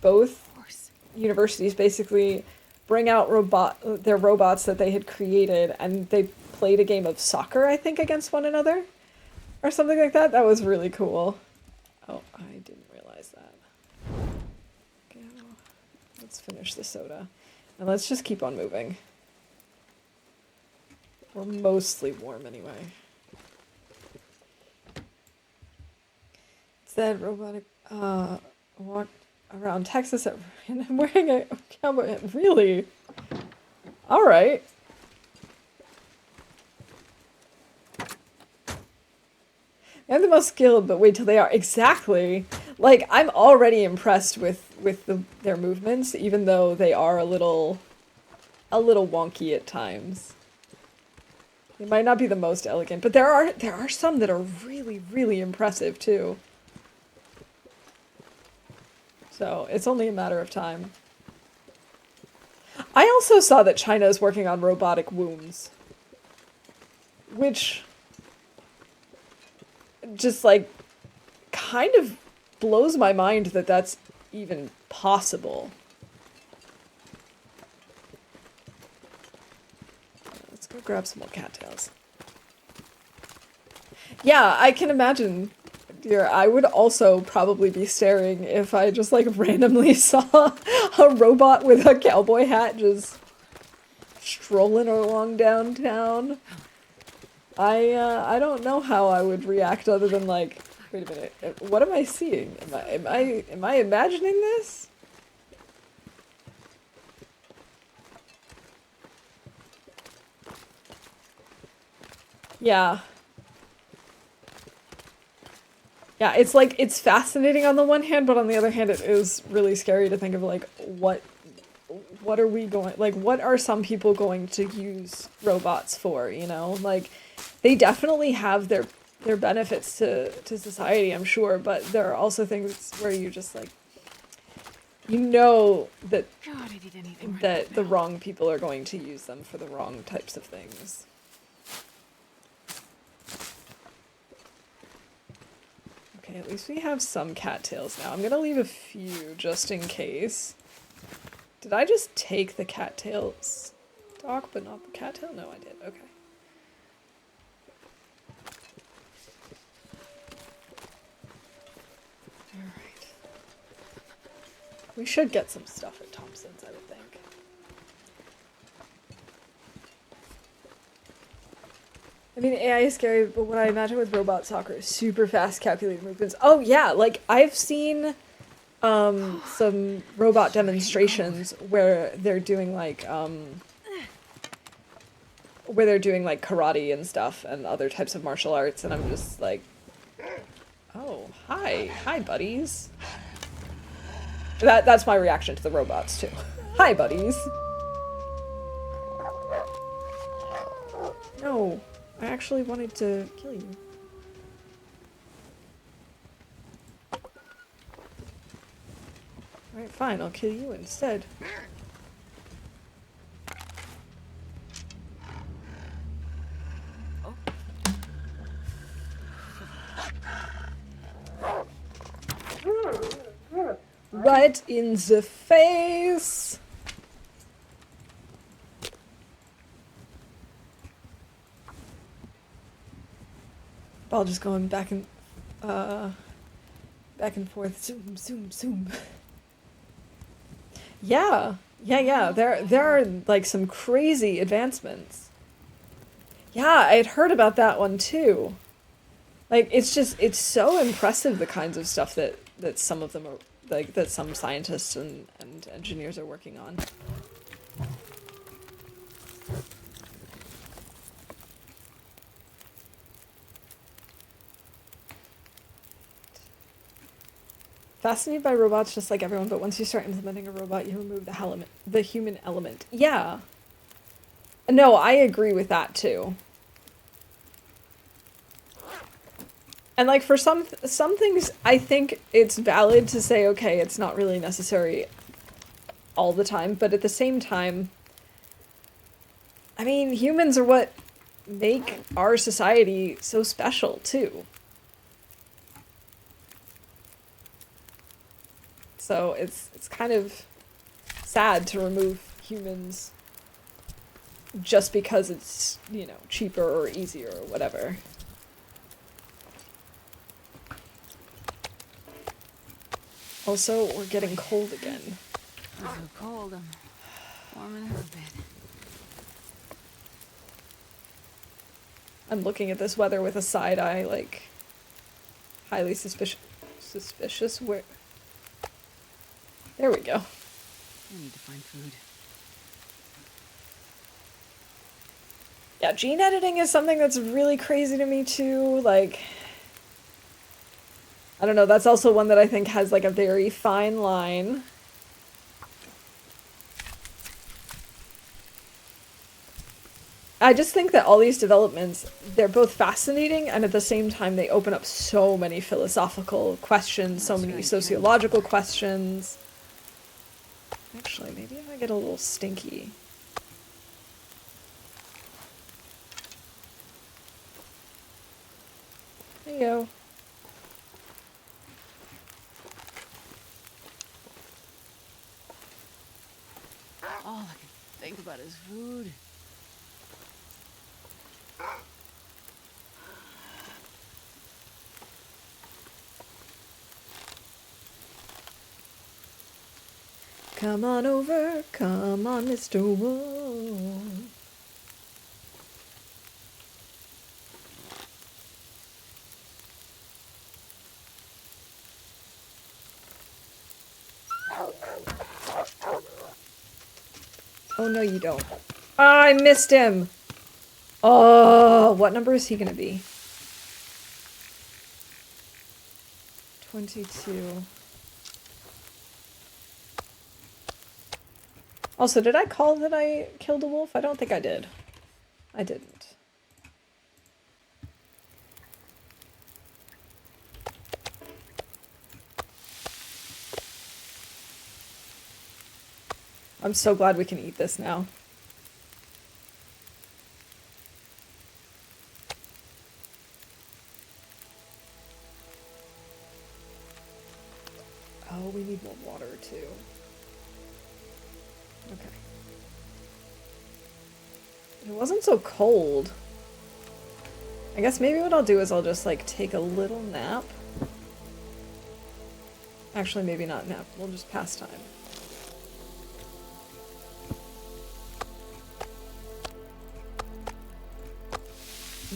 both universities basically bring out their robots that they had created, and they played a game of soccer, I think, against one another or something like that. That was really cool. Oh, I didn't realize that. Okay, let's finish the soda. And let's just keep on moving. We're mostly warm anyway. It's that robotic walk around Texas and I'm wearing a cowboy hat. Really? Alright. They're the most skilled, but wait till they are. Exactly. Like, I'm already impressed with their movements, even though they are a little wonky at times. They might not be the most elegant, but there are some that are really, really impressive too. So it's only a matter of time. I also saw that China is working on robotic wombs, which just like kind of blows my mind that that's even possible. Let's go grab some more cattails. Yeah, I can imagine, dear. I would also probably be staring if I just like randomly saw a robot with a cowboy hat just strolling along downtown. I don't know how I would react other than like, wait a minute, what am I seeing? Am I imagining this? Yeah. Yeah, it's like, it's fascinating on the one hand, but on the other hand, it is really scary to think of like, what are we going, like, what are some people going to use robots for, you know? Like, they definitely have their benefits to society, I'm sure, but there are also things where you just like, you know that the wrong people are going to use them for the wrong types of things. Okay, at least we have some cattails now. I'm gonna leave a few just in case. Did I just take the cattail stalk but not the cattail? No, I did. Okay. We should get some stuff at Thompson's, I would think. I mean, AI is scary, but what I imagine with robot soccer is super fast calculated movements. Oh yeah, like I've seen some robot demonstrations where they're doing like karate and stuff and other types of martial arts, and I'm just like, oh, hi buddies. That's my reaction to the robots too. Hi buddies. No, I actually wanted to kill you. Alright, fine, I'll kill you instead. Right in the face! Ball just going back and forth. Zoom, zoom, zoom. Yeah. There are like some crazy advancements. Yeah, I had heard about that one too. Like it's so impressive the kinds of stuff that some of them are like that some scientists and engineers are working on. Fascinated by robots just like everyone, but once you start implementing a robot, you remove the human element. Yeah. No, I agree with that too. And like for some things, I think it's valid to say, okay, it's not really necessary all the time, but at the same time, I mean, humans are what make our society so special too. So it's kind of sad to remove humans just because it's, you know, cheaper or easier or whatever. Also, we're getting cold again. I'm so cold, I'm warming up a bit. I'm looking at this weather with a side eye, like, highly suspicious. Where? There we go. I need to find food. Yeah, gene editing is something that's really crazy to me too. Like, I don't know, that's also one that I think has like a very fine line. I just think that all these developments, they're both fascinating and at the same time they open up so many philosophical questions, so many sociological questions. Actually, maybe if I get a little stinky. There you go. All I can think about is food. Come on over, come on, Mr. Warm. Oh, no, you don't. Oh, I missed him. Oh, what number is he gonna be? 22. Also, did I call that I killed a wolf? I don't think I did. I didn't. I'm so glad we can eat this now. Oh, we need more water too. Okay. It wasn't so cold. I guess maybe what I'll do is I'll just like take a little nap. Actually, maybe not nap. We'll just pass time.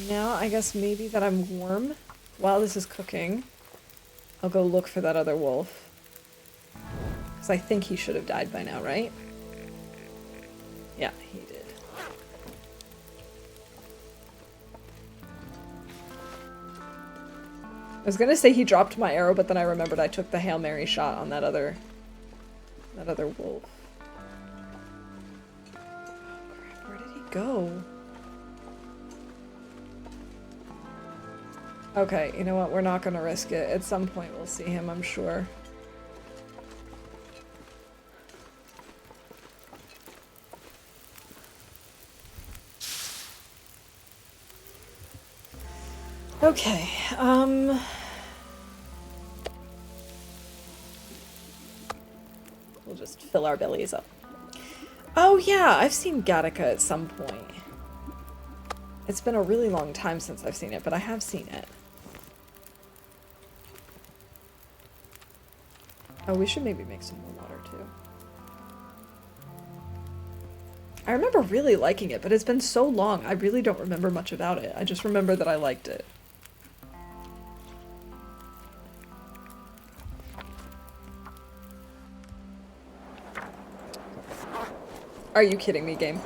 Now, I guess maybe that I'm warm while this is cooking. I'll go look for that other wolf. Because I think he should have died by now, right? Yeah, he did. I was gonna say he dropped my arrow, but then I remembered I took the Hail Mary shot on that other wolf. Oh crap, where did he go? Okay, you know what? We're not gonna risk it. At some point we'll see him, I'm sure. Okay, we'll just fill our bellies up. Oh yeah, I've seen Gattaca at some point. It's been a really long time since I've seen it, but I have seen it. Oh, we should maybe make some more water too. I remember really liking it, but it's been so long, I really don't remember much about it. I just remember that I liked it. Are you kidding me, game?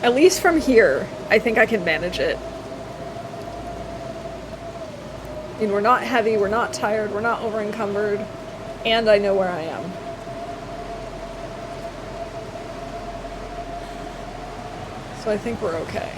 At least from here, I think I can manage it. I mean, we're not heavy, we're not tired, we're not over-encumbered, and I know where I am. So I think we're okay.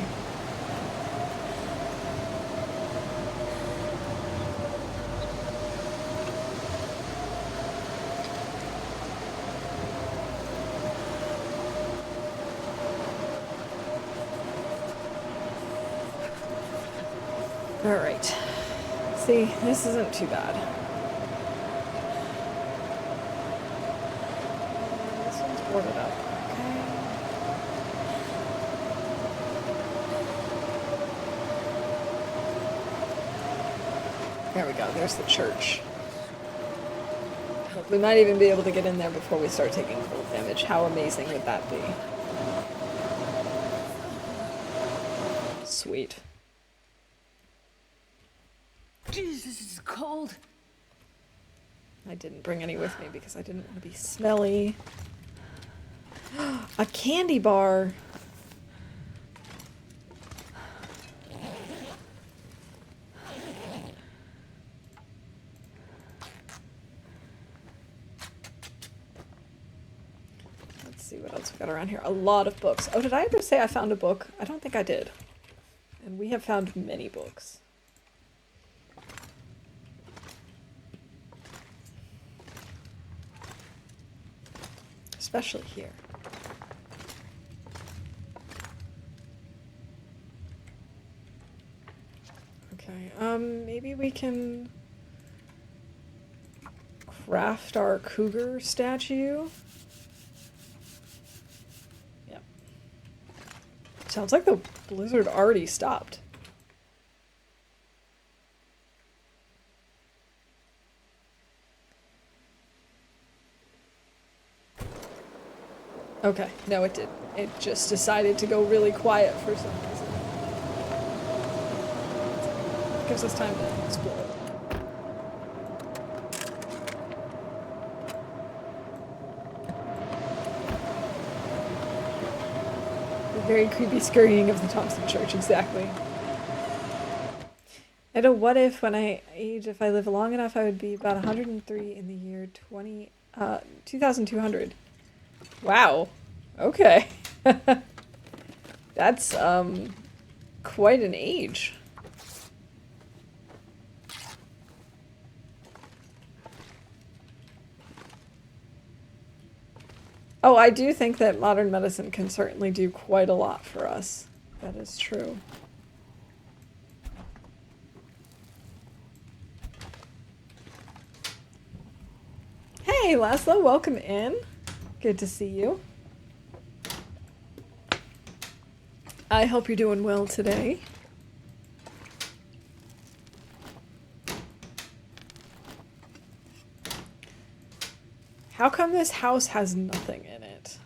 Alright. See, this isn't too bad. This one's boarded up. Okay. There we go, there's the church. Look, we might even be able to get in there before we start taking cold damage. How amazing would that be? Sweet. Jesus, this is cold. I didn't bring any with me because I didn't want to be smelly. A candy bar! Let's see what else we got around here. A lot of books. Oh, did I ever say I found a book? I don't think I did. And we have found many books. Especially here. Okay, maybe we can craft our cougar statue. Yep. Sounds like the blizzard already stopped. Okay, no it didn't. It just decided to go really quiet for some reason. Gives us time to explore. The very creepy scurrying of the Thompson Church, exactly. I know what if when I age, if I live long enough, I would be about 103 in the year 2200. Wow. Okay. That's, quite an age. Oh, I do think that modern medicine can certainly do quite a lot for us. That is true. Hey, Laszlo, welcome in. Good to see you. I hope you're doing well today. How come this house has nothing in it?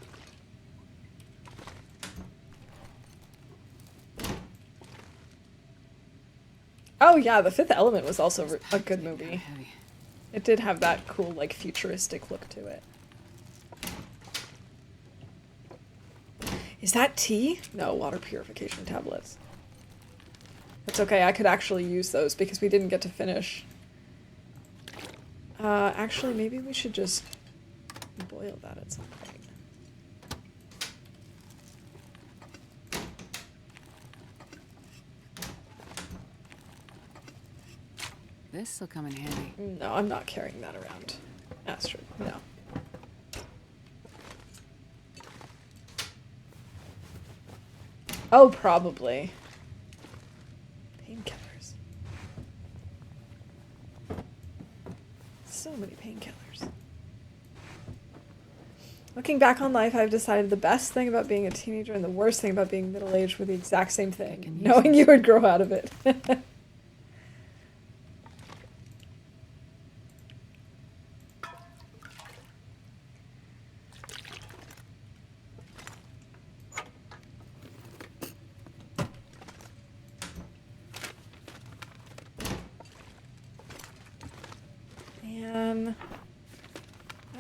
Oh yeah, The Fifth Element was also a good movie. It did have that cool, like, futuristic look to it. Is that tea? No, water purification tablets. It's okay, I could actually use those because we didn't get to finish. Actually, maybe we should just boil that at some point. This'll come in handy. No, I'm not carrying that around. Astrid, no. Oh, probably. Painkillers. So many painkillers. Looking back on life, I've decided the best thing about being a teenager and the worst thing about being middle-aged were the exact same thing. Knowing you would grow out of it.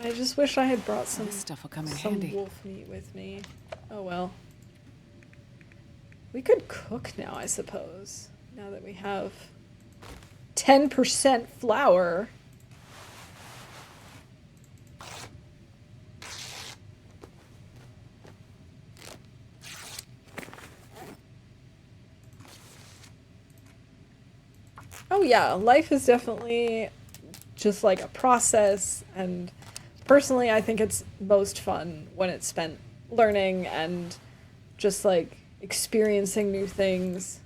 I just wish I had brought some stuff will come in handy. Wolf meat with me. Oh well. We could cook now, I suppose. Now that we have 10% flour. Oh yeah, life is definitely just like a process, and personally I think it's most fun when it's spent learning and just like experiencing new things.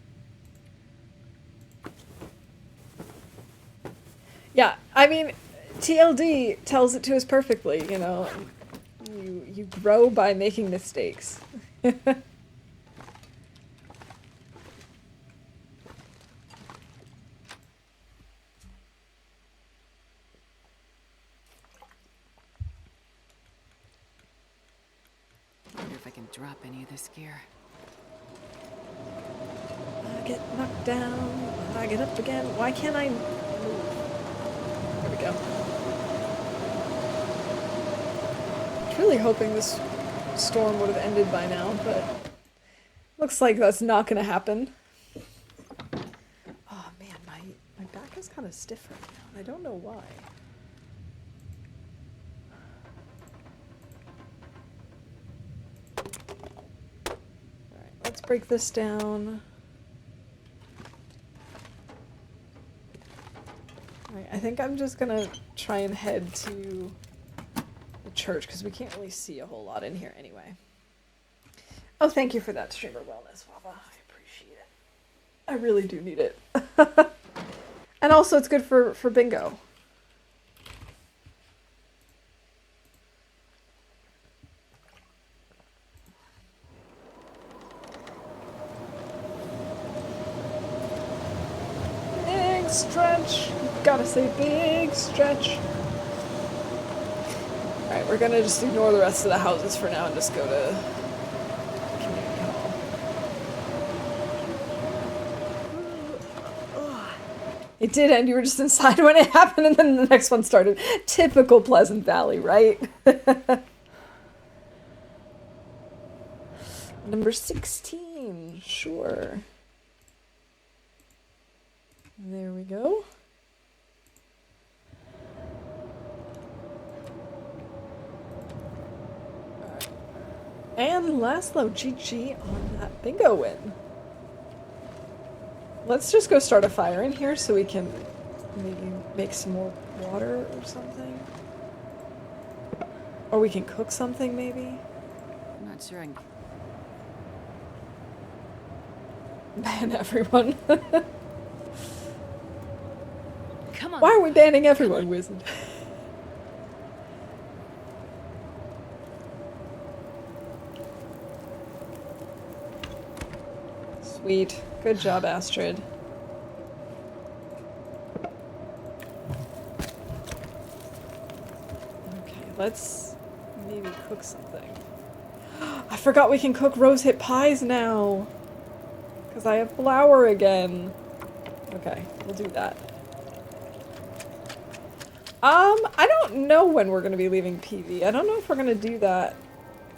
Yeah, I mean, TLD tells it to us perfectly, you know. You grow by making mistakes. If I can drop any of this gear. I get knocked down, I get up again. Why can't I move? There we go. I was really hoping this storm would have ended by now, but looks like that's not gonna happen. Oh man, my back is kind of stiff right now, and I don't know why. Let's break this down. Alright, I think I'm just gonna try and head to the church because we can't really see a whole lot in here anyway. Oh, thank you for that streamer wellness, Wawa. I appreciate it. I really do need it. And also it's good for bingo. Stretch. Gotta say big stretch. Alright, we're gonna just ignore the rest of the houses for now and just go to community hall. It did end, you were just inside when it happened and then the next one started. Typical Pleasant Valley, right? Number 16, sure. There we go. Alright. And Laszlo, GG on that bingo win. Let's just go start a fire in here so we can maybe make some more water or something. Or we can cook something maybe. I'm not sure I can... Ban everyone. Come on. Why are we banning everyone, Wizard? Sweet. Good job, Astrid. Okay, let's maybe cook something. I forgot we can cook rosehip pies now! Because I have flour again. Okay, we'll do that. I don't know when we're gonna be leaving PV. I don't know if we're gonna do that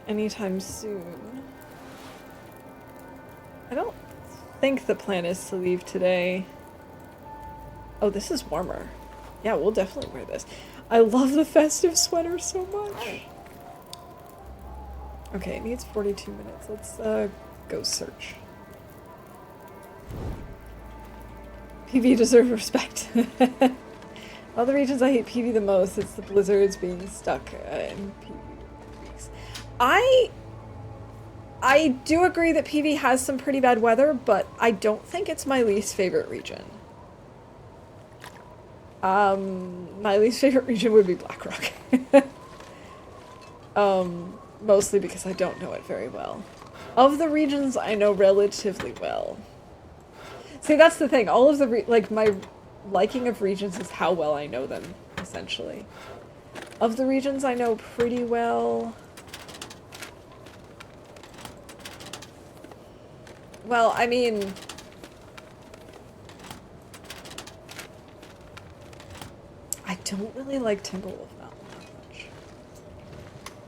anytime soon. I don't think the plan is to leave today. Oh, this is warmer. Yeah, we'll definitely wear this. I love the festive sweater so much. Okay, it needs 42 minutes. Let's go search. PV deserves respect. All the regions I hate PV the most, it's the blizzards being stuck in PV weeks. I do agree that PV has some pretty bad weather, but I don't think it's my least favorite region. My least favorite region would be Blackrock. Mostly because I don't know it very well. Of the regions, I know relatively well. See, that's the thing. All of the like my liking of regions is how well I know them, essentially. Of the regions I know pretty well. Well, I mean, I don't really like Timberwolf Mountain that much.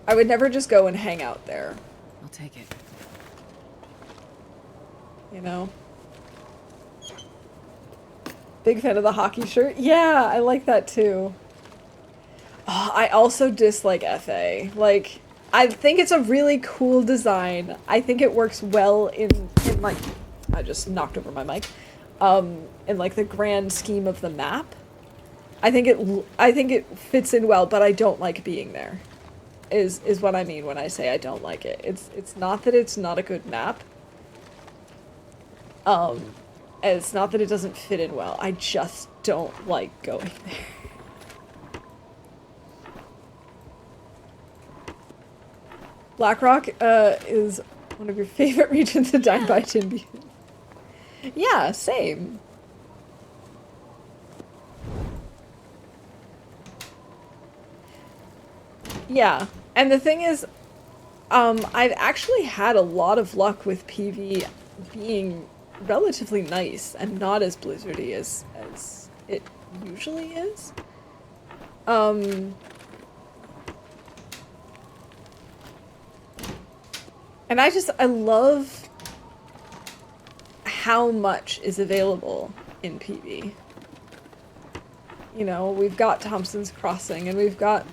I would never just go and hang out there. I'll take it. You know? Big fan of the hockey shirt. Yeah, I like that too. Oh, I also dislike FA. Like, I think it's a really cool design. I think it works well in like, I just knocked over my mic. In like the grand scheme of the map. I think it fits in well, but I don't like being there. Is what I mean when I say I don't like it. It's not that it's not a good map. It's not that it doesn't fit in well. I just don't like going there. Blackrock is one of your favorite regions to die by, Timby. Yeah, same. Yeah, and the thing is, I've actually had a lot of luck with PV being relatively nice and not as blizzardy as it usually is. And I love how much is available in PV. You know, we've got Thompson's Crossing, and we've got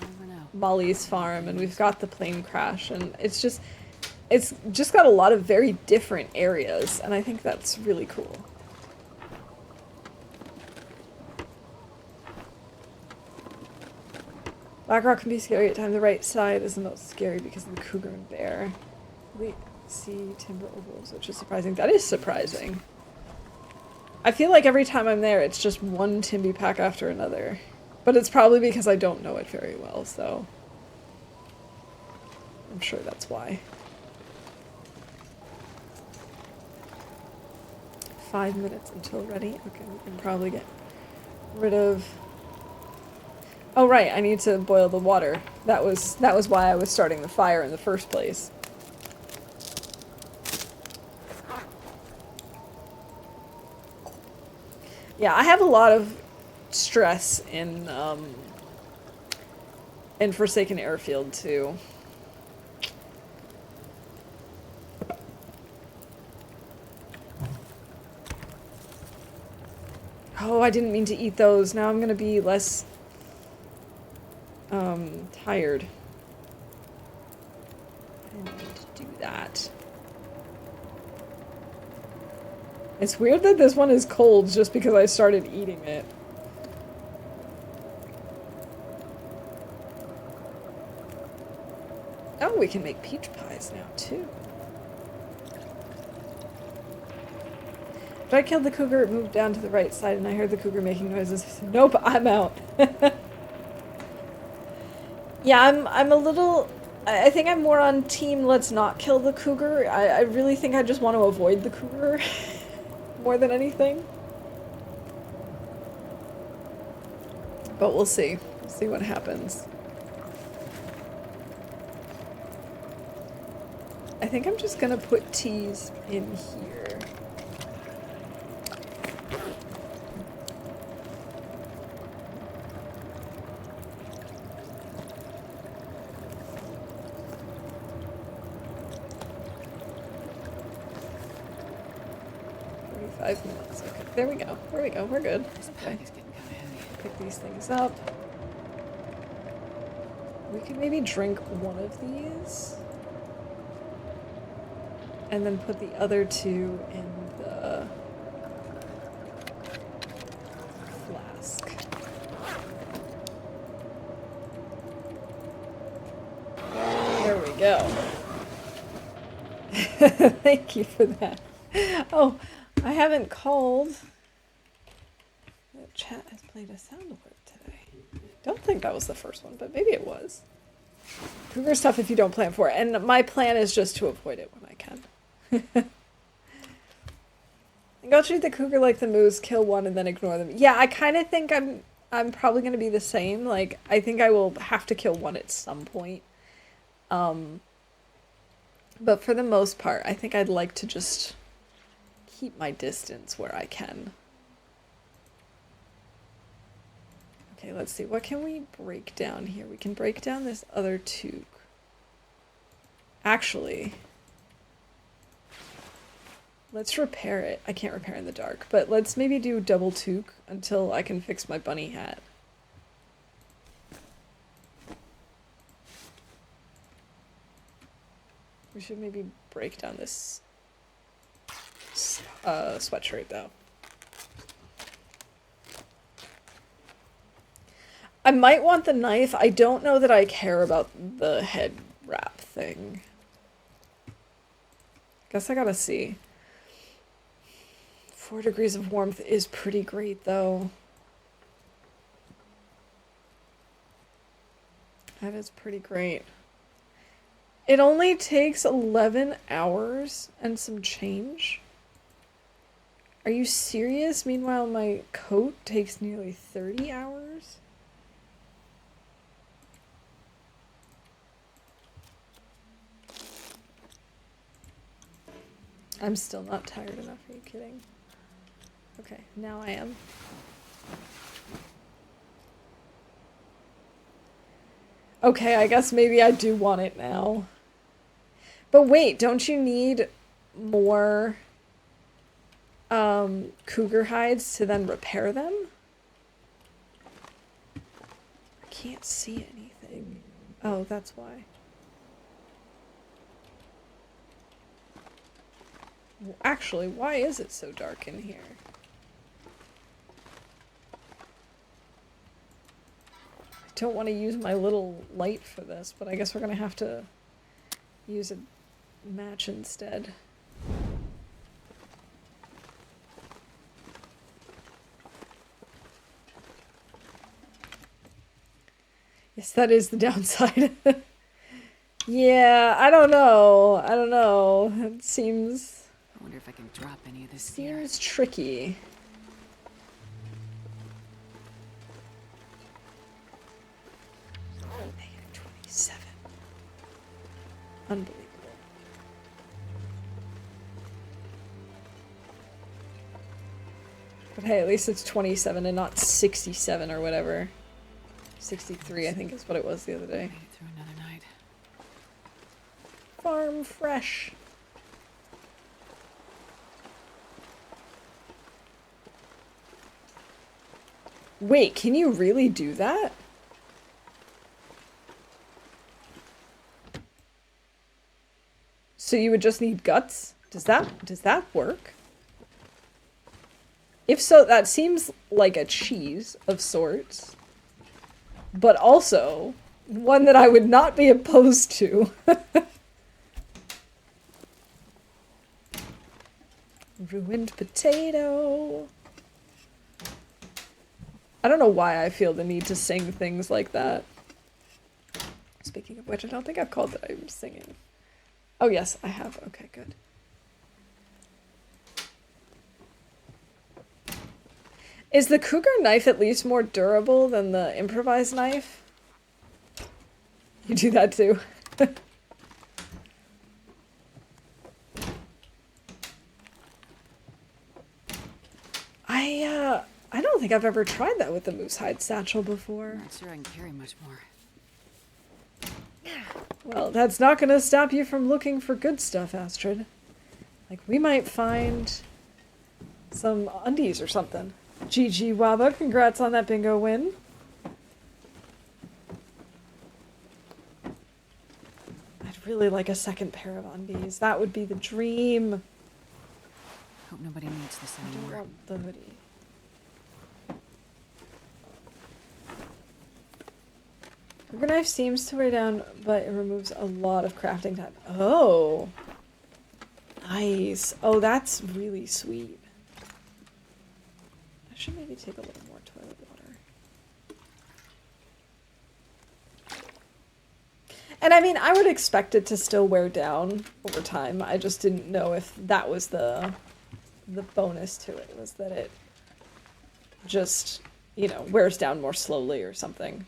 Molly's Farm, and we've got the plane crash, and it's just got a lot of very different areas, and I think that's really cool. Blackrock can be scary at times. The right side is the most scary because of the cougar and bear. We see timber wolves, which is surprising. That is surprising. I feel like every time I'm there, it's just one Timby pack after another. But it's probably because I don't know it very well, so I'm sure that's why. 5 minutes until ready. Okay, we can probably get rid of... Oh right, I need to boil the water. That was why I was starting the fire in the first place. Yeah, I have a lot of stress in Forsaken Airfield too. Oh, I didn't mean to eat those. Now I'm gonna be less tired. I didn't mean to do that. It's weird that this one is cold just because I started eating it. Oh, we can make peach pies now, too. But I killed the cougar, it moved down to the right side, and I heard the cougar making noises. I said, nope, I'm out. Yeah, I'm a little... I think I'm more on team let's not kill the cougar. I really think I just want to avoid the cougar. more than anything. But we'll see. We'll see what happens. I think I'm just gonna put teas in here. Minutes. Okay, there we go. There we go. We're good. This pack is getting kind of heavy. Pick these things up. We could maybe drink one of these. And then put the other two in the flask. There we go. Thank you for that. Oh, I haven't called. The chat has played a sound alert today. Don't think that was the first one, but maybe it was. Cougar stuff if you don't plan for it. And my plan is just to avoid it when I can. Go treat the cougar like the moose, kill one and then ignore them. Yeah, I kind of think I'm probably going to be the same. Like, I think I will have to kill one at some point. But for the most part, I think I'd like to just keep my distance where I can. Okay, let's see. What can we break down here? We can break down this other toque. Actually, let's repair it. I can't repair in the dark, but let's maybe do double toque until I can fix my bunny hat. We should maybe break down this sweatshirt though. I might want the knife. I don't know that I care about the head wrap thing. Guess I gotta see. 4 degrees of warmth is pretty great though. That is pretty great. It only takes 11 hours and some change. Are you serious? Meanwhile, my coat takes nearly 30 hours. I'm still not tired enough. Are you kidding? Okay, now I am. Okay, I guess maybe I do want it now. But wait, don't you need more cougar hides to then repair them? I can't see anything. Oh, that's why. Well, actually, why is it so dark in here? I don't want to use my little light for this, but I guess we're gonna have to use a match instead. Yes, that is the downside. Yeah, I don't know. I don't know. It seems... I wonder if I can drop any of this seems tricky. -27. Unbelievable. But hey, at least it's 27 and not 67 or whatever. 63, I think is what it was the other day. Made it through another night. Farm fresh. Wait, can you really do that? So you would just need guts? Does that work? If so, that seems like a cheese of sorts. But also one that I would not be opposed to. Ruined potato. I don't know why I feel the need to sing things like that. Speaking of which, I don't think I've called that I'm singing. Oh yes, I have. Okay, good. Is the cougar knife at least more durable than the improvised knife? You do that too. I don't think I've ever tried that with the moose hide satchel before. I'm not sure I can carry much more. Well, that's not gonna stop you from looking for good stuff, Astrid. Like, we might find some undies or something. GG Waba, congrats on that bingo win. I'd really like a second pair of undies. That would be the dream. Hope nobody needs this I don't anymore. want the hoodie. Cougar knife seems to weigh down, but it removes a lot of crafting time. Oh. Nice. Oh, that's really sweet. I should maybe take a little more toilet water. And I mean, I would expect it to still wear down over time. I just didn't know if that was the bonus to it, was that it just, you know, wears down more slowly or something.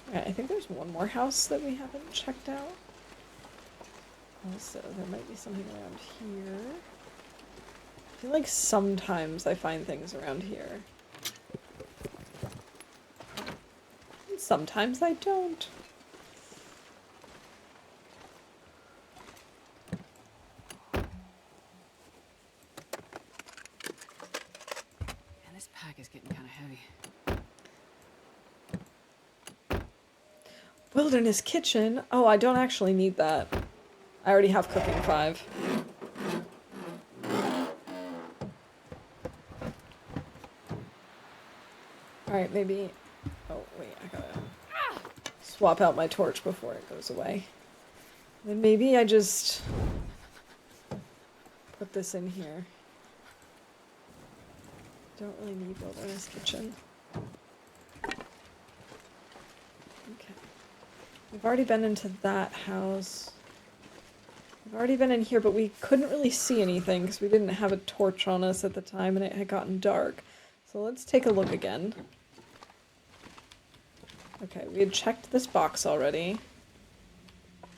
Alright, I think there's one more house that we haven't checked out. Also, there might be something around here. I feel like sometimes I find things around here. And sometimes I don't. And this pack is getting kind of heavy. Wilderness kitchen? Oh, I don't actually need that. I already have cooking 5. Alright, maybe... Oh, wait, I gotta swap out my torch before it goes away. Then maybe I just put this in here. Don't really need wilderness kitchen. Okay. We've already been into that house. We've already been in here, but we couldn't really see anything because we didn't have a torch on us at the time and it had gotten dark. So let's take a look again. Okay, we had checked this box already.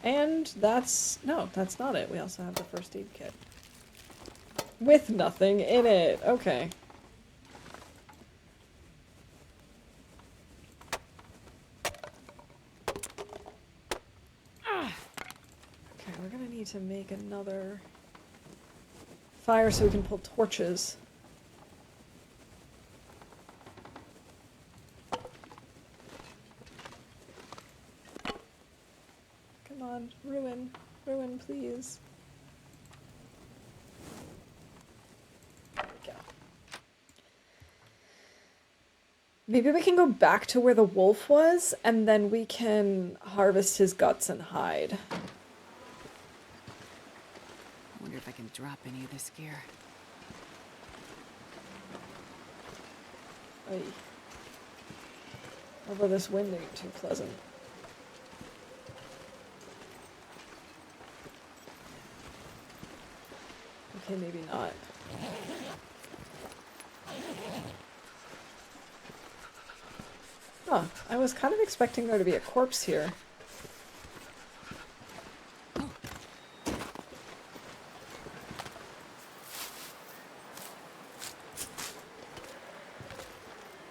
And that's... No, that's not it. We also have the first aid kit. With nothing in it. Okay. Okay, we're gonna need to make another fire so we can pull torches. Come on, ruin. Ruin, please. There we go. Maybe we can go back to where the wolf was, and then we can harvest his guts and hide. I wonder if I can drop any of this gear. Oy. Although this wind ain't too pleasant. Okay, maybe not. Huh, I was kind of expecting there to be a corpse here.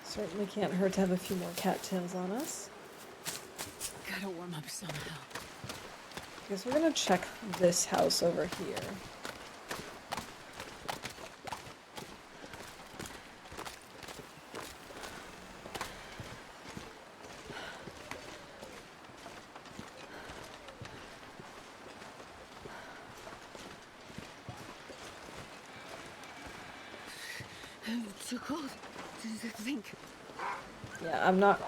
Certainly can't hurt to have a few more cattails on us. Gotta warm up somehow. Guess we're gonna check this house over here. It's too cold to think. Yeah, I'm not...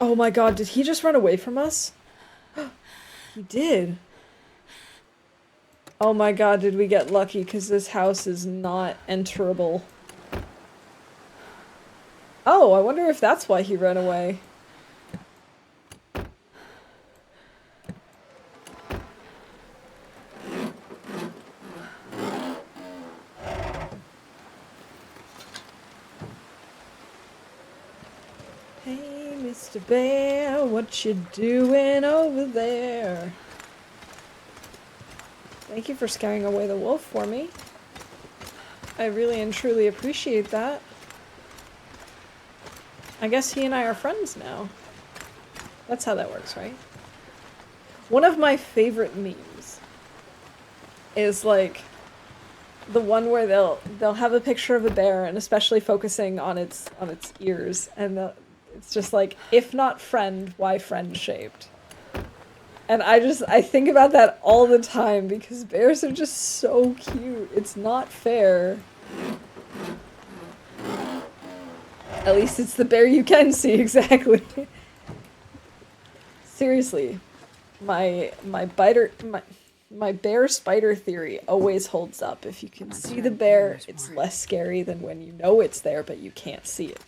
Oh my god, did he just run away from us? He did. Oh my god, did we get lucky, because this house is not enterable. Oh, I wonder if that's why he ran away. Hey, Mr. Bear, what you doing over there? Thank you for scaring away the wolf for me. I really and truly appreciate that. I guess he and I are friends now. That's how that works, right? One of my favorite memes is like the one where they'll have a picture of a bear and especially focusing on its ears, and it's just like, if not friend, why friend shaped? And I think about that all the time because bears are just so cute. It's not fair. At least it's the bear you can see, exactly. Seriously, my bear spider theory always holds up. If you can see the bear, it's less scary than when you know it's there but you can't see it.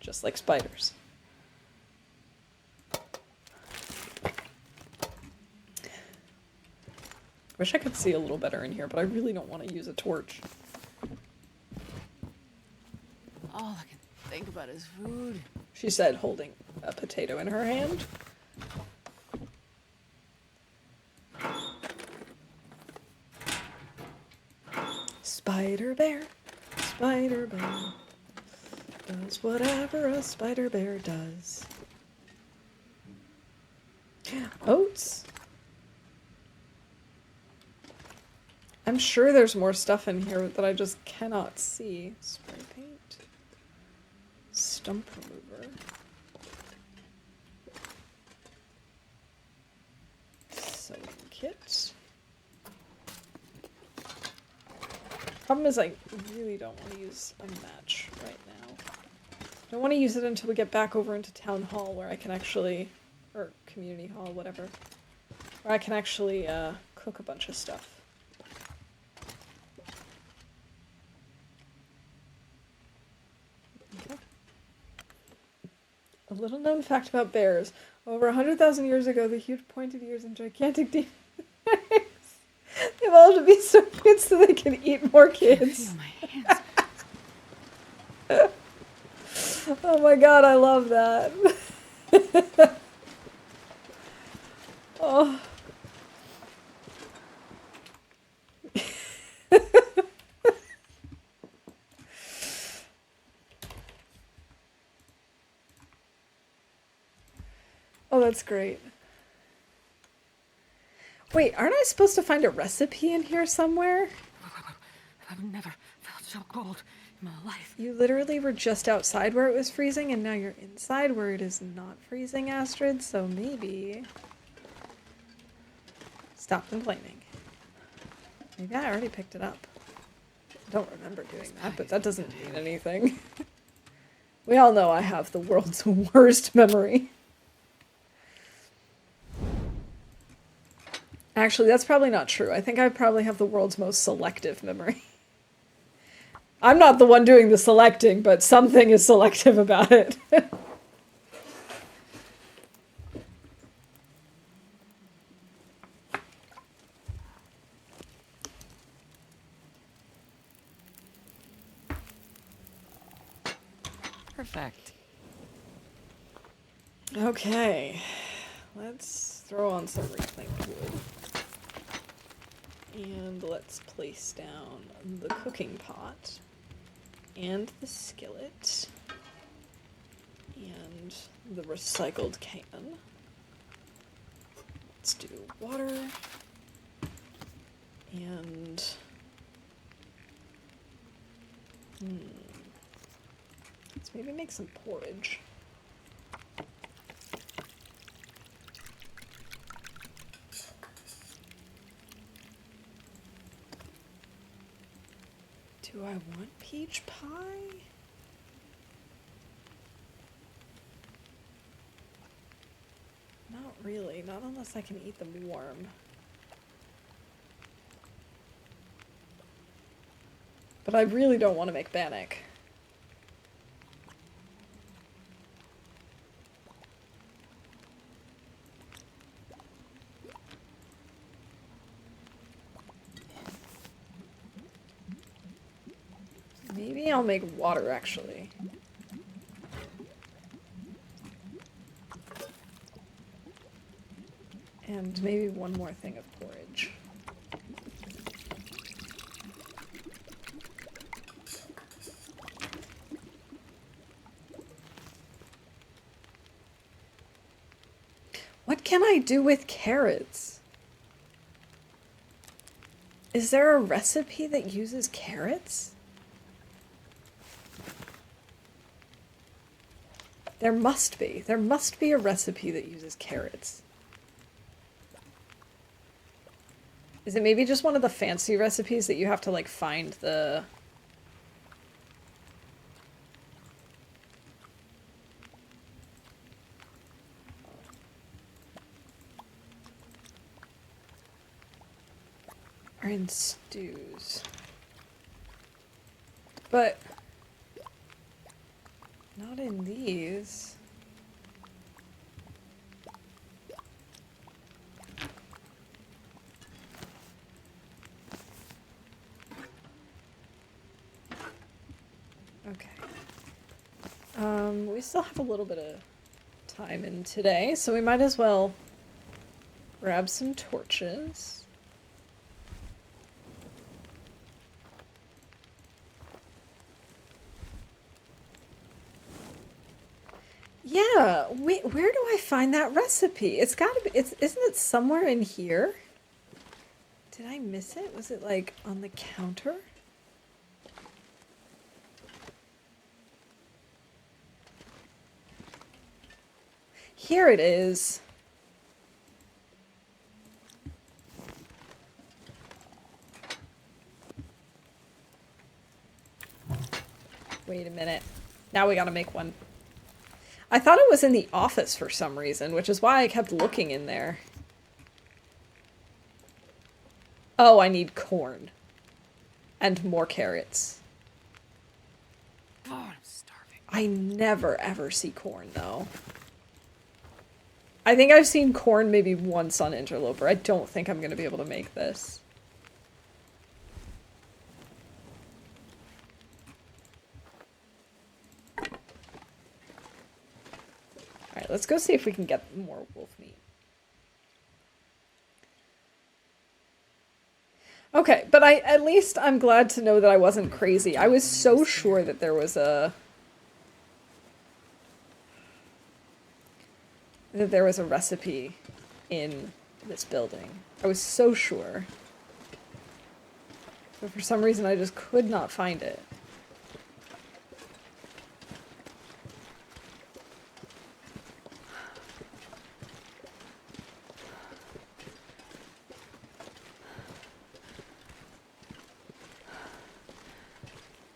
Just like spiders. Wish I could see a little better in here, but I really don't want to use a torch. All I can think about is food. She said, holding a potato in her hand. Spider bear, does whatever a spider bear does. Oats. I'm sure there's more stuff in here that I just cannot see. Spray paint. Stump remover. Sewing kit. Problem is I really don't want to use a match right now. I don't want to use it until we get back over into town hall where I can actually, or community hall, whatever, where I can actually cook a bunch of stuff. A little known fact about bears. Over 100,000 years ago, the huge pointed ears and gigantic deep evolved to be so cute so they can eat more kids. I feel my hands. Oh my god, I love that. Oh. Oh, that's great. Wait, aren't I supposed to find a recipe in here somewhere? I've never felt so cold in my life. You literally were just outside where it was freezing, and now you're inside where it is not freezing, Astrid, so maybe... Stop complaining. Maybe I already picked it up. I don't remember doing that, but that doesn't mean anything. We all know I have the world's worst memory. Actually, that's probably not true. I think I probably have the world's most selective memory. I'm not the one doing the selecting, but something is selective about it. Perfect. Okay, let's throw on some reclaimed wood. And let's place down the cooking pot. And the skillet. And the recycled can. Let's do water. And... let's maybe make some porridge. Do I want peach pie? Not really, not unless I can eat them warm. But I really don't want to make bannock. Maybe I'll make water, actually. And maybe one more thing of porridge. What can I do with carrots? Is there a recipe that uses carrots? There must be. There must be a recipe that uses carrots. Is it maybe just one of the fancy recipes that you have to, like, find the... Are in stews. But... not in these. Okay. We still have a little bit of time in today, so we might as well grab some torches. Yeah, wait, where do I find that recipe? It's gotta be, isn't it somewhere in here? Did I miss it? Was it, like, on the counter? Here it is. Wait a minute. Now we gotta make one. I thought it was in the office for some reason, which is why I kept looking in there. Oh, I need corn. And more carrots. Oh, I'm starving. I never ever see corn, though. I think I've seen corn maybe once on Interloper. I don't think I'm going to be able to make this. Alright, let's go see if we can get more wolf meat. Okay, but at least I'm glad to know that I wasn't crazy. I was so sure that there was a... that there was a recipe in this building. I was so sure. But for some reason I just could not find it.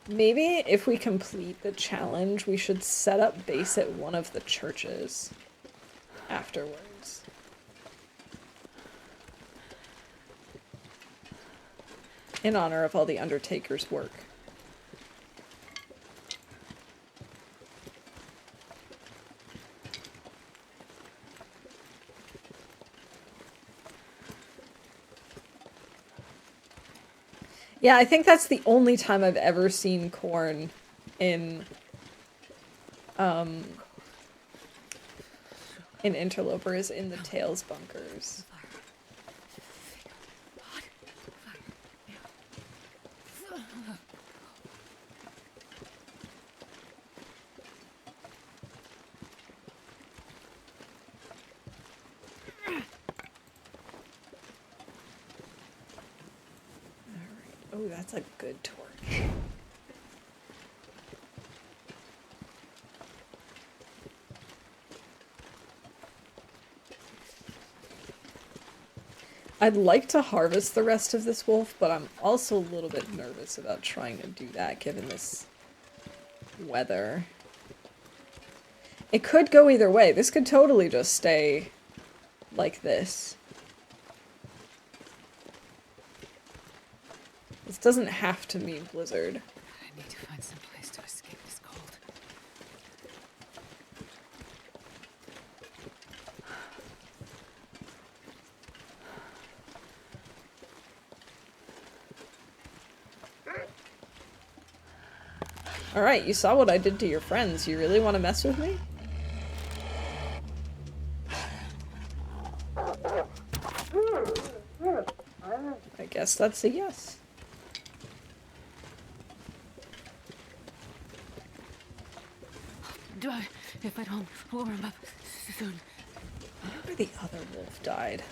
Maybe if we complete the challenge, we should set up base at one of the churches afterwards. In honor of all the Undertaker's work. Yeah, I think that's the only time I've ever seen corn in Interlopers, in the Tails bunkers. Oh, that's a good torch. I'd like to harvest the rest of this wolf, but I'm also a little bit nervous about trying to do that given this weather. It could go either way. This could totally just stay like this. This doesn't have to mean blizzard. I need to find some place to escape this cold. Alright, you saw what I did to your friends. You really want to mess with me? I guess that's a yes. If I don't warm up soon. I wonder where the other wolf died.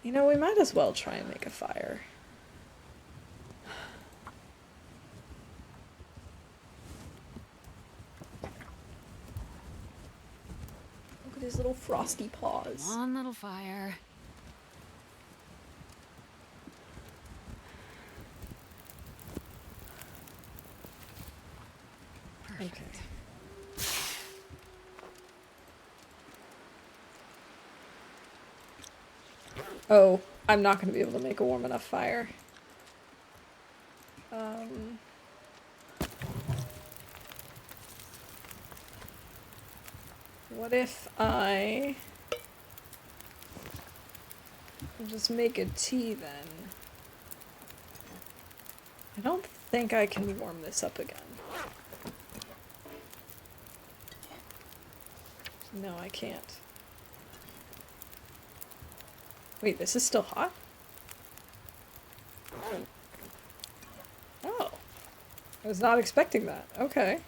You know, we might as well try and make a fire. Look at his little frosty paws. Come on, little fire. Perfect. Okay. Oh, I'm not going to be able to make a warm enough fire. What if I just make a tea then? I don't think I can warm this up again. No, I can't. Wait, this is still hot? Oh. I was not expecting that. Okay.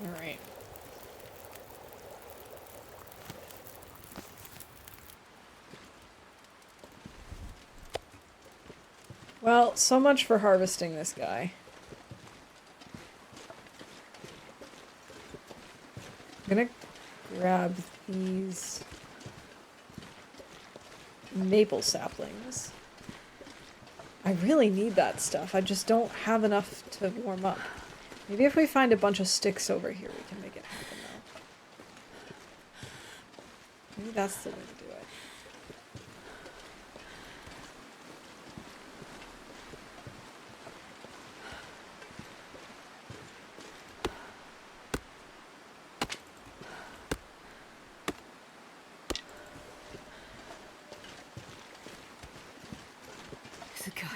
Alright. Well, so much for harvesting this guy. I'm gonna grab these maple saplings. I really need that stuff. I just don't have enough to warm up. Maybe if we find a bunch of sticks over here, we can make it happen, though. Maybe that's the way to do it.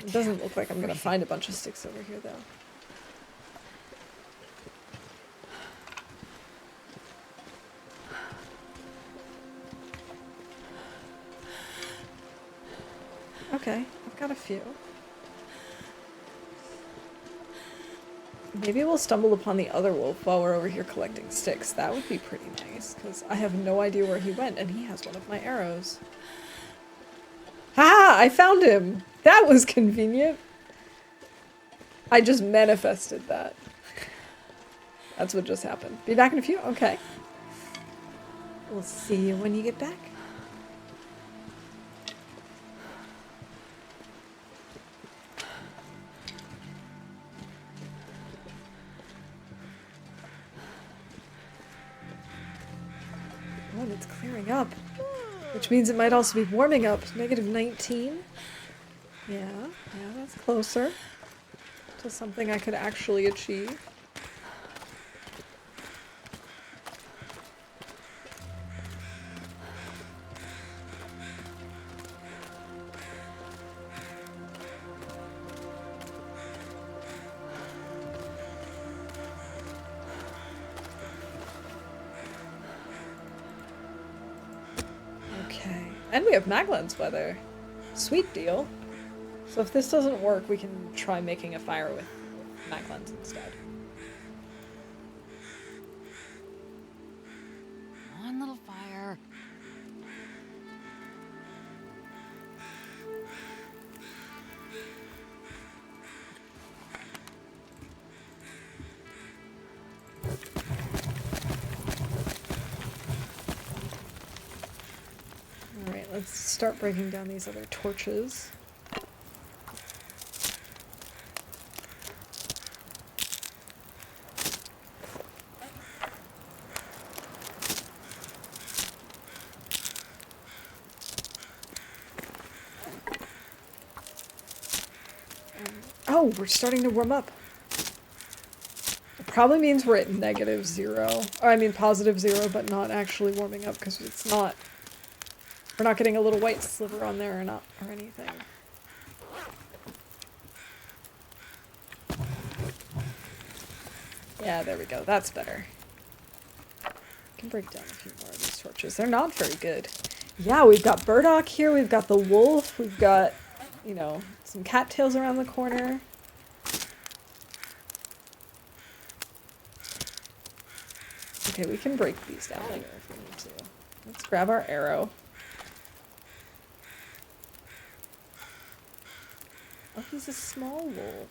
It doesn't look like I'm gonna find a bunch of sticks over here, though. Okay, I've got a few. Maybe we'll stumble upon the other wolf while we're over here collecting sticks. That would be pretty nice, because I have no idea where he went, and he has one of my arrows. Ha! I found him! That was convenient! I just manifested that. That's what just happened. Be back in a few? Okay. We'll see you when you get back. Oh, and it's clearing up. Which means it might also be warming up. -19. Yeah, that's closer to something I could actually achieve. Okay, and we have Maglan's weather. Sweet deal. So if this doesn't work, we can try making a fire with Maglan's instead. Come on, little fire. Alright, let's start breaking down these other torches. Oh, we're starting to warm up. It probably means we're at -0. Or I mean +0, but not actually warming up because it's not. We're not getting a little white sliver on there or anything. Yeah, there we go. That's better. I can break down a few more of these torches. They're not very good. Yeah, we've got burdock here. We've got the wolf. We've got, you know, some cattails around the corner. Okay, we can break these down later if we need to. Let's grab our arrow. Oh, he's a small wolf.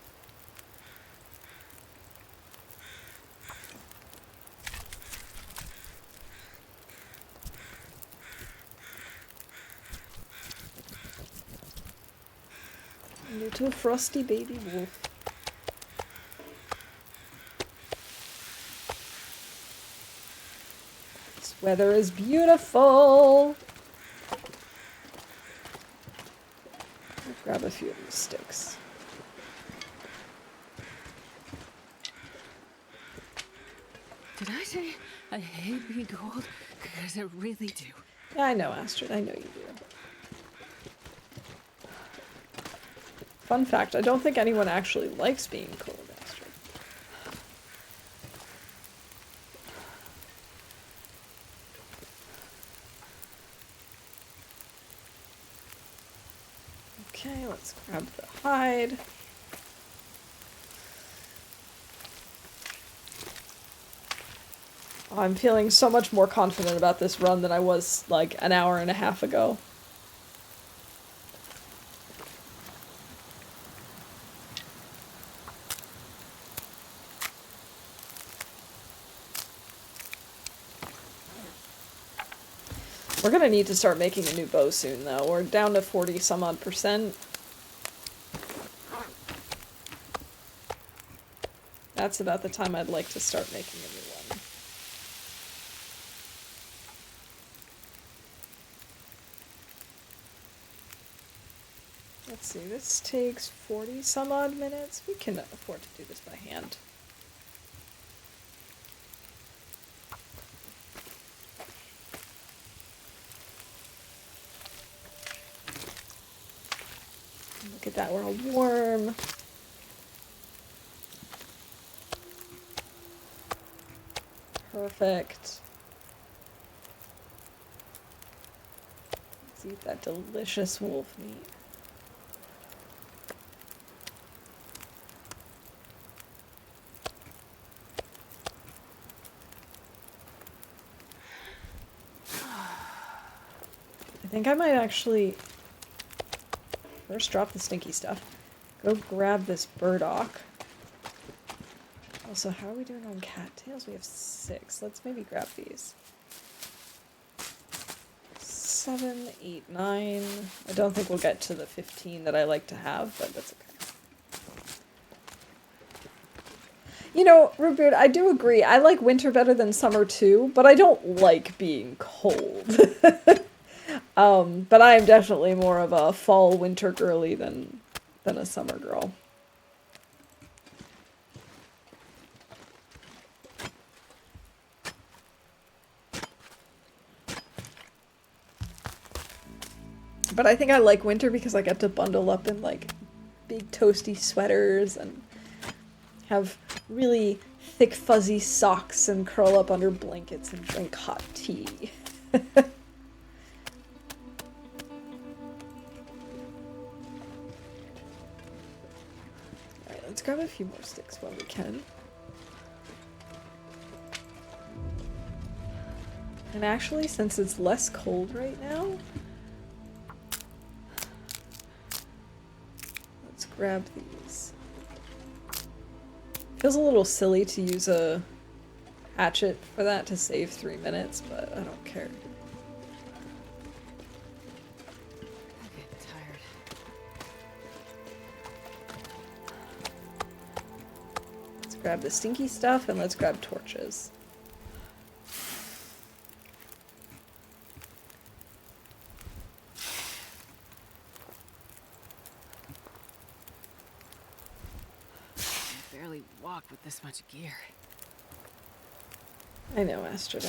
Little frosty baby wolf. This weather is beautiful. I'll grab a few of these sticks. Did I say I hate being cold? Because I really do. Yeah, I know, Astrid. I know you do. Fun fact, I don't think anyone actually likes being cold, Astrid. Okay, let's grab the hide. Oh, I'm feeling so much more confident about this run than I was like an hour and a half ago. We're gonna need to start making a new bow soon, though. We're down to 40 some odd %. That's about the time I'd like to start making a new one. Let's see, this takes 40 some odd minutes. We can afford to do this by hand. Look at that, we're all warm. Perfect. Let's eat that delicious wolf meat. I think I might actually first drop the stinky stuff. Go grab this burdock. Also, how are we doing on cattails? We have 6. Let's maybe grab these. 7, 8, 9. I don't think we'll get to the 15 that I like to have, but that's okay. You know, Rootbeard, I do agree. I like winter better than summer too, but I don't like being cold. But I am definitely more of a fall-winter girly than a summer girl. But I think I like winter because I get to bundle up in like big toasty sweaters and have really thick fuzzy socks and curl up under blankets and drink hot tea. Alright, let's grab a few more sticks while we can. And actually, since it's less cold right now, let's grab these. Feels a little silly to use a hatchet for that to save 3 minutes, but I don't care. I'm getting tired. Let's grab the stinky stuff and let's grab torches. really walk with this much gear. I know, Astrid,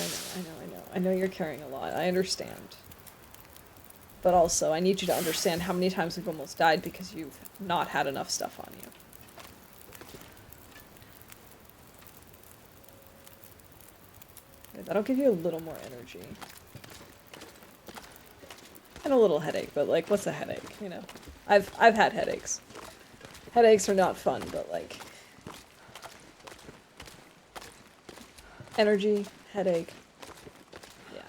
I know you're carrying a lot. I understand. But also, I need you to understand how many times we've almost died because you've not had enough stuff on you. Okay, that'll give you a little more energy. And a little headache, but like, what's a headache, you know? I've had headaches. Headaches are not fun, but like... Energy, headache. Yeah.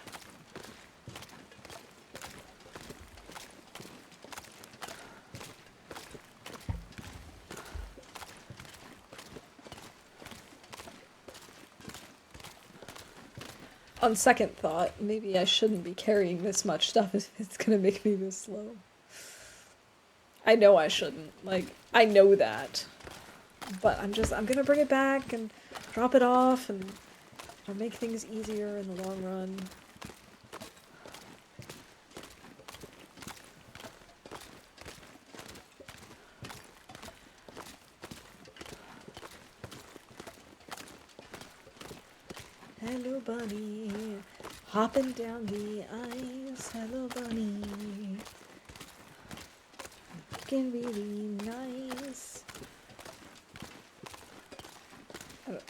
On second thought, maybe I shouldn't be carrying this much stuff if it's gonna make me this slow. I know I shouldn't. Like, I know that. But I'm gonna bring it back and drop it off, and it'll make things easier in the long run. Hello, bunny. Hopping down the ice. Hello, bunny. Looking really nice.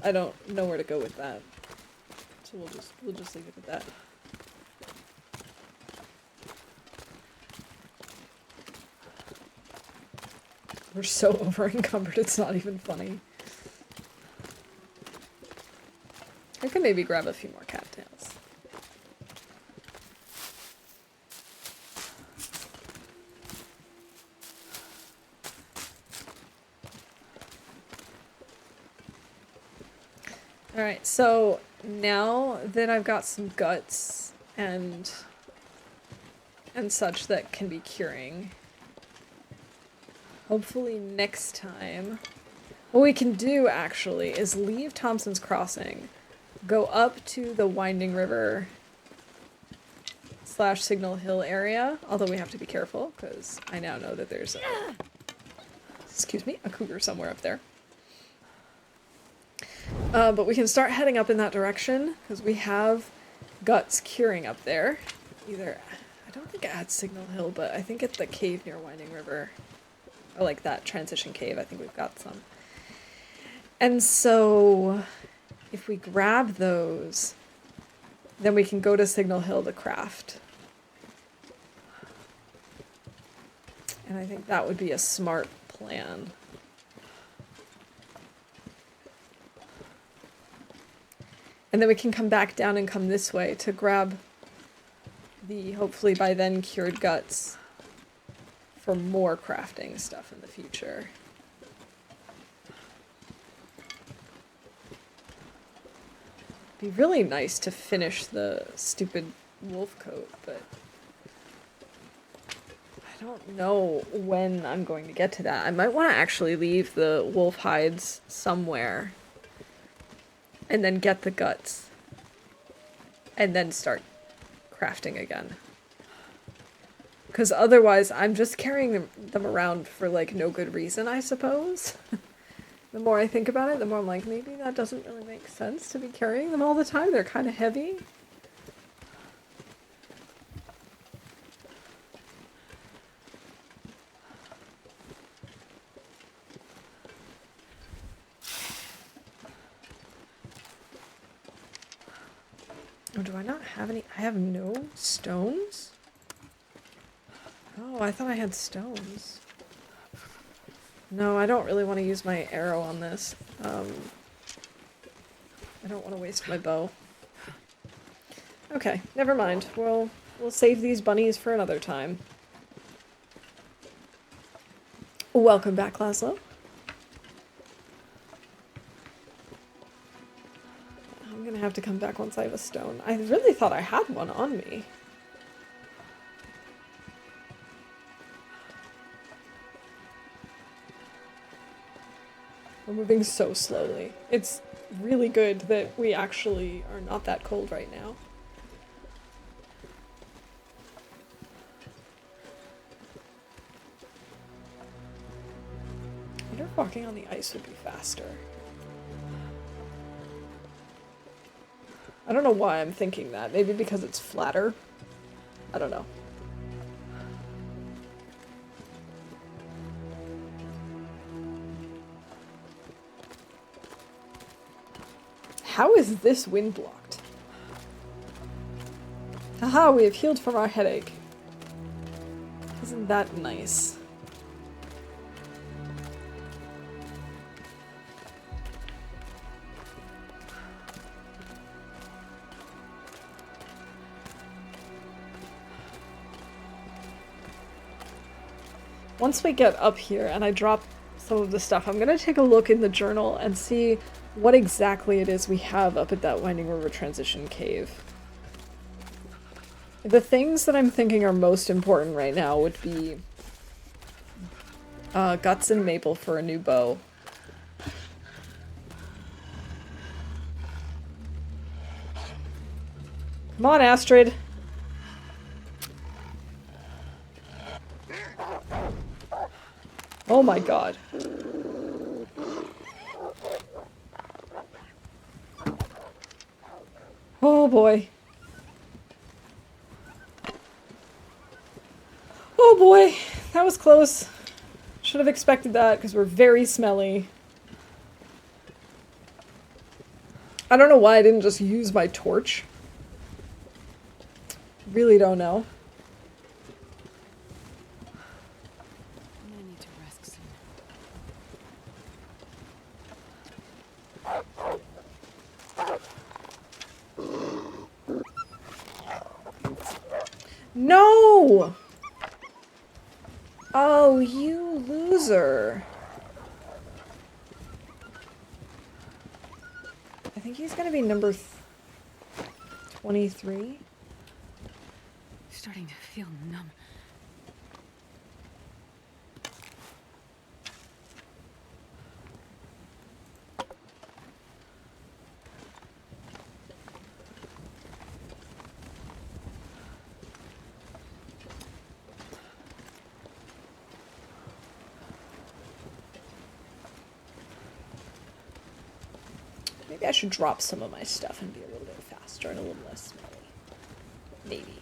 I don't know where to go with that. So we'll just leave it at that. We're so over encumbered, it's not even funny. I could maybe grab a few more cattails. Alright, so now that I've got some guts and such that can be curing, hopefully next time, what we can do actually is leave Thompson's Crossing, go up to the Winding River / Signal Hill area, although we have to be careful because I now know that there's a cougar somewhere up there. But we can start heading up in that direction because we have guts curing up there. I don't think at Signal Hill, but I think at the cave near Winding River. Or like that transition cave, I think we've got some. And so if we grab those, then we can go to Signal Hill to craft. And I think that would be a smart plan. And then we can come back down and come this way to grab the hopefully by then cured guts for more crafting stuff in the future. It'd be really nice to finish the stupid wolf coat, but I don't know when I'm going to get to that. I might want to actually leave the wolf hides somewhere and then get the guts and then start crafting again. Because otherwise I'm just carrying them around for like no good reason, I suppose. The more I think about it, the more I'm like, maybe that doesn't really make sense to be carrying them all the time. They're kind of heavy. Oh, do I not have any? I have no stones? Oh, I thought I had stones. No, I don't really want to use my arrow on this. I don't want to waste my bow. Okay, never mind. We'll save these bunnies for another time. Welcome back, Laszlo. I'm gonna have to come back once I have a stone. I really thought I had one on me. We're moving so slowly. It's really good that we actually are not that cold right now. I wonder if walking on the ice would be faster. I don't know why I'm thinking that. Maybe because it's flatter. I don't know. How is this wind blocked? Haha, we have healed from our headache. Isn't that nice? Once we get up here and I drop some of the stuff, I'm gonna take a look in the journal and see what exactly it is we have up at that Winding River Transition Cave. The things that I'm thinking are most important right now would be guts and maple for a new bow. Come on, Astrid. Oh my god. Oh boy. Oh boy, that was close. Should have expected that because we're very smelly. I don't know why I didn't just use my torch. Really don't know. I need to rest soon. No! Oh, you loser. I think he's gonna be number 23. Starting to feel numb. Maybe I should drop some of my stuff and be a little bit faster and a little less smelly. Maybe.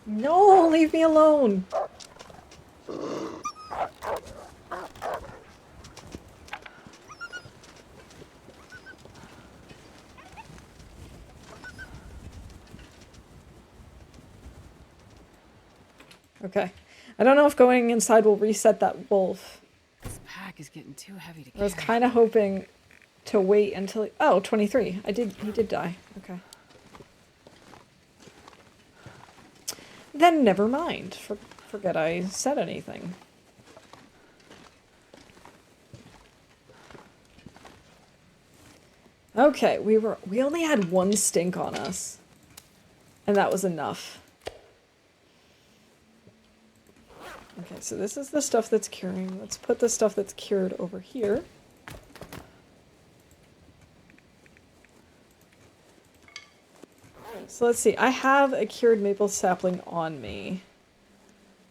No, leave me alone. Okay. I don't know if going inside will reset that wolf. This pack is getting too heavy to carry. I was kind of hoping to wait until... Oh, 23. He did die. Okay. Then never mind. Forget I said anything. Okay, we only had one stink on us. And that was enough. Okay, so this is the stuff that's curing. Let's put the stuff that's cured over here. So let's see. I have a cured maple sapling on me.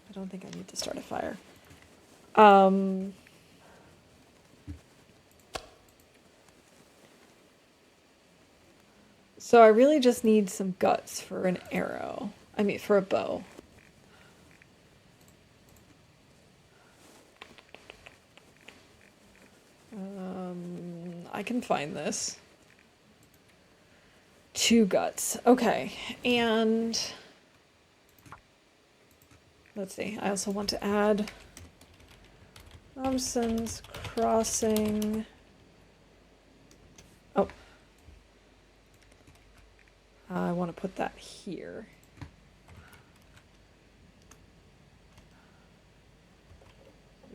I don't think I need to start a fire. So I really just need some guts for an arrow. I mean, for a bow. I can find this. 2 guts. Okay, and let's see. I also want to add Thompson's Crossing. Oh. I want to put that here.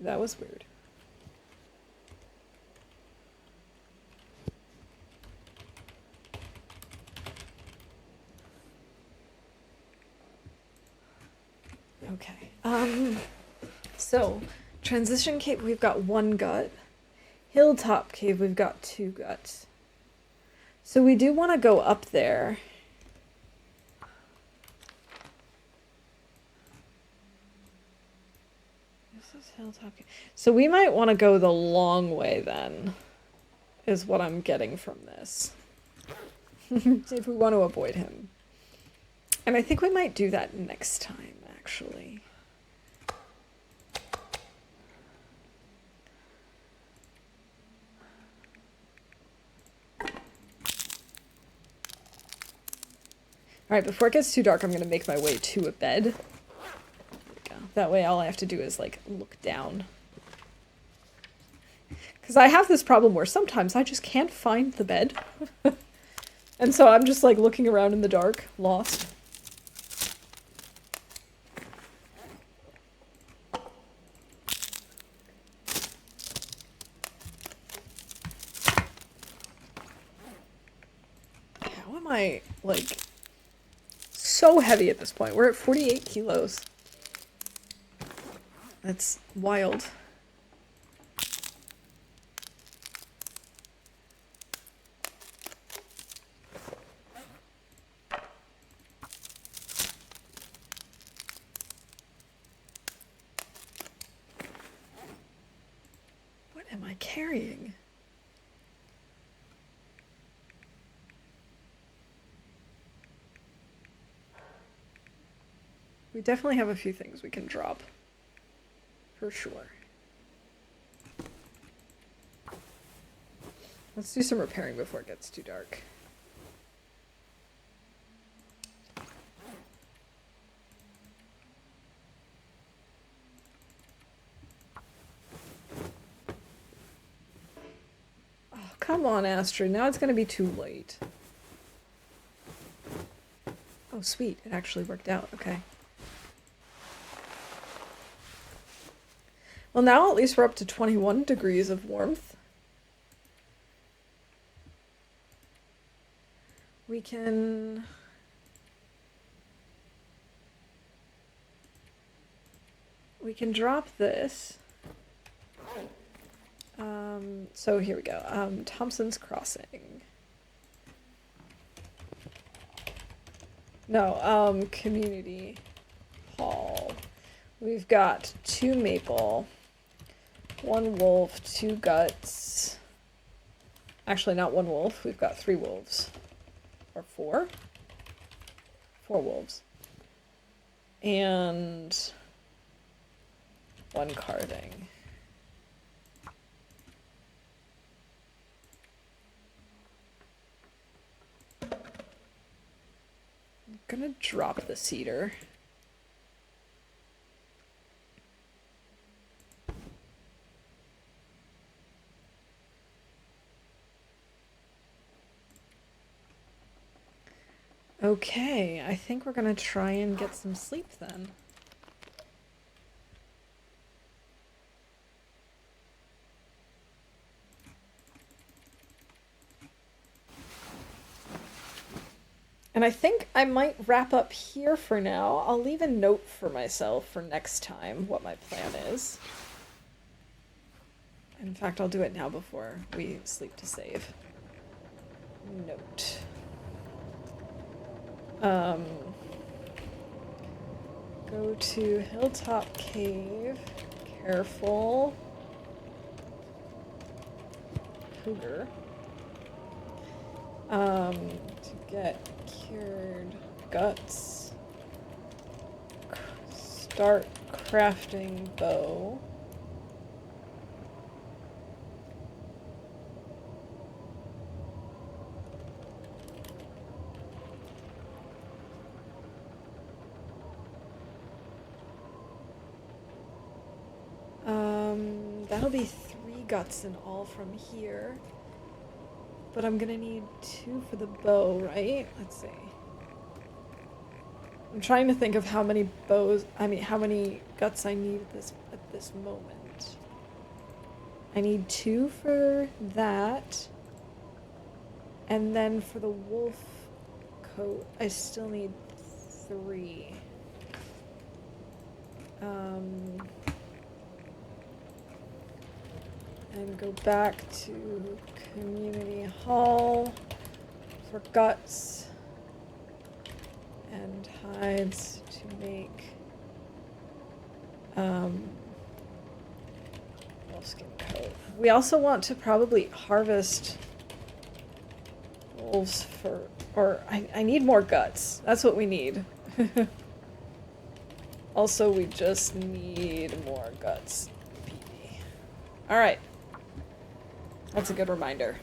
That was weird. Okay. So, transition cape, we've got 1 gut. Hilltop Cave, we've got 2 guts. So we do want to go up there. This is Hilltop Cave. So we might want to go the long way then, is what I'm getting from this. If we want to avoid him. And I think we might do that next time, actually. Alright, before it gets too dark, I'm going to make my way to a bed. There we go. That way all I have to do is, like, look down. Because I have this problem where sometimes I just can't find the bed. And so I'm just, like, looking around in the dark, lost. How am I, like... so heavy at this point. We're at 48 kilos. That's wild. What am I carrying? We definitely have a few things we can drop. For sure. Let's do some repairing before it gets too dark. Oh, come on, Astrid. Now it's going to be too late. Oh, sweet. It actually worked out. Okay. Well, now at least we're up to 21 degrees of warmth. We can... drop this. So here we go. Thompson's Crossing. No, Community Hall. We've got 2 maple, 1 wolf, 2 guts. Actually, not 1 wolf. We've got 3 wolves. Or 4? 4 wolves. And 1 carving. I'm gonna drop the cedar. Okay, I think we're gonna try and get some sleep then. And I think I might wrap up here for now. I'll leave a note for myself for next time, what my plan is. In fact, I'll do it now before we sleep to save. Note. Go to Hilltop Cave. Careful. Cougar. To get cured guts. Start crafting bow. That'll be 3 guts in all from here. But I'm gonna need 2 for the bow, right? Let's see. I'm trying to think of how many how many guts I need at this moment. I need 2 for that. And then for the wolf coat, I still need 3. and go back to Community Hall for guts and hides to make wolfskin coat. We also want to probably harvest wolves for, or I need more guts. That's what we need. Also, we just need more guts. Alright. That's a good reminder.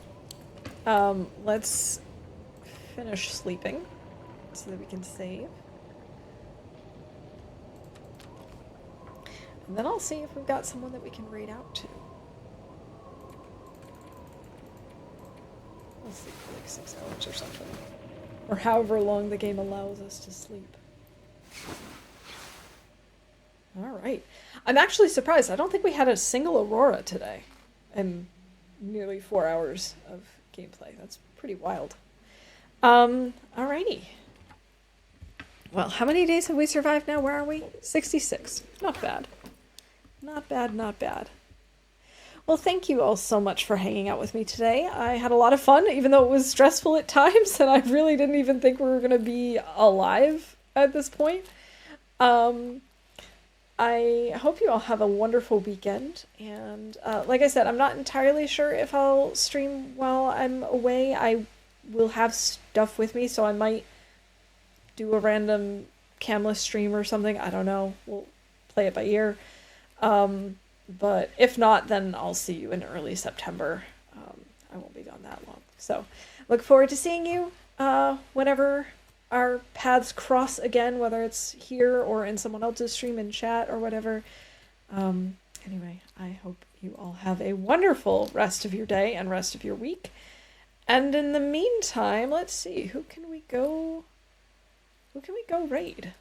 Let's finish sleeping so that we can save. And then I'll see if we've got someone that we can raid out to. We'll sleep for like 6 hours or something. Or however long the game allows us to sleep. Alright. I'm actually surprised. I don't think we had a single Aurora today. In nearly 4 hours of gameplay. That's pretty wild. Alrighty. Well, how many days have we survived now? Where are we? 66. Not bad. Not bad, not bad. Well, thank you all so much for hanging out with me today. I had a lot of fun, even though it was stressful at times, and I really didn't even think we were going to be alive at this point. I hope you all have a wonderful weekend, and like I said, I'm not entirely sure if I'll stream while I'm away. I will have stuff with me, so I might do a random camless stream or something. I don't know. We'll play it by ear. But if not, then I'll see you in early September. I won't be gone that long. So look forward to seeing you whenever our paths cross again, whether it's here or in someone else's stream in chat or whatever. Anyway, I hope you all have a wonderful rest of your day and rest of your week. And in the meantime, let's see, who can we go raid?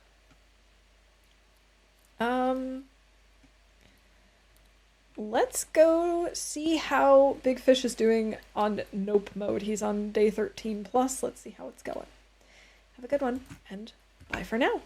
Let's go see how Big Fish is doing on Nope mode. He's on day 13 plus. Let's see how it's going. Have a good one, and bye for now.